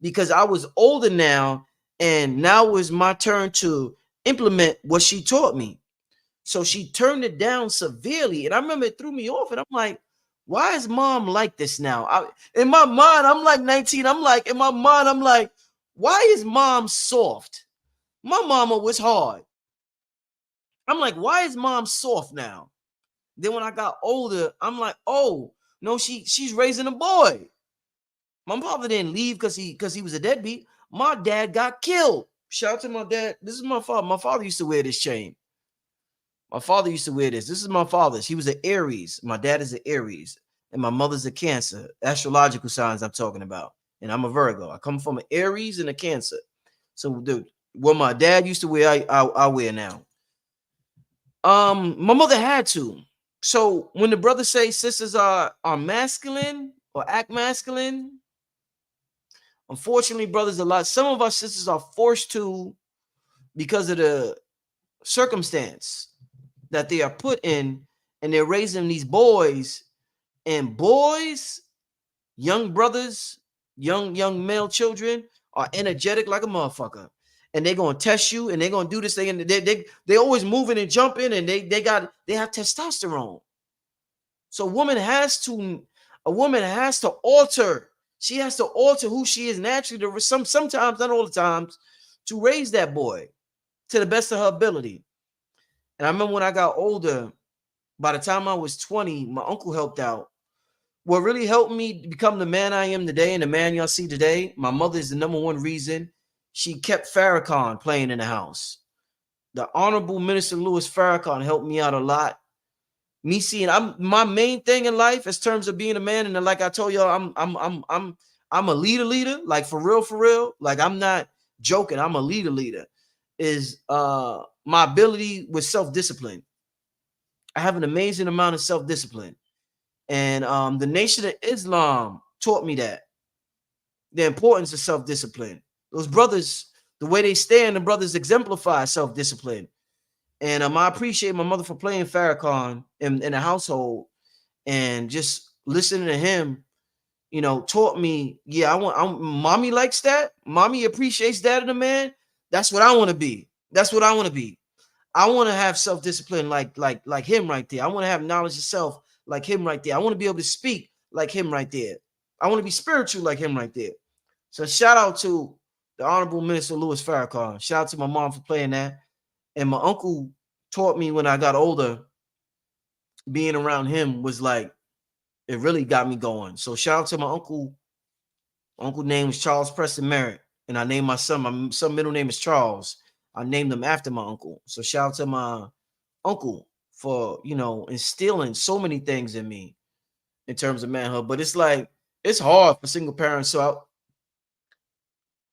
because I was older now. And now it was my turn to implement what she taught me. So she turned it down severely. And I remember it threw me off. And I'm like, why is mom like this now? In my mind, I'm like 19. In my mind, I'm like, why is mom soft? My mama was hard. I'm like, why is mom soft now? Then when I got older, I'm like, oh, no, she's raising a boy. My father didn't leave because he was a deadbeat. My dad got killed. Shout out to my dad. This is my father. My father used to wear this chain. My father used to wear this. This is my father's. He was an Aries. My dad is an Aries. And my mother's a Cancer. Astrological signs I'm talking about. And I'm a Virgo. I come from an Aries and a Cancer. So, dude, what my dad used to wear, I wear now. My mother had to. So when the brothers say sisters are masculine or act masculine, unfortunately, brothers, some of our sisters are forced to because of the circumstance that they are put in, and they're raising these boys, and boys, young brothers, young male children are energetic like a motherfucker, and they're gonna test you, and they're gonna do this thing, and they always moving and jumping, and they have testosterone. So a woman has to alter. She has to alter who she is naturally to sometimes, not all the times, to raise that boy to the best of her ability. And I remember when I got older, by the time I was 20, my uncle helped out. What really helped me become the man I am today and the man y'all see today, my mother is the number one reason. She kept Farrakhan playing in the house. The Honorable Minister Louis Farrakhan helped me out a lot. Me seeing, I'm my main thing in life in terms of being a man, and like I told y'all, I'm a leader, like for real, like I'm not joking. I'm a leader. Is my ability with self-discipline. I have an amazing amount of self-discipline, and the Nation of Islam taught me that the importance of self-discipline. Those brothers, the way they stand, the brothers exemplify self-discipline. And I appreciate my mother for playing Farrakhan in the household, and just listening to him, taught me, yeah, mommy likes that. Mommy appreciates that in a man. That's what I want to be. That's what I want to be. I want to have self-discipline like him right there. I want to have knowledge of self like him right there. I want to be able to speak like him right there. I want to be spiritual like him right there. So shout out to the Honorable Minister Louis Farrakhan. Shout out to my mom for playing that. And my uncle taught me when I got older, being around him was like, it really got me going. So shout out to my uncle. My uncle name is Charles Preston Merritt. And I named my son middle name is Charles. I named him after my uncle. So shout out to my uncle for, instilling so many things in me in terms of manhood. But it's like, it's hard for single parents. So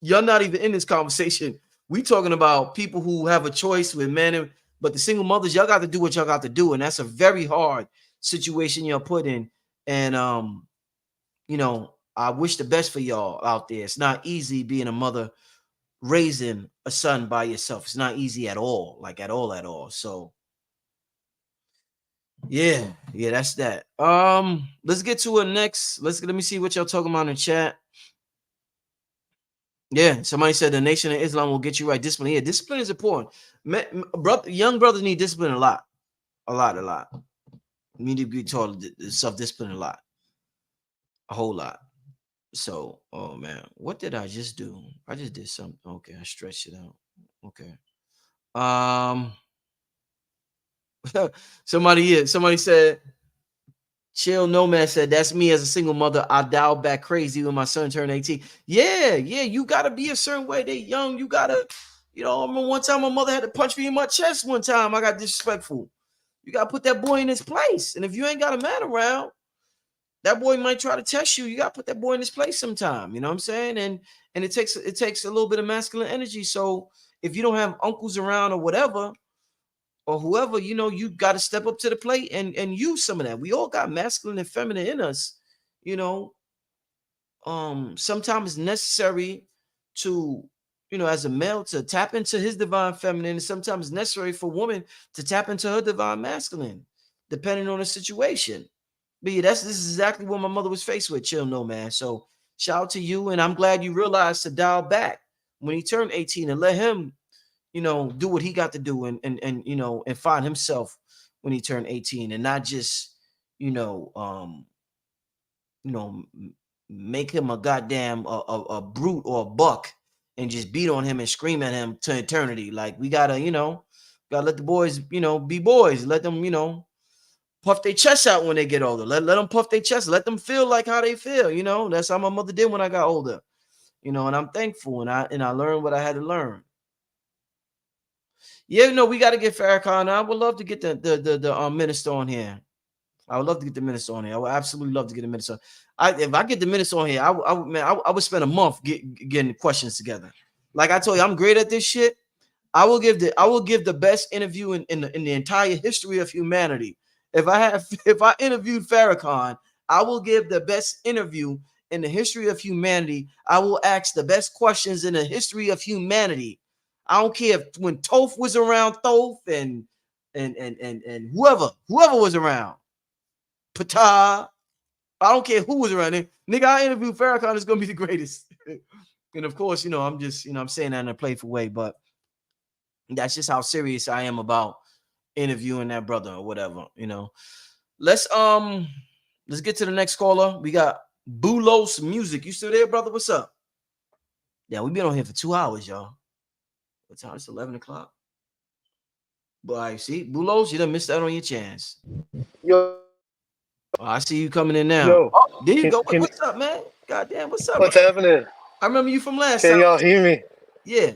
y'all not even in this conversation. We talking about people who have a choice with men, but the single mothers, y'all got to do what y'all got to do. And that's a very hard situation y'all put in. And, I wish the best for y'all out there. It's not easy being a mother raising a son by yourself. It's not easy at all, like at all. So yeah, that's that. Let's get to it next. Let me see what y'all talking about in chat. Yeah, somebody said the Nation of Islam will get you right. Discipline. Yeah, discipline is important. Young brothers need discipline a lot. You need to be taught self-discipline a lot. A whole lot. So, oh man, what did I just do? I just did something. Okay, I stretched it out. Okay. Somebody said, Chill Nomad said, that's me as a single mother. I dialed back crazy when my son turned 18. Yeah, you gotta be a certain way. They young, you gotta, I remember one time my mother had to punch me in my chest one time. I got disrespectful. You gotta put that boy in his place. And if you ain't got a man around, that boy might try to test you. You got to put that boy in his place sometime. You know what I'm saying? And it takes a little bit of masculine energy. So if you don't have uncles around or whatever, or whoever, you got to step up to the plate and use some of that. We all got masculine and feminine in us. Sometimes it's necessary to, as a male to tap into his divine feminine, and sometimes it's necessary for a woman to tap into her divine masculine, depending on the situation. But yeah, this is exactly what my mother was faced with. Chill, no man. So shout out to you, and I'm glad you realized to dial back when he turned 18 and let him, do what he got to do, and find himself when he turned 18, and not just, make him a goddamn a brute or a buck and just beat on him and scream at him to eternity. Like we gotta let the boys, be boys. Let them, puff their chest out when they get older. Let them puff their chest. Let them feel like how they feel. That's how my mother did when I got older. And I'm thankful, and I learned what I had to learn. Yeah, we got to get Farrakhan. I would love to get the minister on here. I would love to get the minister on here. I would absolutely love to get the minister. If I get the minister on here, I would spend a month getting questions together. Like I told you, I'm great at this shit. I will give the best interview in the entire history of humanity. If I interviewed Farrakhan, I will give the best interview in the history of humanity. I will ask the best questions in the history of humanity. I don't care if when Toph was around, Toph and whoever was around, Pata. I don't care who was around there. Nigga, I interviewed Farrakhan is gonna be the greatest. And of course, I'm just, I'm saying that in a playful way, but that's just how serious I am about interviewing that brother or whatever. Let's get to the next caller. We got Bulos Music. You still there, brother? What's up? Yeah, we've been on here for 2 hours, y'all. What time? It's 11 o'clock. But I see, Bulos, you done missed out on your chance. Yo. Oh, I see you coming in now. Yo. Oh, there you go. What's up, man? Goddamn, what's up? What's happening? I remember you from last time. Can y'all hear me? Yeah.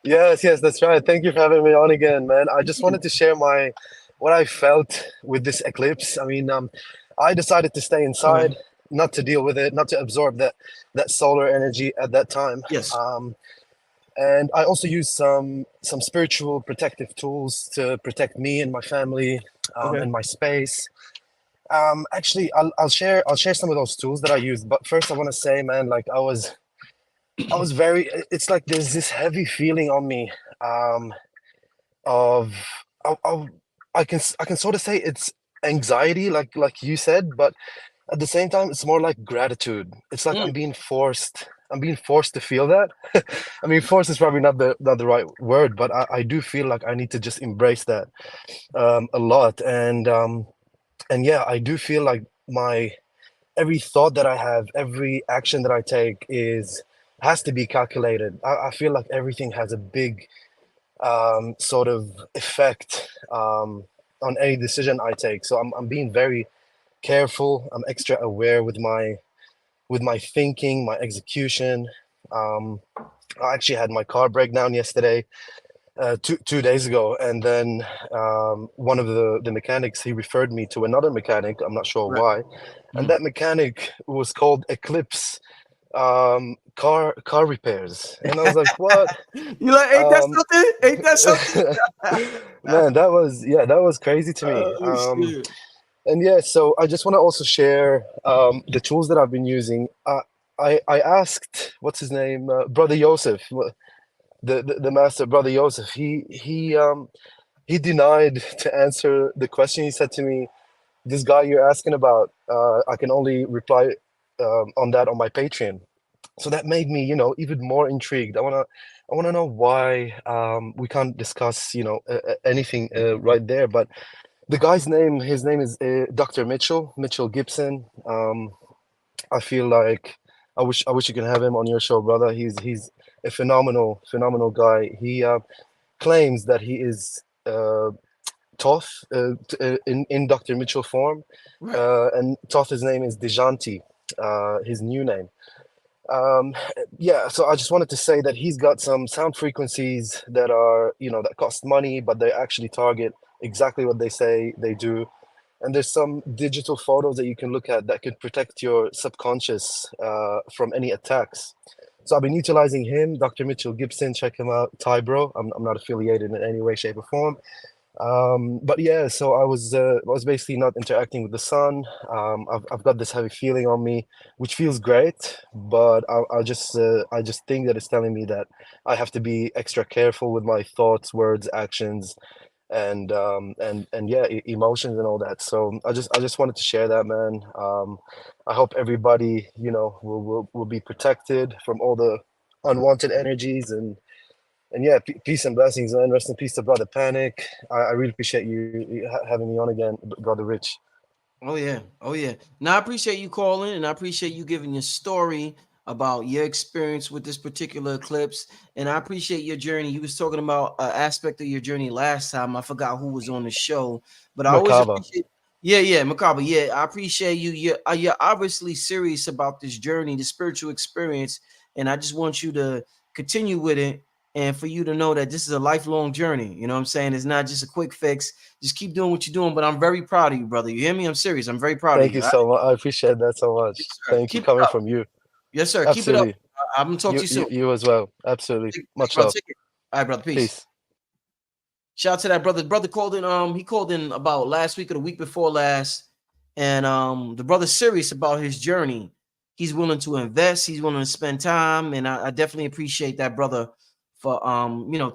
Yes, that's right. Thank you for having me on again, man. I just wanted to share what I felt with this eclipse. I mean, I decided to stay inside, not to deal with it, not to absorb that solar energy at that time. Yes. And I also used some spiritual protective tools to protect me and my family, and my space. Actually, I'll share some of those tools that I used. But first, I want to say, man, like I was very. It's like there's this heavy feeling on me, of I can sort of say it's anxiety, like you said, but at the same time, it's more like gratitude. It's like I'm being forced to feel that. I mean, force is probably not the right word, but I do feel like I need to just embrace that a lot. And yeah, I do feel like every thought that I have, every action that I take has to be calculated. I feel like everything has a big sort of effect on any decision I take. So I'm being very careful. I'm extra aware with my thinking, my execution. I actually had my car break down yesterday, 2 days ago, and then one of the mechanics, he referred me to another mechanic. I'm not sure why, and that mechanic was called Eclipse car repairs, and I was like, what? You like, ain't that something? Ain't that something? Man, that was crazy to me. And yeah, so I just want to also share the tools that I've been using. I asked, what's his name, Brother Yosef, the master, Brother Yosef. He denied to answer the question. He said to me, "This guy you're asking about, I can only reply on that on my Patreon." So that made me, even more intrigued. I wanna know why we can't discuss, anything right there. But the guy's name, his name is Dr. Mitchell Gibson. I feel like I wish you can have him on your show, brother. He's a phenomenal guy. He claims that he is Toth in Dr. Mitchell form, and Toth, his name is Dejanti, his new name. Yeah, so I just wanted to say that he's got some sound frequencies that are, that cost money, but they actually target exactly what they say they do. And there's some digital photos that you can look at that could protect your subconscious from any attacks. So I've been utilizing him, Dr. Mitchell Gibson. Check him out, Ty Bro. I'm not affiliated in any way, shape, or form. But yeah, so I was basically not interacting with the sun. I've got this heavy feeling on me, which feels great, but I just think that it's telling me that I have to be extra careful with my thoughts, words, actions, and yeah, emotions and all that. So I just wanted to share that, man. I hope everybody, will be protected from all the unwanted energies, and yeah, peace and blessings, man. Rest in peace to Brother Panic. I really appreciate you having me on again, Brother Rich. Oh yeah. Now I appreciate you calling, and I appreciate you giving your story about your experience with this particular eclipse, and I appreciate your journey. You was talking about an aspect of your journey last time. I forgot who was on the show, but I always appreciate. Yeah, Macabre. Yeah, I appreciate you. You're obviously serious about this journey, the spiritual experience, and I just want you to continue with it, and for you to know that this is a lifelong journey. You know what I'm saying? It's not just a quick fix. Just keep doing what you're doing. But I'm very proud of you, brother. You hear me? I'm serious. I'm very proud of you. Thank you so much. I appreciate that so much. Yes, Thank you, coming from you. Yes, sir. Absolutely. Keep it up. I'm gonna talk to you soon. You as well. Absolutely. Much Bro, love. All right, brother. Peace. Shout out to that brother. Brother called in. He called in about last week or the week before last, and the brother's serious about his journey. He's willing to invest. He's willing to spend time, and I definitely appreciate that brother for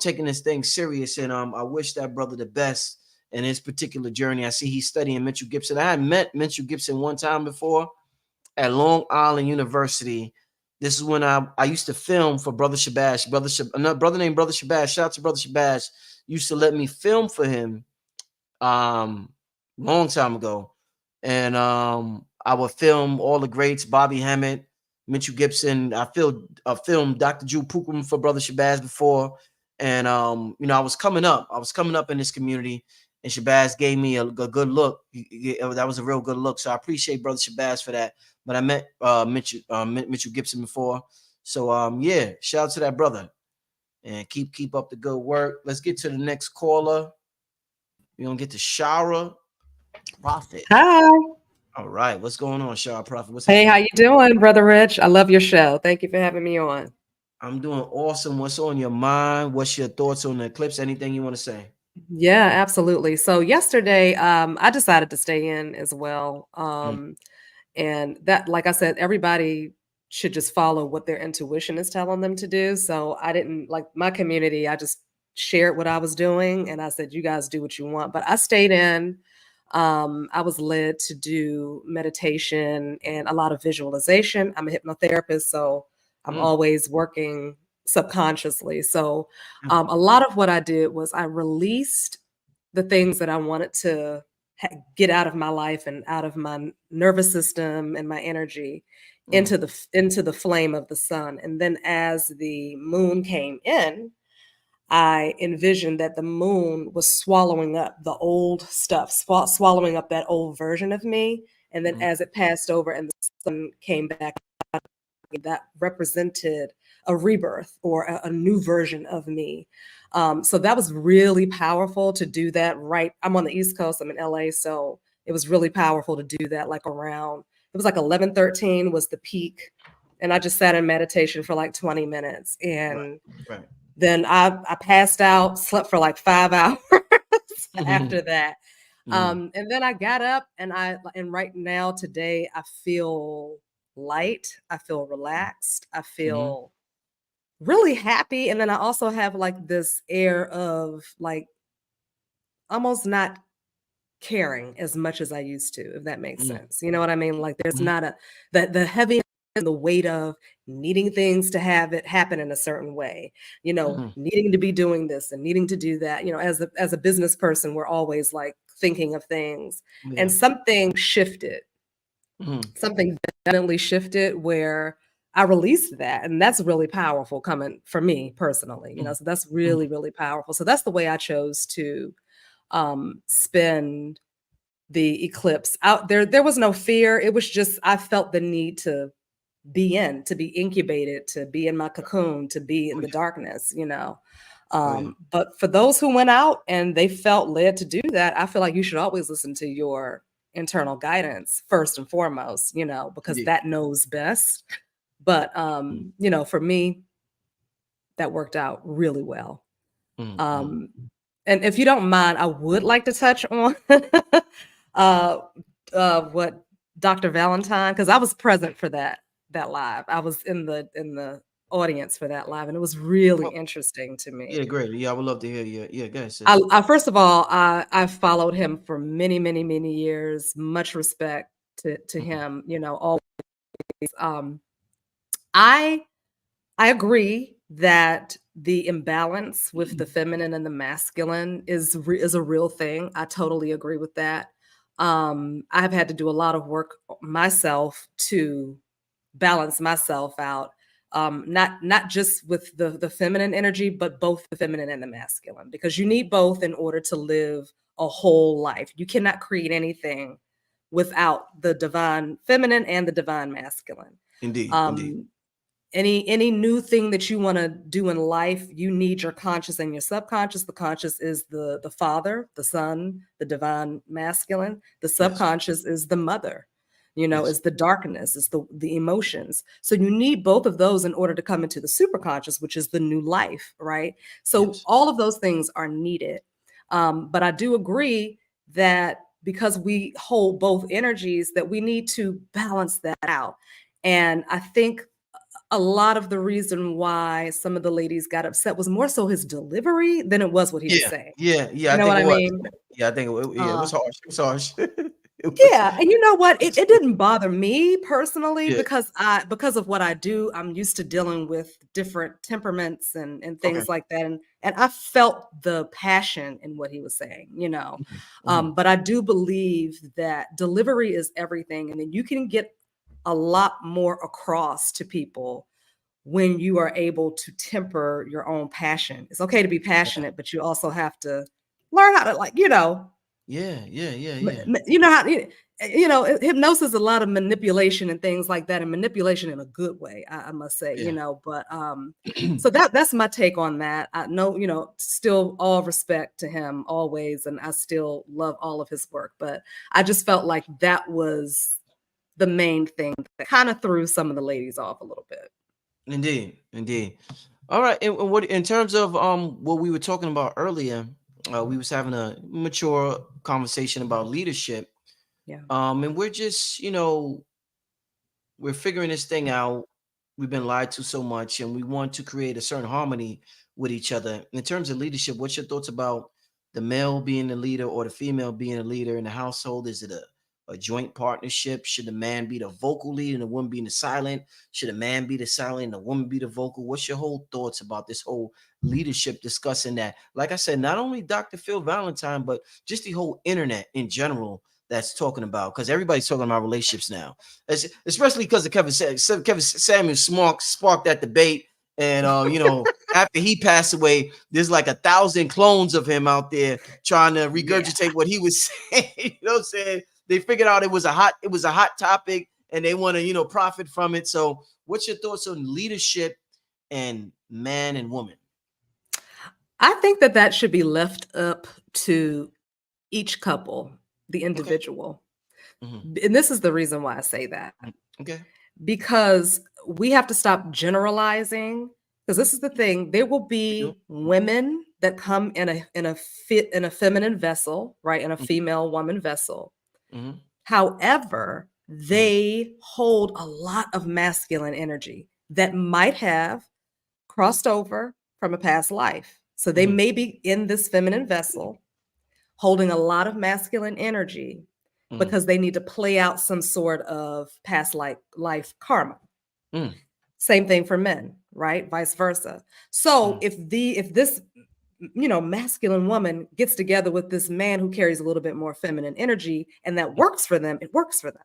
taking this thing serious. And I wish that brother the best in his particular journey. I see he's studying Mitchell Gibson. I had met Mitchell Gibson one time before at Long Island University. This is when I used to film for Brother Shabash. Another brother named Brother Shabash. Shout out to Brother Shabash. Used to let me film for him long time ago. And I would film all the greats, Bobby Hammett, Mitchell Gibson. I filmed Dr. Drew Pukum for Brother Shabazz before. And I was coming up. In this community, and Shabazz gave me a good look. That was a real good look. So I appreciate Brother Shabazz for that. But I met Mitchell Gibson before. So yeah, shout out to that brother. And keep up the good work. Let's get to the next caller. We're gonna get to Shara Prophet. Hi. All right, what's going on, Shara Prophet? What's Hey, happening? how you doing, Brother Rich? I love your show. Thank you for having me on. I'm doing awesome. What's on your mind? What's your thoughts on the eclipse? Anything you want to say? Yeah, absolutely. So yesterday, I decided to stay in as well. And that, like I said, everybody should just follow what their intuition is telling them to do. So I didn't like my community. I just shared what I was doing, and I said, "You guys do what you want." But I stayed in. I was led to do meditation and a lot of visualization. I'm a hypnotherapist, so I'm always working subconsciously. So a lot of what I did was I released the things that I wanted to get out of my life and out of my nervous system and my energy into the flame of the sun. And then as the moon came in, I envisioned that the moon was swallowing up the old stuff, swallowing up that old version of me. And then as it passed over and the sun came back, that represented a rebirth or a new version of me. So that was really powerful to do that. Right. I'm on the East Coast. I'm in LA. So it was really powerful to do that. Like it was like 11:13 was the peak. And I just sat in meditation for like 20 minutes. And then I passed out, slept for like 5 hours after that. And then I got up and right now today I feel light. I feel relaxed. I feel really happy. And then I also have like this air of like almost not caring as much as I used to, if that makes sense. You know what I mean? Like there's not the heavy and the weight of needing things to have it happen in a certain way, needing to be doing this and needing to do that. As a business person, we're always like thinking of things, and something shifted. Something definitely shifted where I released that, and that's really powerful coming for me personally. So that's really, really powerful. So that's the way I chose to spend the eclipse out there. There was no fear. It was just I felt the need to be incubated, to be in my cocoon, to be in the darkness, But for those who went out and they felt led to do that, I feel like you should always listen to your internal guidance first and foremost, because that knows best. But, for me, that worked out really well. And if you don't mind, I would like to touch on what Dr. Valentine, because I was present for that live. I was in the audience for that live, and it was really interesting to me. Yeah, great. Yeah, I would love to hear you. Yeah, go ahead, sis. I first of all, I followed him for many, many, many years. Much respect to him. Always. I agree that the imbalance with the feminine and the masculine is a real thing. I totally agree with that. I've had to do a lot of work myself to balance myself out. Not just with the feminine energy, but both the feminine and the masculine, because you need both in order to live a whole life. You cannot create anything without the divine feminine and the divine masculine. Indeed. Any new thing that you want to do in life, you need your conscious and your subconscious. The conscious is the father, the son, the divine masculine. The subconscious is the mother, is the darkness, is the emotions. So you need both of those in order to come into the superconscious, which is the new life, right? So all of those things are needed. But I do agree that because we hold both energies, that we need to balance that out. And I think a lot of the reason why some of the ladies got upset was more so his delivery than it was what he was saying. Yeah. You I know think what it I was. mean? Yeah, I think it was harsh. It was harsh. It was. Yeah, and you know what? It didn't bother me personally Yeah. because of what I do. I'm used to dealing with different temperaments and Okay. things like that, and I felt the passion in what he was saying, you know. But I do believe that delivery is everything, and then you can get a lot more across to people when you are able to temper your own passion. It's okay to be passionate, but you also have to learn how to, like, you know, Yeah. you know how hypnosis is a lot of manipulation and things like that, and manipulation in a good way, I must say, you Yeah. know. But so that's my take on that. I know, you know, still all respect to him always, and I still love all of his work, but I just felt like that was the main thing that kind of threw some of the ladies off a little bit. Indeed. All right. And what in terms of what we were talking about earlier, we was having a mature conversation about leadership. Yeah. And we're just, we're figuring this thing out. We've been lied to so much, and we want to create a certain harmony with each other. In terms of leadership, what's your thoughts about the male being the leader or the female being a leader in the household? Is it a joint partnership? Should the man be the vocal lead and the woman be the silent? Should a man be the silent and the woman be the vocal? What's your whole thoughts about this whole leadership, discussing that? Like I said, not only Dr. Phil Valentine, but just the whole internet in general that's talking about, because everybody's talking about relationships now, especially because of Kevin Samuel sparked that debate. And after he passed away, there's like 1,000 clones of him out there trying to regurgitate what he was saying. You know what I'm saying? They figured out it was a hot topic, and they want to profit from it. So what's your thoughts on leadership and man and woman? I think that should be left up to each couple, the individual. Okay. And this is the reason why I say that. Okay. Because we have to stop generalizing, because this is the thing. There will be women that come in a feminine vessel, right? In a female woman vessel. Mm-hmm. However, they hold a lot of masculine energy that might have crossed over from a past life. So they may be in this feminine vessel holding a lot of masculine energy because they need to play out some sort of past life karma. Same thing for men, right? Vice versa. So if this masculine woman gets together with this man who carries a little bit more feminine energy, and that works for them, it works for them.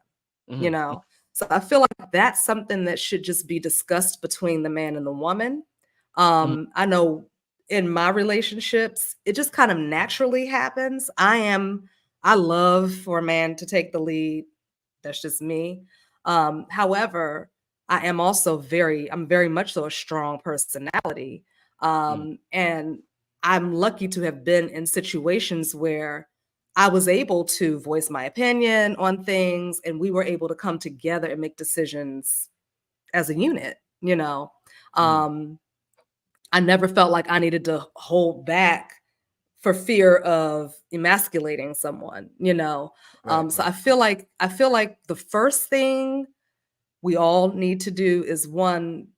So I feel like that's something that should just be discussed between the man and the woman. I know in my relationships, it just kind of naturally happens. I love for a man to take the lead. That's just me. However, I am also I'm very much so a strong personality. And I'm lucky to have been in situations where I was able to voice my opinion on things, and we were able to come together and make decisions as a unit. I never felt like I needed to hold back for fear of emasculating someone. So I feel like the first thing we all need to do is, one,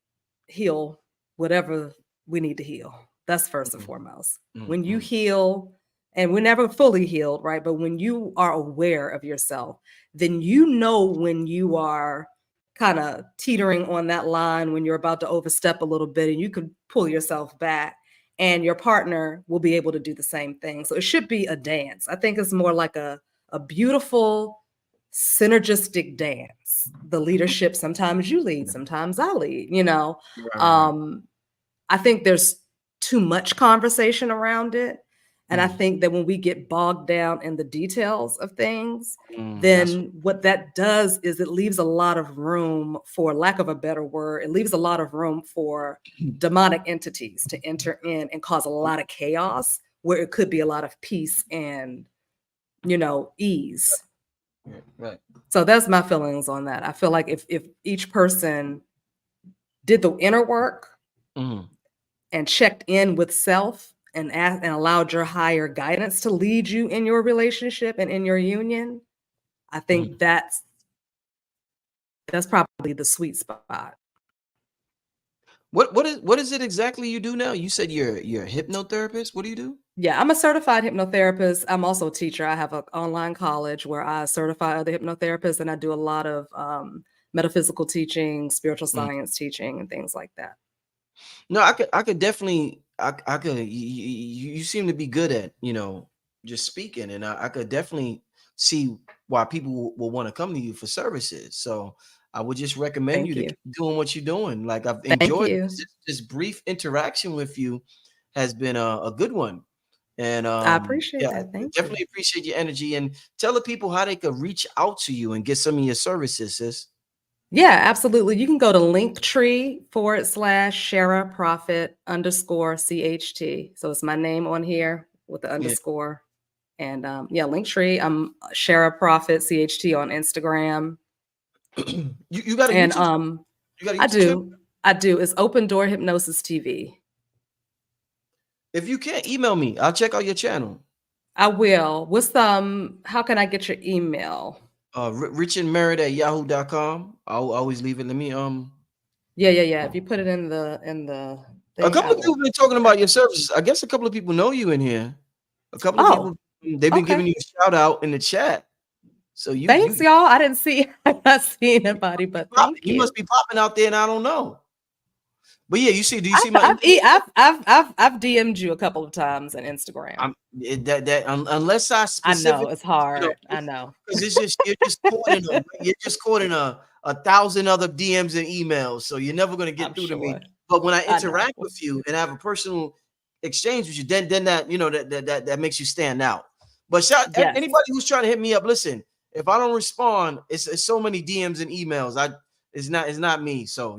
heal whatever we need to heal. That's first and foremost. When you heal, and we're never fully healed, right? But when you are aware of yourself, then when you are kind of teetering on that line, when you're about to overstep a little bit, and you can pull yourself back, and your partner will be able to do the same thing. So it should be a dance. I think it's more like a beautiful synergistic dance. The leadership, sometimes you lead, sometimes I lead. I think there's too much conversation around it. And I think that when we get bogged down in the details of things, then what that does is it leaves a lot of room, for lack of a better word, it leaves a lot of room for demonic entities to enter in and cause a lot of chaos, where it could be a lot of peace and, ease. Right. So that's my feelings on that. I feel like if each person did the inner work and checked in with self and allowed your higher guidance to lead you in your relationship and in your union, I think that's probably the sweet spot. What is it exactly you do now? You said you're a hypnotherapist. What do you do? Yeah, I'm a certified hypnotherapist. I'm also a teacher. I have an online college where I certify other hypnotherapists, and I do a lot of metaphysical teaching, spiritual Mm. science teaching, and things like that. No, I could definitely I could you seem to be good at, just speaking, and I could definitely see why people will want to come to you for services. So I would just recommend you Thank to you. keep doing what you're doing. Like, I've Thank enjoyed you. this brief interaction with you has been a good one. And I appreciate yeah, I that. Thank you. definitely appreciate your energy, and tell the people how they could reach out to you and get some of your services, sis. Yeah, absolutely. You can go to Linktree/Shara Profit _CHT. So it's my name on here with the Yeah. underscore. And yeah, Linktree. I'm Shara Profit CHT on Instagram. You got a And YouTube you got a I YouTube channel? do. I do. It's Open Door Hypnosis TV. If you can't, email me. I'll check out your channel. I will. What's how can I get your email? richandmerit@yahoo.com. I'll always leave it. Let me Yeah. If you put it in the a thing, I couple of people will. have been talking about your services. I guess a couple of people know you in here. A couple of Oh, people, they've been okay. giving you a shout out in the chat. So Thanks, y'all. I didn't see I'm not seeing anybody, but thank you you. must be popping out there and I don't know. But yeah, do you see my I've DM'd you a couple of times on Instagram. unless I I know specifically, it's hard. I know. because you're just caught in a 1,000 other DMs and emails, so you're never gonna get I'm through to me. sure. But when I I know. interact with you and have a personal exchange with you, then that that makes you stand out. But Yes. anybody who's trying to hit me up, listen. If I don't respond, it's so many DMs and emails. It's not me. So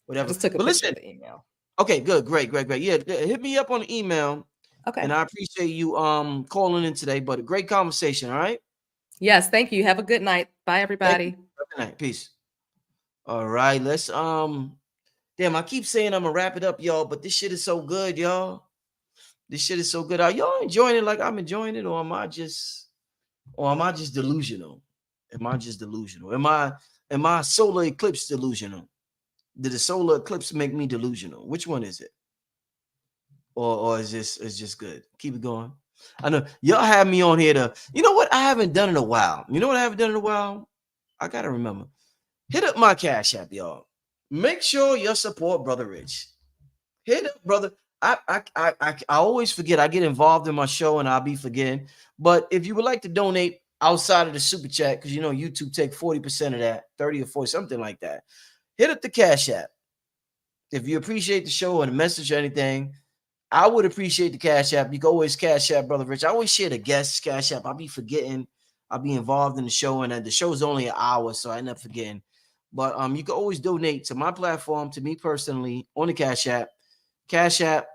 whatever. Just took a But picture listen. of the email. Okay, good, great. Yeah, hit me up on the email, Okay. and I appreciate you calling in today. But a great conversation. All right. Yes, thank you. Have a good night. Bye, everybody. Good night. Peace. All right, let's damn, I keep saying I'm gonna wrap it up, y'all, but this shit is so good, y'all. This shit is so good. Are y'all enjoying it like I'm enjoying it, or am I just delusional? Am I just delusional? Am I solar eclipse delusional? Did the solar eclipse make me delusional? Which one is it? Or is this is just good? Keep it going. I know y'all have me on here to, you know what? I haven't done in a while. You know what I haven't done in a while? I gotta remember. Hit up my Cash App, y'all. Make sure you support Brother Rich. Hit up, brother. I always forget. I get involved in my show and I'll be forgetting. But if you would like to donate outside of the super chat, because YouTube take 40% of that, 30 or 40, something like that. Hit up the Cash App. If you appreciate the show or the message or anything, I would appreciate the Cash App. You can always Cash App, Brother Rich. I always share the guests Cash App. I'll be forgetting. I'll be involved in the show, and the show's only an hour, so I end up forgetting. But you can always donate to my platform, to me personally, on the Cash App. Cash App,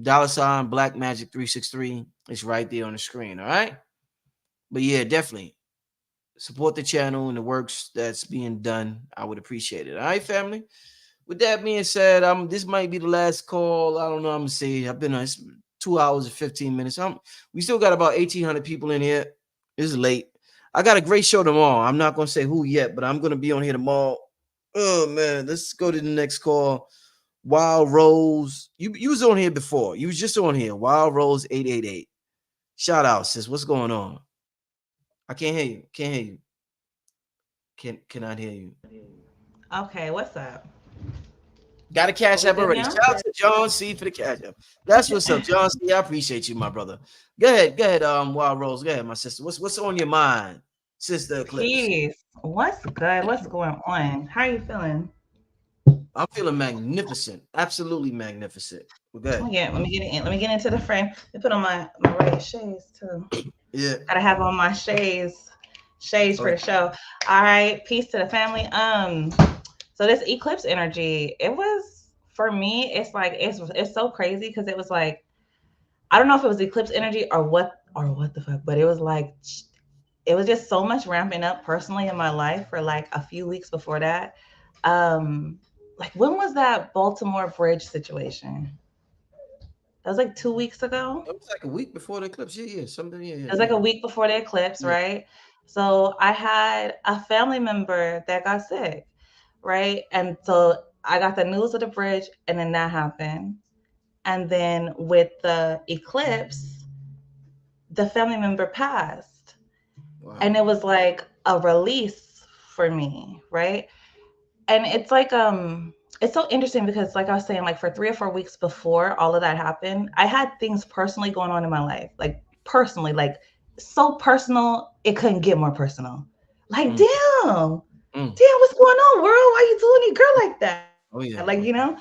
$ Black Magic 363. It's right there on the screen. All right. But yeah, definitely support the channel and the works that's being done. I would appreciate it. All right, family. With that being said, this might be the last call. I don't know. I'm gonna see. I've been on 2 hours and 15 minutes. We still got about 1,800 people in here. It's late. I got a great show tomorrow. I'm not gonna say who yet, but I'm gonna be on here tomorrow. Oh man, let's go to the next call. Wild Rose, you was on here before. You was just on here. Wild Rose 888. Shout out, sis. What's going on? I can't hear you. Can't hear you. Cannot hear you. Okay, what's up? Got a Cash Are we App good already. now? Shout out to John C for the Cash App. That's what's up, John C. I appreciate you, my brother. Go ahead, Wild Rose. Go ahead, my sister. What's on your mind, Sister Eclipse? Peace. What's good? What's going on? How are you feeling? I'm feeling magnificent. Absolutely magnificent. Well, go ahead. Yeah, let me get in. Let me get into the frame. Let me put on my right shades too. Yeah. Gotta have on my shades for the show. All right, peace to the family. So this eclipse energy, it was for me. It's like it's so crazy because it was like I don't know if it was eclipse energy or what the fuck, but it was like it was just so much ramping up personally in my life for like a few weeks before that. Like when was that Baltimore Bridge situation? That was like 2 weeks ago. It was like a week before the eclipse. Yeah, something. Yeah. It was like a week before the eclipse, Yeah. right? So I had a family member that got sick, right? And so I got the news of the bridge, and then that happened. And then with the eclipse, the family member passed. Wow. And it was like a release for me, right? And it's so interesting because like I was saying, like for 3 or 4 weeks before all of that happened, I had things personally going on in my life, like personally, like so personal it couldn't get more personal. Like damn, what's going on, world? Why you doing it, girl, like that? Oh yeah. Like, you know.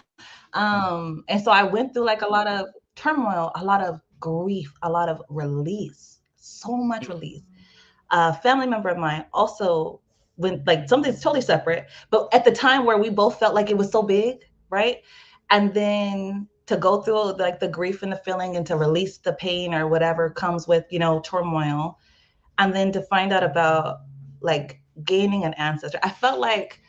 And so I went through like a lot of turmoil, a lot of grief, a lot of release, so much release. A family member of mine also went like something's totally separate, but at the time where we both felt like it was so big, right? And then to go through like the grief and the feeling and to release the pain or whatever comes with, you know, turmoil. And then to find out about like gaining an ancestor. I felt like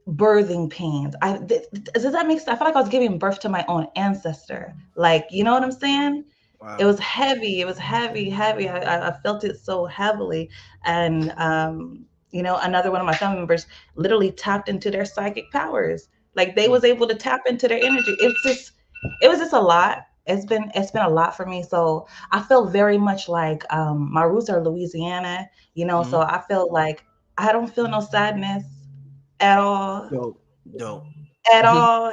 birthing pains. Does that make sense? I feel like I was giving birth to my own ancestor. Like, you know what I'm saying? Wow. It was heavy. It was heavy, heavy. I felt it so heavily. And, you know, another one of my family members literally tapped into their psychic powers. Like they was able to tap into their energy. It was just a lot. It's been a lot for me. So I feel very much like my roots are Louisiana, you know, so I feel like I don't feel no sadness at all. Dope. Dope. At all.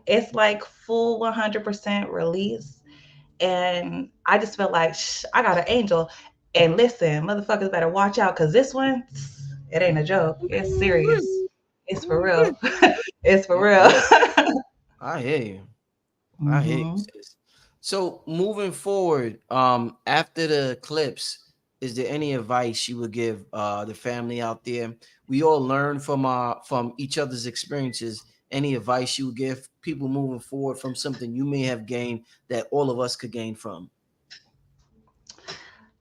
It's like full 100% release. And I just felt like I got an angel. And listen, motherfuckers better watch out because this one, it ain't a joke. It's serious. It's for real. It's for real. I hear you. I hear you, sis. So moving forward, after the eclipse, is there any advice you would give the family out there? We all learn from each other's experiences. Any advice you would give people moving forward from something you may have gained that all of us could gain from?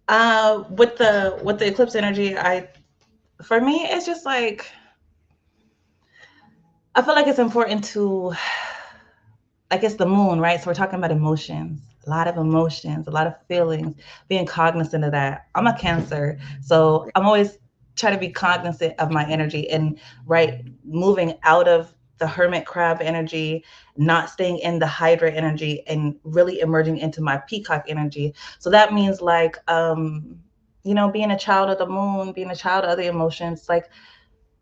With the eclipse energy, for me, it's just like I feel like it's important to, I guess, the moon, right? So we're talking about emotions, a lot of emotions, a lot of feelings, being cognizant of that. I'm a Cancer, so I'm always trying to be cognizant of my energy and right, moving out of the hermit crab energy, not staying in the hydra energy, and really emerging into my peacock energy. So that means like, you know, being a child of the moon, being a child of the emotions, like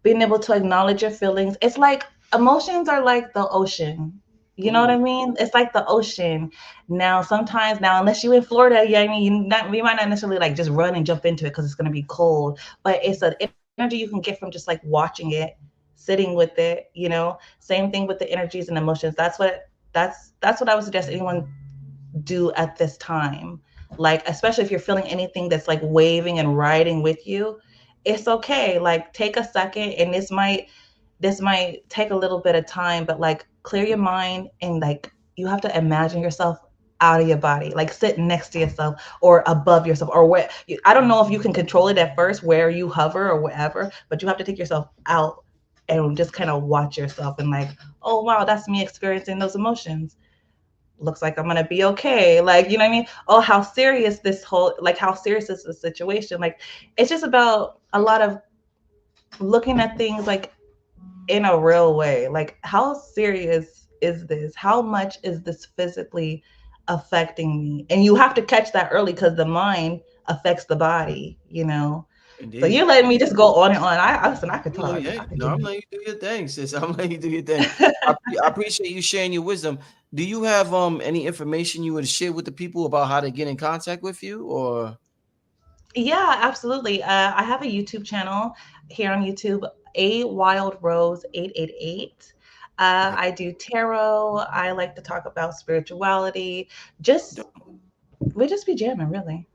being able to acknowledge your feelings. It's like emotions are like the ocean. You know what I mean? It's like the ocean. Now, sometimes now, unless you in Florida, yeah, I mean, you might not necessarily like just run and jump into it because it's gonna be cold. But it's an energy you can get from just like watching it, sitting with it. You know, same thing with the energies and emotions. That's what I would suggest anyone do at this time. Like, especially if you're feeling anything that's like waving and riding with you, it's okay. Like, take a second, and this might take a little bit of time, but like clear your mind and like you have to imagine yourself out of your body, like sitting next to yourself or above yourself or where I don't know if you can control it at first where you hover or whatever, but you have to take yourself out and just kind of watch yourself and like, oh wow, that's me experiencing those emotions. Looks like I'm gonna be okay. Like, you know what I mean? Oh, how serious how serious is the situation? Like, it's just about a lot of looking at things like in a real way. Like, how serious is this? How much is this physically affecting me? And you have to catch that early because the mind affects the body, you know? So Indeed. you're letting me just go on and on. Listen, I could talk. Hey, I could no, I'm do letting you do your thing, sis. I'm letting you do your thing. I appreciate you sharing your wisdom. Do you have any information you would share with the people about how to get in contact with you, or? Yeah, absolutely. I have a YouTube channel here on YouTube, A Wild Rose 888. I do tarot. I like to talk about spirituality. Just we just be jamming, really.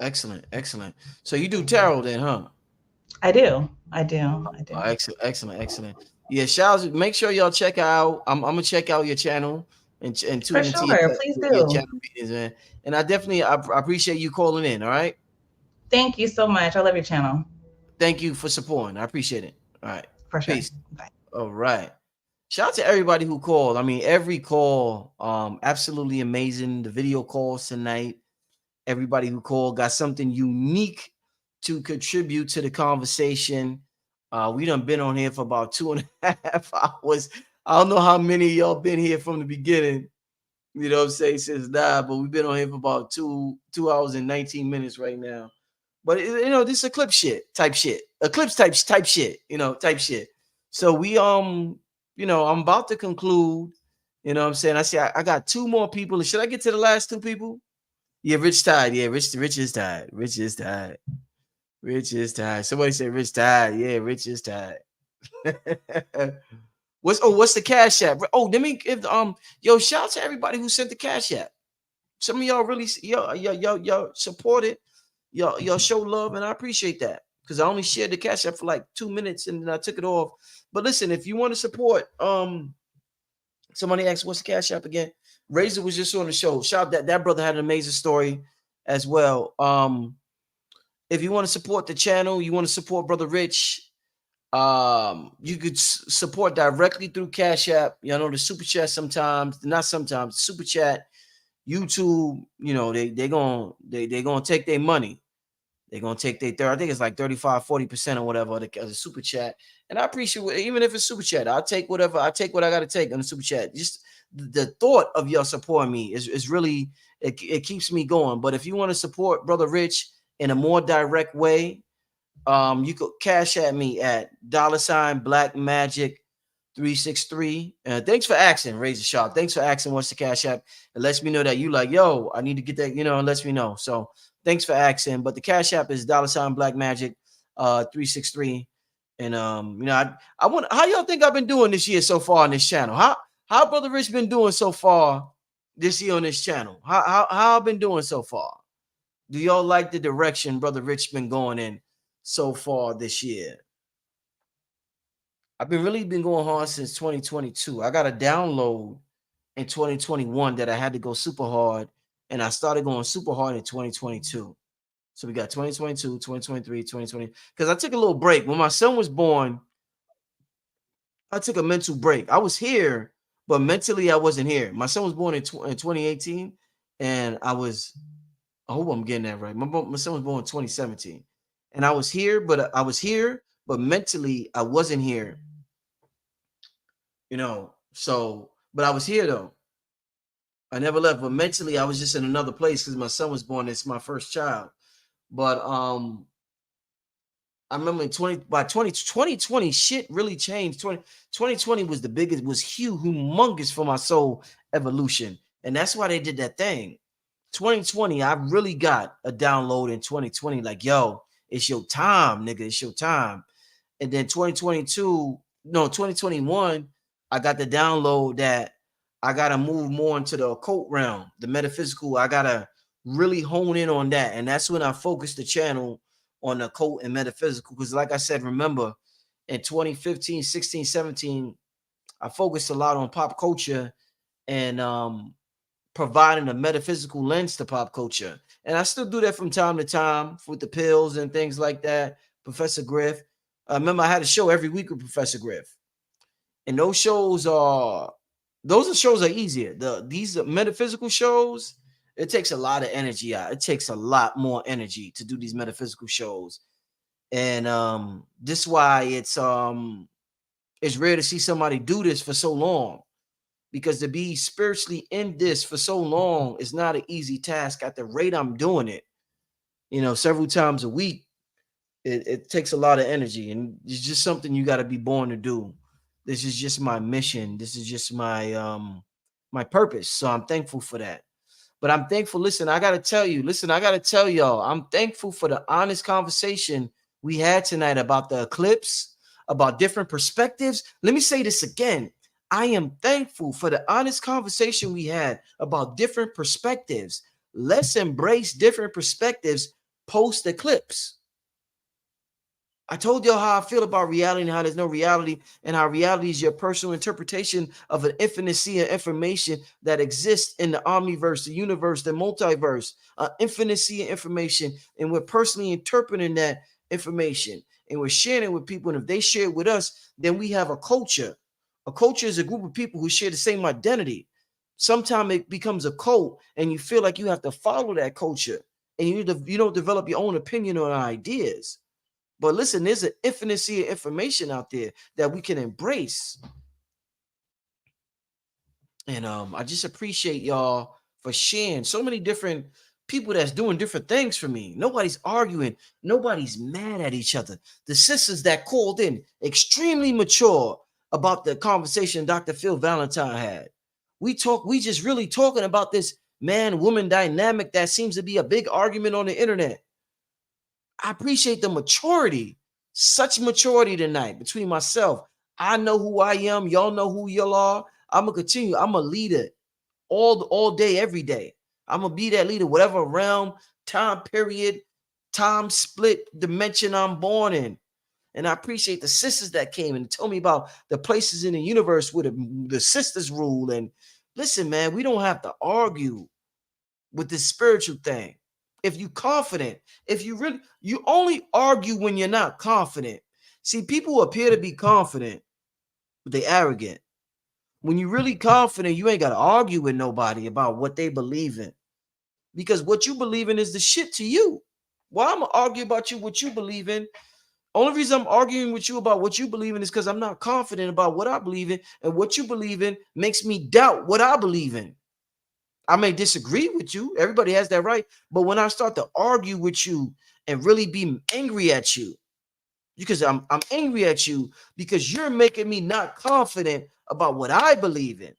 Excellent, excellent. So you do tarot then, huh? I do. I do. I do. Oh, excellent, excellent, excellent. Yeah, shouts. Make sure y'all check out. I'm gonna check out your channel and For tune into sure. Please your do. channel meetings, man. And I appreciate you calling in. All right. Thank you so much. I love your channel. Thank you for supporting. I appreciate it. All right. For sure. Peace. Bye. All right. Shout out to everybody who called. I mean, every call, absolutely amazing. The video calls tonight. Everybody who called got something unique to contribute to the conversation. We done been on here for about 2.5 hours. I don't know how many of y'all been here from the beginning. You know what I'm saying? Since that, but we've been on here for about 2 hours and 19 minutes right now. But this Eclipse shit, type shit. Eclipse type shit, type shit. So we I'm about to conclude. You know what I'm saying? I see I got 2 more people. Should I get to the last 2 people? Yeah, Rich tied. Yeah, Rich is tied. Rich is tied. Rich is tied. Somebody said Rich tied. Yeah, Rich is tied. What's the cash app? Oh, let me give shout out to everybody who sent the cash app. Some of y'all really y'all support it. Y'all show love, and I appreciate that. Because I only shared the cash app for like 2 minutes and then I took it off. But listen, if you want to support, somebody asked what's the cash app again? Razor was just on the show. Shout out that brother had an amazing story as well. If you want to support the channel, you want to support Brother Rich, you could support directly through Cash App. You know, the super chat not sometimes, super chat, YouTube, they're gonna take their money. They're gonna take their I think it's like 35-40% or whatever of the super chat. And I appreciate it, even if it's super chat. I'll take whatever. I take what I gotta take on the super chat. Just the thought of y'all supporting me is really it keeps me going. But if you want to support Brother Rich in a more direct way, you could cash at me at $Black Magic 363. Thanks for asking, Razor Sharp. Thanks for asking what's the cash app. It lets me know that you like, yo, I need to get that, it lets me know. So thanks for asking. But the cash app is $Black Magic 363. And I want, how y'all think I've been doing this year so far on this channel? How Brother Rich been doing so far this year on this channel? How I've been doing so far? Do y'all like the direction Brother Rich been going in so far this year? I've been going hard since 2022. I got a download in 2021 that I had to go super hard, and I started going super hard in 2022. So we got 2022, 2023, 2020. Because I took a little break. When my son was born, I took a mental break. I was here, but mentally I wasn't here. My son was born in 2018, and I hope I'm getting that right. My son was born in 2017. And I was here, but mentally I wasn't here. But I was here though. I never left, but mentally I was just in another place because my son was born. It's my first child. But I remember by 2020, shit really changed. 2020 was humongous for my soul evolution. And that's why they did that thing. 2020, I really got a download in 2020, like, yo, it's your time, nigga. It's your time. And then 2021, I got the download that I got to move more into the occult realm, the metaphysical. I got to really hone in on that. And that's when I focused the channel on the occult and metaphysical. Because like I said, remember, in 2015, 16, 17, I focused a lot on pop culture and providing a metaphysical lens to pop culture. And I still do that from time to time with the pills and things like that. Professor Griff. Remember, I had a show every week with Professor Griff. And those shows are easier. These metaphysical shows, it takes a lot of energy out. It takes a lot more energy to do these metaphysical shows. And this is why it's rare to see somebody do this for so long. Because to be spiritually in this for so long is not an easy task at the rate I'm doing it. Several times a week, it takes a lot of energy, and it's just something you got to be born to do. This is just my mission. This is just my my purpose. So I'm thankful for that. But I'm thankful. Listen, I got to tell y'all, I'm thankful for the honest conversation we had tonight about the eclipse, about different perspectives. Let me say this again. I am thankful for the honest conversation we had about different perspectives. Let's embrace different perspectives post eclipse. I told y'all how I feel about reality and how there's no reality, and how reality is your personal interpretation of an infinite sea of information that exists in the omniverse, the universe, the multiverse, an infinite sea of information, and we're personally interpreting that information, and we're sharing it with people, and if they share it with us, then we have a culture. A culture is a group of people who share the same identity. Sometimes it becomes a cult, and you feel like you have to follow that culture, and you don't develop your own opinion on ideas. But listen, there's an infinity of information out there that we can embrace. And I just appreciate y'all for sharing so many different people that's doing different things for me. Nobody's arguing, nobody's mad at each other. The sisters that called in, extremely mature about the conversation Dr. Phil Valentine had. We just really talking about this man-woman dynamic that seems to be a big argument on the internet. I appreciate the maturity, such maturity tonight between myself. I know who I am. Y'all know who y'all are. I'm gonna continue. I'm a leader all day, every day. I'm gonna be that leader, whatever realm, time period, time split, dimension I'm born in. And I appreciate the sisters that came and told me about the places in the universe where the sisters rule. And listen, man, we don't have to argue with this spiritual thing. If you confident, if you only argue when you're not confident. See, people appear to be confident, but they arrogant. When you're really confident, you ain't got to argue with nobody about what they believe in, because what you believe in is the shit to you. Why I'm gonna argue about what you believe in? Only reason I'm arguing with you about what you believe in is because I'm not confident about what I believe in, and what you believe in makes me doubt what I believe in. I may disagree with you. Everybody has that right. But when I start to argue with you and really be angry at you, because I'm angry at you because you're making me not confident about what I believe in.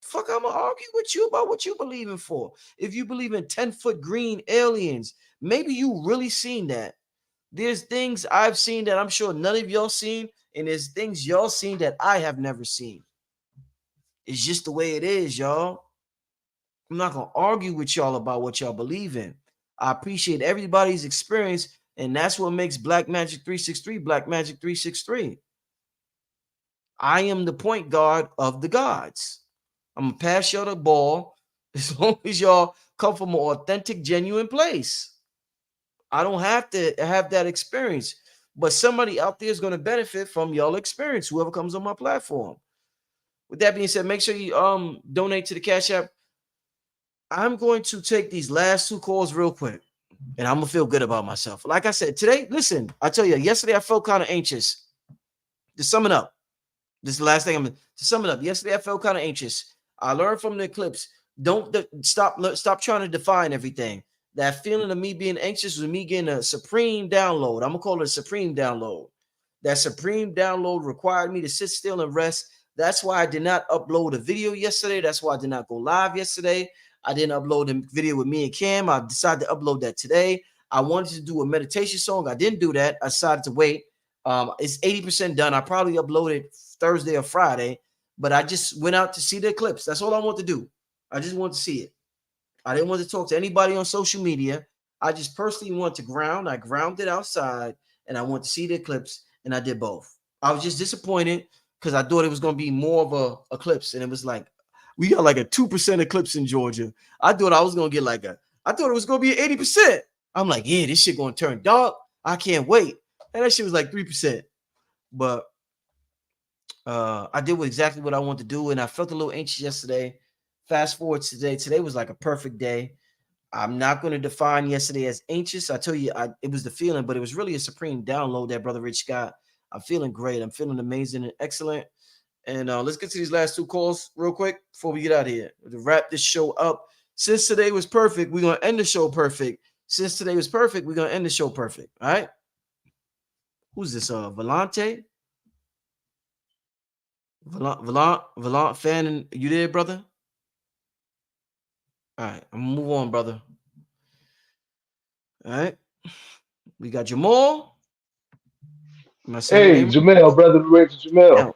Fuck, I'm gonna argue with you about what you believe in for. If you believe in 10-foot green aliens, maybe you really seen that. There's things I've seen that I'm sure none of y'all seen, and there's things y'all seen that I have never seen. It's just the way it is, y'all. I'm not gonna argue with y'all about what y'all believe in. I appreciate everybody's experience, and that's what makes Black Magic 363 Black Magic 363. I am the point guard of the gods. I'm gonna pass y'all the ball as long as y'all come from an authentic, genuine place. I don't have to have that experience, but somebody out there is going to benefit from y'all experience, whoever comes on my platform. With that being said, make sure you donate to the Cash App. I'm going to take these last two calls real quick, and I'm gonna feel good about myself. Like I said, today, listen, I tell you, yesterday I felt kind of anxious. To sum it up, this is the last thing to sum it up. Yesterday I felt kind of anxious. I learned from the eclipse. Don't stop trying to define everything. That feeling of me being anxious was me getting a supreme download. I'm gonna call it a supreme download. That supreme download required me to sit still and rest. That's why I did not upload a video yesterday. That's why I did not go live yesterday. I didn't upload a video with me and Cam. I decided to upload that today. I wanted to do a meditation song. I didn't do that. I decided to wait. It's 80% done. I probably uploaded Thursday or Friday, but I just went out to see the eclipse. That's all I want to do. I just want to see it. I didn't want to talk to anybody on social media. I just personally want to ground. I grounded outside, and I want to see the eclipse, and I did both. I was just disappointed because I thought it was going to be more of a eclipse, and it was like, we got like a 2% eclipse in Georgia. I thought I was going to get I thought it was going to be 80%. I'm like, yeah, this shit going to turn dark. I can't wait. And that shit was like 3%. But I did exactly what I wanted to do, and I felt a little anxious yesterday. Fast forward to today. Today was like a perfect day. I'm not going to define yesterday as anxious. I tell you, it was the feeling, but it was really a supreme download that Brother Rich got. I'm feeling great. I'm feeling amazing and excellent. And let's get to these last two calls real quick before we get out of here. To wrap this show up. Since today was perfect, we're going to end the show perfect. Since today was perfect, we're going to end the show perfect. All right? Who's this? Volante? Volant fan, you there, brother? All right, I'm gonna move on, brother. All right, we got Jamal. Am I saying your Hey, name? Jamel, brother Rich Jamel.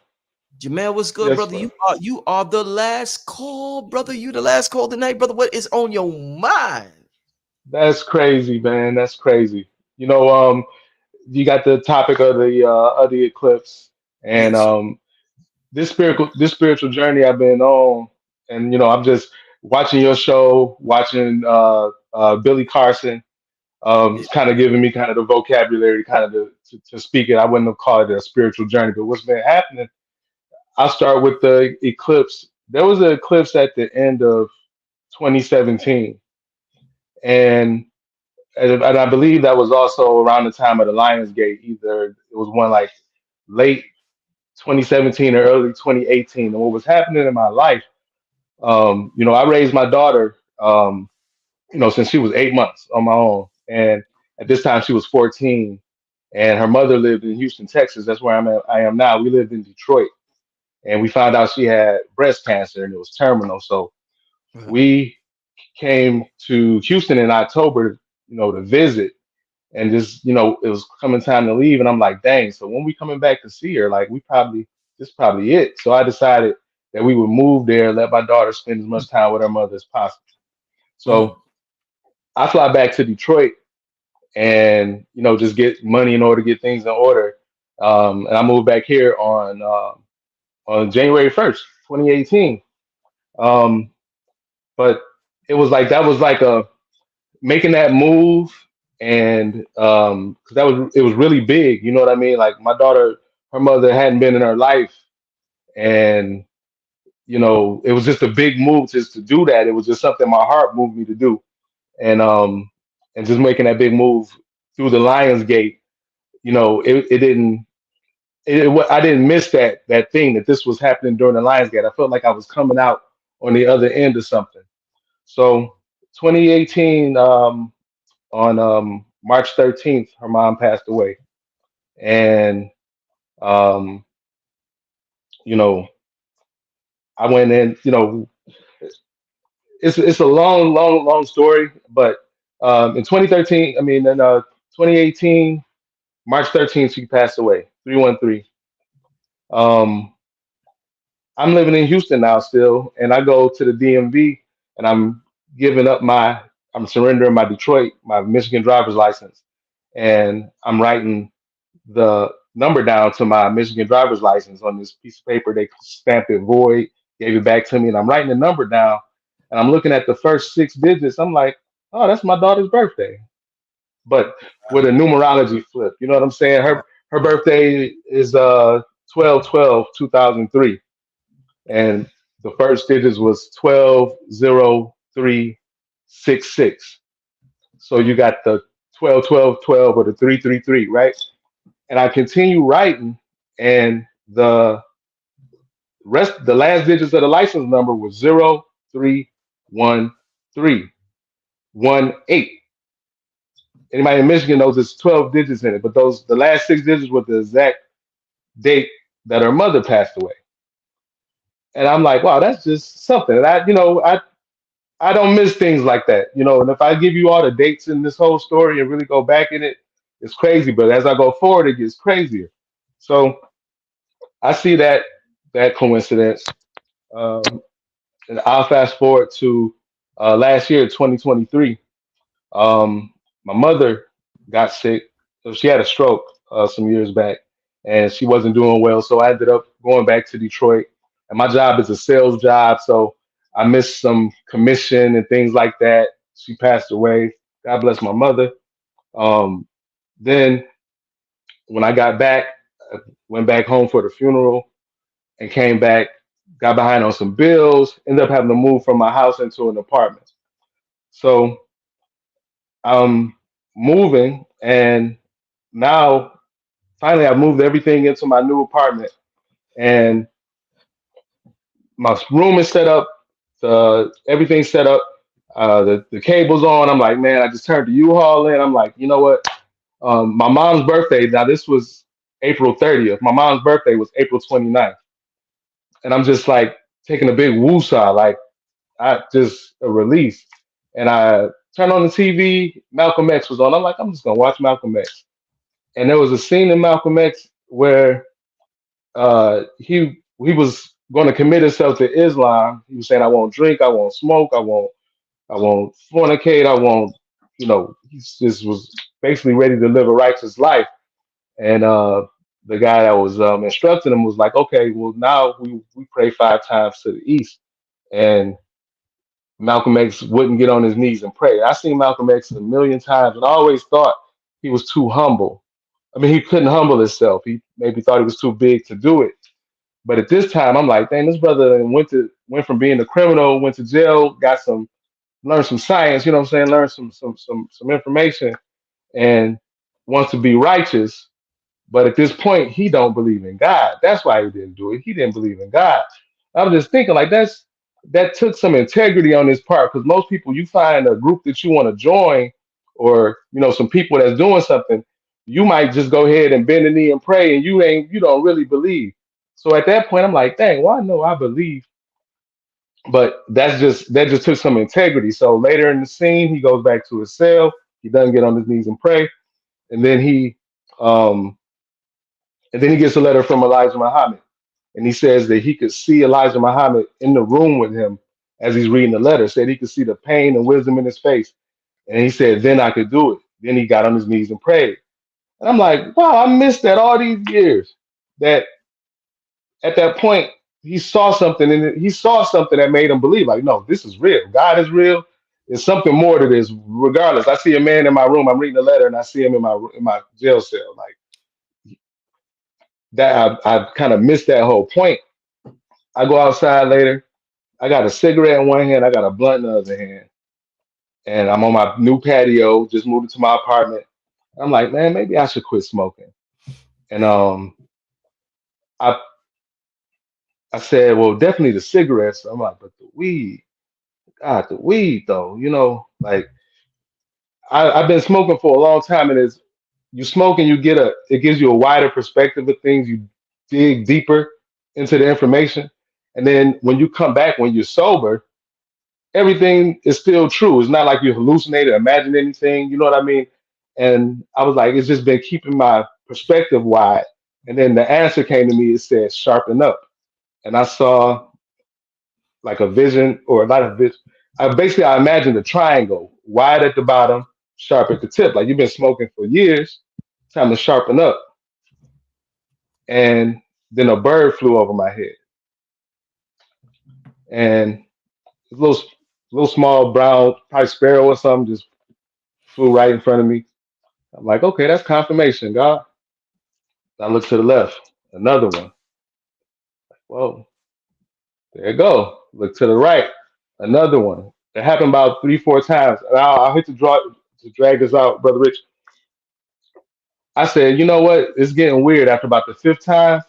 Jamel, what's good, Yes, brother? sir. You are the last call, brother. You the last call tonight, brother. What is on your mind? That's crazy, man. That's crazy. You know, you got the topic of the eclipse, and Yes, sir. this spiritual journey I've been on, and I'm just watching your show, watching Billy Carson. Yeah. It's kind of giving me kind of the vocabulary kind of to speak it. I wouldn't have called it a spiritual journey, but what's been happening? I'll start with the eclipse. There was an eclipse at the end of 2017, and and I believe that was also around the time of the Lionsgate. Either it was one like late 2017 or early 2018. And what was happening in my life, I raised my daughter, since she was 8 months on my own, and at this time she was 14, and her mother lived in Houston, Texas. That's where I am now. We lived in Detroit, and we found out she had breast cancer and it was terminal. So we came to Houston in October, to visit, and just it was coming time to leave, and I'm like, dang. So when we coming back to see her, like this is probably it. So I decided that we would move there, let my daughter spend as much time with her mother as possible. So I fly back to Detroit and just get money in order, get things in order, and I moved back here on January 1st, 2018. Um, but it was like that was like a making that move, and because it was really big. You know what I mean? Like my daughter, her mother hadn't been in her life, and it was just a big move just to do that. It was just something my heart moved me to do, and just making that big move through the Lions Gate. It didn't. I didn't miss that thing that this was happening during the Lions Gate. I felt like I was coming out on the other end of something. So 2018, on March 13th, her mom passed away, and um, you know, I went in. It's a long, long, long story, but in 2013, I mean, in 2018, March 13th, she passed away. 313. Um, I'm living in Houston now still, and I go to the DMV, and giving up I'm surrendering my Michigan driver's license, and I'm writing the number down to my Michigan driver's license on this piece of paper. They stamped it void, gave it back to me, and I'm writing the number down, and I'm looking at the first 6 digits. I'm like, oh, that's my daughter's birthday, but with a numerology flip. You know what I'm saying? Her birthday is 12/12/2003, and the first digits was 120366. So you got the 12/12/12 or the 333, right? And I continue writing, and the last digits of the license number was 031318. Anybody in Michigan knows it's 12 digits in it, but the last 6 digits were the exact date that her mother passed away. And I'm like, wow, that's just something. And I don't miss things like that, and if I give you all the dates in this whole story and really go back in it, it's crazy. But as I go forward, it gets crazier. So I see that coincidence. Um, and I'll fast forward to last year, 2023. My mother got sick. So she had a stroke some years back, and she wasn't doing well. So I ended up going back to Detroit. And my job is a sales job, so I missed some commission and things like that. She passed away. God bless my mother. Um, then when I got back, I went back home for the funeral and came back, got behind on some bills, ended up having to move from my house into an apartment. So I'm moving, and now finally I've moved everything into my new apartment, and my room is set up, everything's set up, the cable's on. I'm like, man, I just turned the U-Haul in. I'm like, you know what? My mom's birthday, now this was April 30th. My mom's birthday was April 29th. And I'm just like taking a big woosah, like I just a release. And I turned on the TV, Malcolm X was on. I'm like, I'm just gonna watch Malcolm X. And there was a scene in Malcolm X where he was going to commit himself to Islam. He was saying, I won't drink, I won't smoke, I won't fornicate, I won't, he just was basically ready to live a righteous life. And the guy that was instructing him was like, okay, well, now we pray 5 times to the east. And Malcolm X wouldn't get on his knees and pray. I seen Malcolm X a million times, and I always thought he was too humble. I mean, he couldn't humble himself. He maybe thought he was too big to do it. But at this time, I'm like, dang, this brother went from being a criminal, went to jail, got some learn some science, you know what I'm saying, learn some information and wants to be righteous. But at this point, he don't believe in God. That's why he didn't do it. He didn't believe in God. I was just thinking like that took some integrity on his part because most people you find a group that you want to join or some people that's doing something, you might just go ahead and bend the knee and pray and you don't really believe. So at that point I'm like, dang, well I know I believe, but that just took some integrity. So later in the scene he goes back to his cell, he doesn't get on his knees and pray, and then um he gets a letter from Elijah Muhammad and he says that he could see Elijah Muhammad in the room with him as he's reading the letter, said he could see the pain and wisdom in his face. And he said, then I could do it. Then he got on his knees and prayed. And I'm like, wow, I missed that all these years. That at that point, he saw something and he saw something that made him believe, like, no, this is real. God is real. There's something more to this. Regardless, I see a man in my room, I'm reading a letter, and I see him in my jail cell. Like that, I kind of missed that whole point. I go outside later. I got a cigarette in one hand, I got a blunt in the other hand, and I'm on my new patio, just moved into my apartment. I'm like, man, maybe I should quit smoking. And I I said, well, definitely the cigarettes. I'm like, but the weed, God, the weed though, like I've been smoking for a long time, and it's you smoke and it gives you a wider perspective of things. You dig deeper into the information, and then when you come back when you're sober, everything is still true. It's not like you hallucinated, imagine anything. You know what I mean? And I was like, it's just been keeping my perspective wide. And then the answer came to me. It said, sharpen up. And I saw like a vision or not a vision. I imagined a triangle, wide at the bottom, sharp at the tip. Like you've been smoking for years, time to sharpen up. And then a bird flew over my head, and a little small brown, probably sparrow or something, just flew right in front of me. I'm like, okay, that's confirmation, God. I look to the left, another one. Whoa, there you go. Look to the right, another one. It happened about 3, 4 times. And I hate to drag this out, brother Rich. I said, you know what? It's getting weird. After about the 5th time,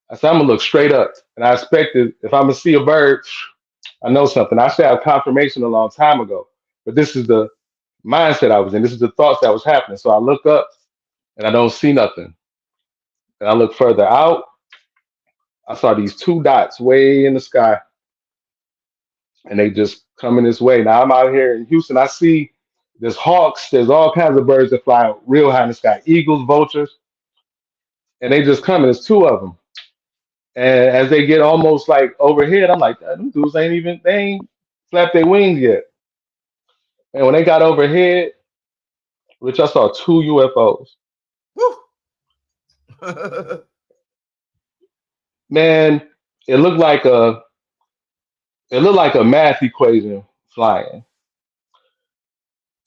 I said I'm gonna look straight up, and I expected if I'm gonna see a bird, I know something. I should have confirmation a long time ago, but this is the mindset I was in. This is the thoughts that was happening. So I look up, and I don't see nothing. And I look further out. I saw these 2 dots way in the sky, and they just coming this way. Now I'm out here in Houston. I see there's hawks. There's all kinds of birds that fly real high in the sky. Eagles, vultures, and they just coming. There's 2 of them. And as they get almost like overhead, I'm like, them dudes they ain't flapped their wings yet. And when they got overhead, which I saw 2 UFOs. Woo. Man, it looked like a math equation flying.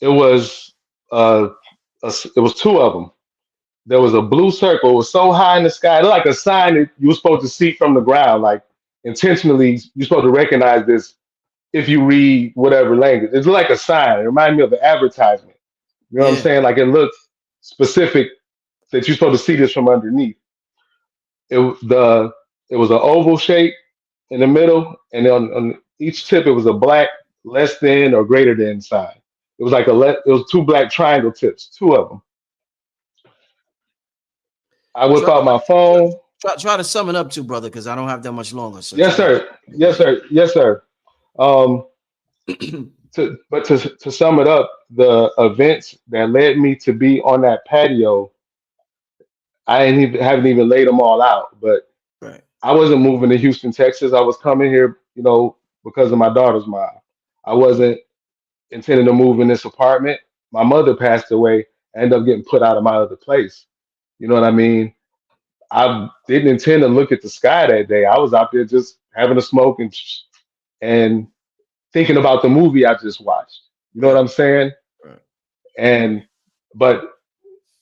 It was it was 2 of them. There was a blue circle. It was so high in the sky. It looked like a sign that you were supposed to see from the ground. Like intentionally, you're supposed to recognize this if you read whatever language. It's like a sign. It reminded me of the advertisement. You know what I'm Yeah. saying? Like it looked specific that you're supposed to see this from underneath. It was an oval shape in the middle, and then on each tip it was a black less than or greater than sign. It was like it was 2 black triangle tips, 2 of them. I whip Try, out my try, phone. try to sum it up too, brother, because I don't have that much longer. So Yes, try sir. Yes, sir. Yes, sir. Um, to. to sum it up, the events that led me to be on that patio, haven't even laid them all out. But Right. I wasn't moving to Houston, Texas. I was coming here, because of my daughter's mom. I wasn't intending to move in this apartment. My mother passed away. I ended up getting put out of my other place. You know what I mean? I didn't intend to look at the sky that day. I was out there just having a smoke and thinking about the movie I just watched. You know what Right. I'm saying? Right. And but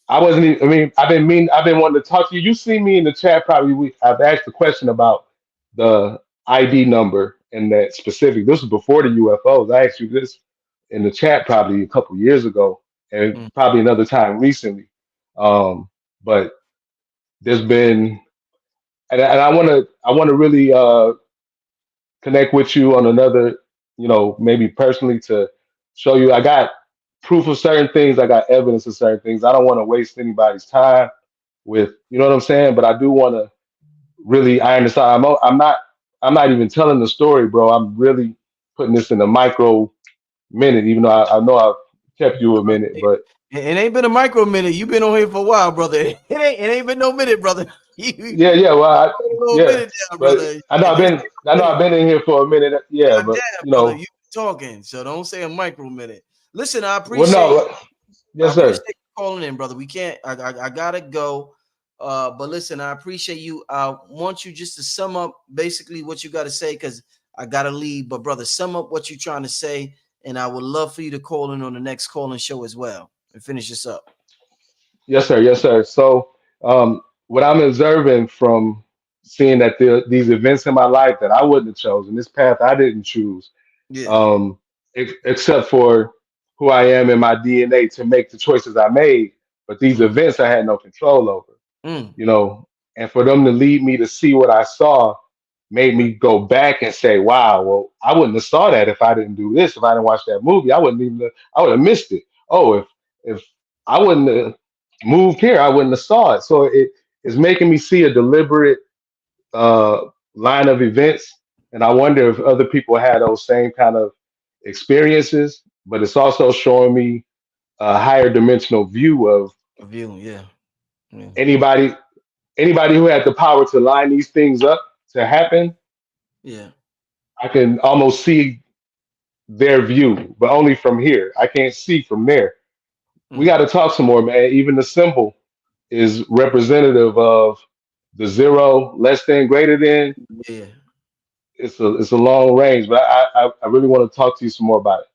I wasn't even, I mean, I've been wanting to talk to you. You see me in the chat probably. I've asked a question about the ID number and that specific. This was before the UFOs. I asked you this in the chat probably a couple years ago, and probably another time recently. But there's been, and I want to really connect with you on another, maybe personally to show you I got proof of certain things, I got evidence of certain things. I don't want to waste anybody's time with, you know what I'm saying? But I do want to really iron this out. I'm not even telling the story, bro. I'm really putting this in a micro minute, even though I know I've kept you a minute, but It ain't been a micro minute. You've been on here for a while, brother. It ain't been no minute, brother. You yeah, well, a little yeah, minute now, but brother. I know And I've don't say been, I a know minute. I've been in here for a minute, yeah, God but damn, brother, you talking. So don't say a micro minute. Listen, I well, appreciate no, yes, sir. you calling in, brother. We can't. I gotta go. But listen, I appreciate you. I want you just to sum up basically what you got to say because I gotta leave. But brother, sum up what you're trying to say, and I would love for you to call in on the next call-in show as well and finish this up. Yes, sir. Yes, sir. So, what I'm observing from seeing that these events in my life that I wouldn't have chosen, this path I didn't choose, Yeah. um, except for who I am in my DNA to make the choices I made. But these Mm, events I had no control over, mm, you know, and for them to lead me to see what I saw made right. me go back and say, wow, well, I wouldn't have saw that if I didn't do this, if I didn't watch that movie. I would have missed it. Oh, if I wouldn't have moved here, I wouldn't have saw it. So it is making me see a deliberate uh, line of events. And I wonder if other people had those same kind of experiences, but it's also showing me a higher dimensional view of A view. Yeah. Yeah. anybody anybody who had the power to line these things up to happen. Yeah. I can almost see their view, but only from here. I can't see from there. We got Mm, to talk some more, man. Even the symbol is representative of the zero, less than, greater than. yeah. It's a long range, but I really want to talk to you some more about it.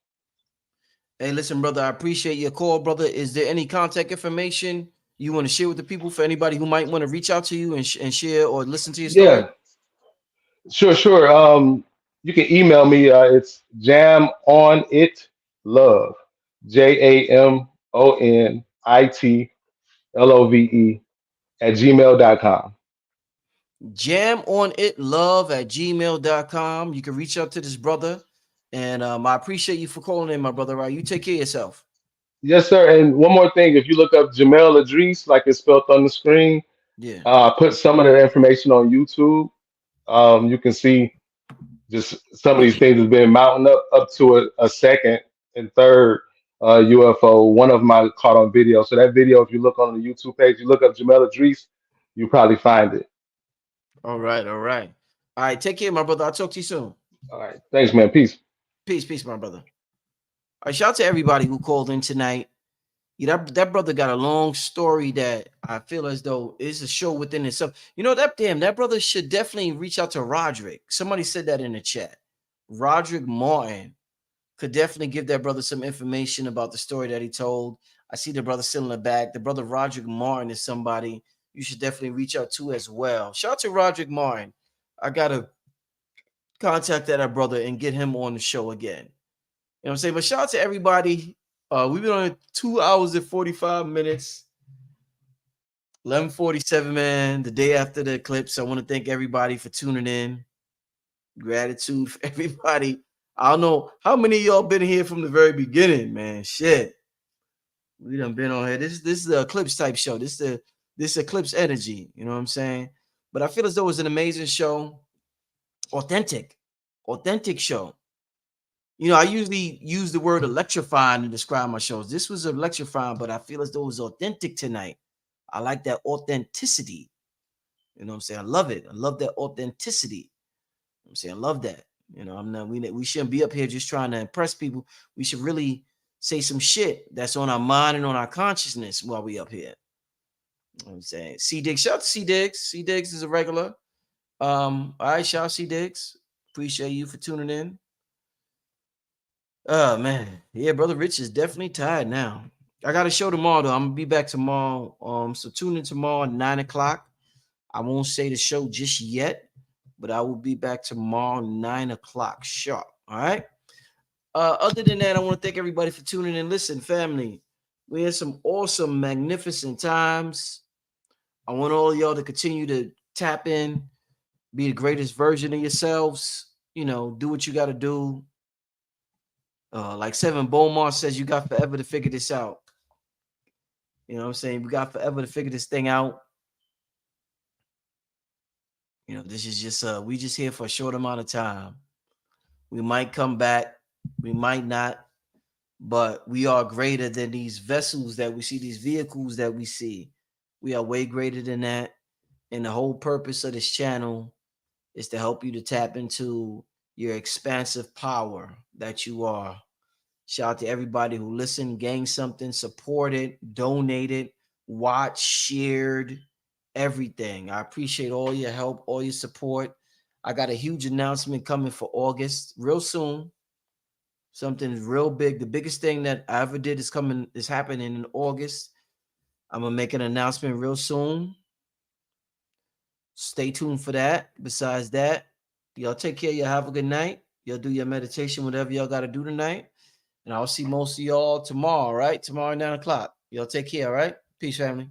Hey, listen, brother, I appreciate your call, brother. Is there any contact information you want to share with the people for anybody who might want to reach out to you and share or listen to your story? Yeah, sure. You can email me. It's jamonit love, JAMONITLOVE @gmail.com. Jam on it love at gmail.com. You can reach out to this brother. And I appreciate you for calling in, my brother. Right. You take care of yourself. Yes, sir. And one more thing, if you look up Jamel Idris, like it's spelled on the screen, Yeah. put some of the information on YouTube. You can see just some of these things has been mounting up to a second and third UFO. One of them I caught on video. So that video, if you look on the YouTube page, you look up Jamel Idris, you probably find it. All right. All right. All right. Take care, my brother. I'll talk to you soon. All right. Thanks, man. Peace. Peace, my brother. All right. Shout out to everybody who called in tonight. Yeah, that brother got a long story that I feel as though is a show within itself. You know, that brother should definitely reach out to Roderick. Somebody said that in the chat. Roderick Martin could definitely give that brother some information about the story that he told. I see the brother still in the back. The brother Roderick Martin is somebody you should definitely reach out to as well. Shout out to Roderick Martin. I gotta contact that brother and get him on the show again. You know what I'm saying? But shout out to everybody. We've been on 2 hours and 45 minutes. 11:47, man. The day after the eclipse. I want to thank everybody for tuning in. Gratitude for everybody. I don't know how many of y'all been here from the very beginning, man. Shit. We done been on here. This is the eclipse type show. This eclipse energy. You know what I'm saying? But I feel as though it was an amazing show. Authentic show. You know, I usually use the word electrifying to describe my shows. This was electrifying, but I feel as though it was authentic tonight. I like that authenticity. You know what I'm saying? I love it. I love that authenticity. I'm saying I love that. You know, I'm not we shouldn't be up here just trying to impress people. We should really say some shit that's on our mind and on our consciousness while we up here. You know what I'm saying? C Diggs, shout out to C Diggs. C Diggs is a regular. All right, shout out C Diggs. Appreciate you for tuning in. Oh man, yeah, brother Rich is definitely tired now. I got a show tomorrow though. I'm gonna be back tomorrow. So tune in tomorrow at 9 o'clock. I won't say the show just yet, but I will be back tomorrow 9 o'clock sharp. All right. Other than that, I want to thank everybody for tuning in. Listen, family, we had some awesome, magnificent times. I want all of y'all to continue to tap in, be the greatest version of yourselves. You know, do what you got to do. Like Seven Beaumont says, you got forever to figure this out. You know what I'm saying? We got forever to figure this thing out. You know, this is just we just here for a short amount of time. We might come back, we might not, but we are greater than these vessels that we see, these vehicles that we see. We are way greater than that. And the whole purpose of this channel is to help you to tap into your expansive power that you are. Shout out to everybody who listened, gained something, supported, donated, watched, shared, everything. I appreciate all your help, all your support. I got a huge announcement coming for August real soon. Something real big. The biggest thing that I ever did is happening in August. I'm gonna make an announcement real soon. Stay tuned for that. Besides that, y'all take care. Y'all have a good night. Y'all do your meditation, whatever y'all got to do tonight. And I'll see most of y'all tomorrow, right? Tomorrow at 9 o'clock. Y'all take care, all right? Peace, family.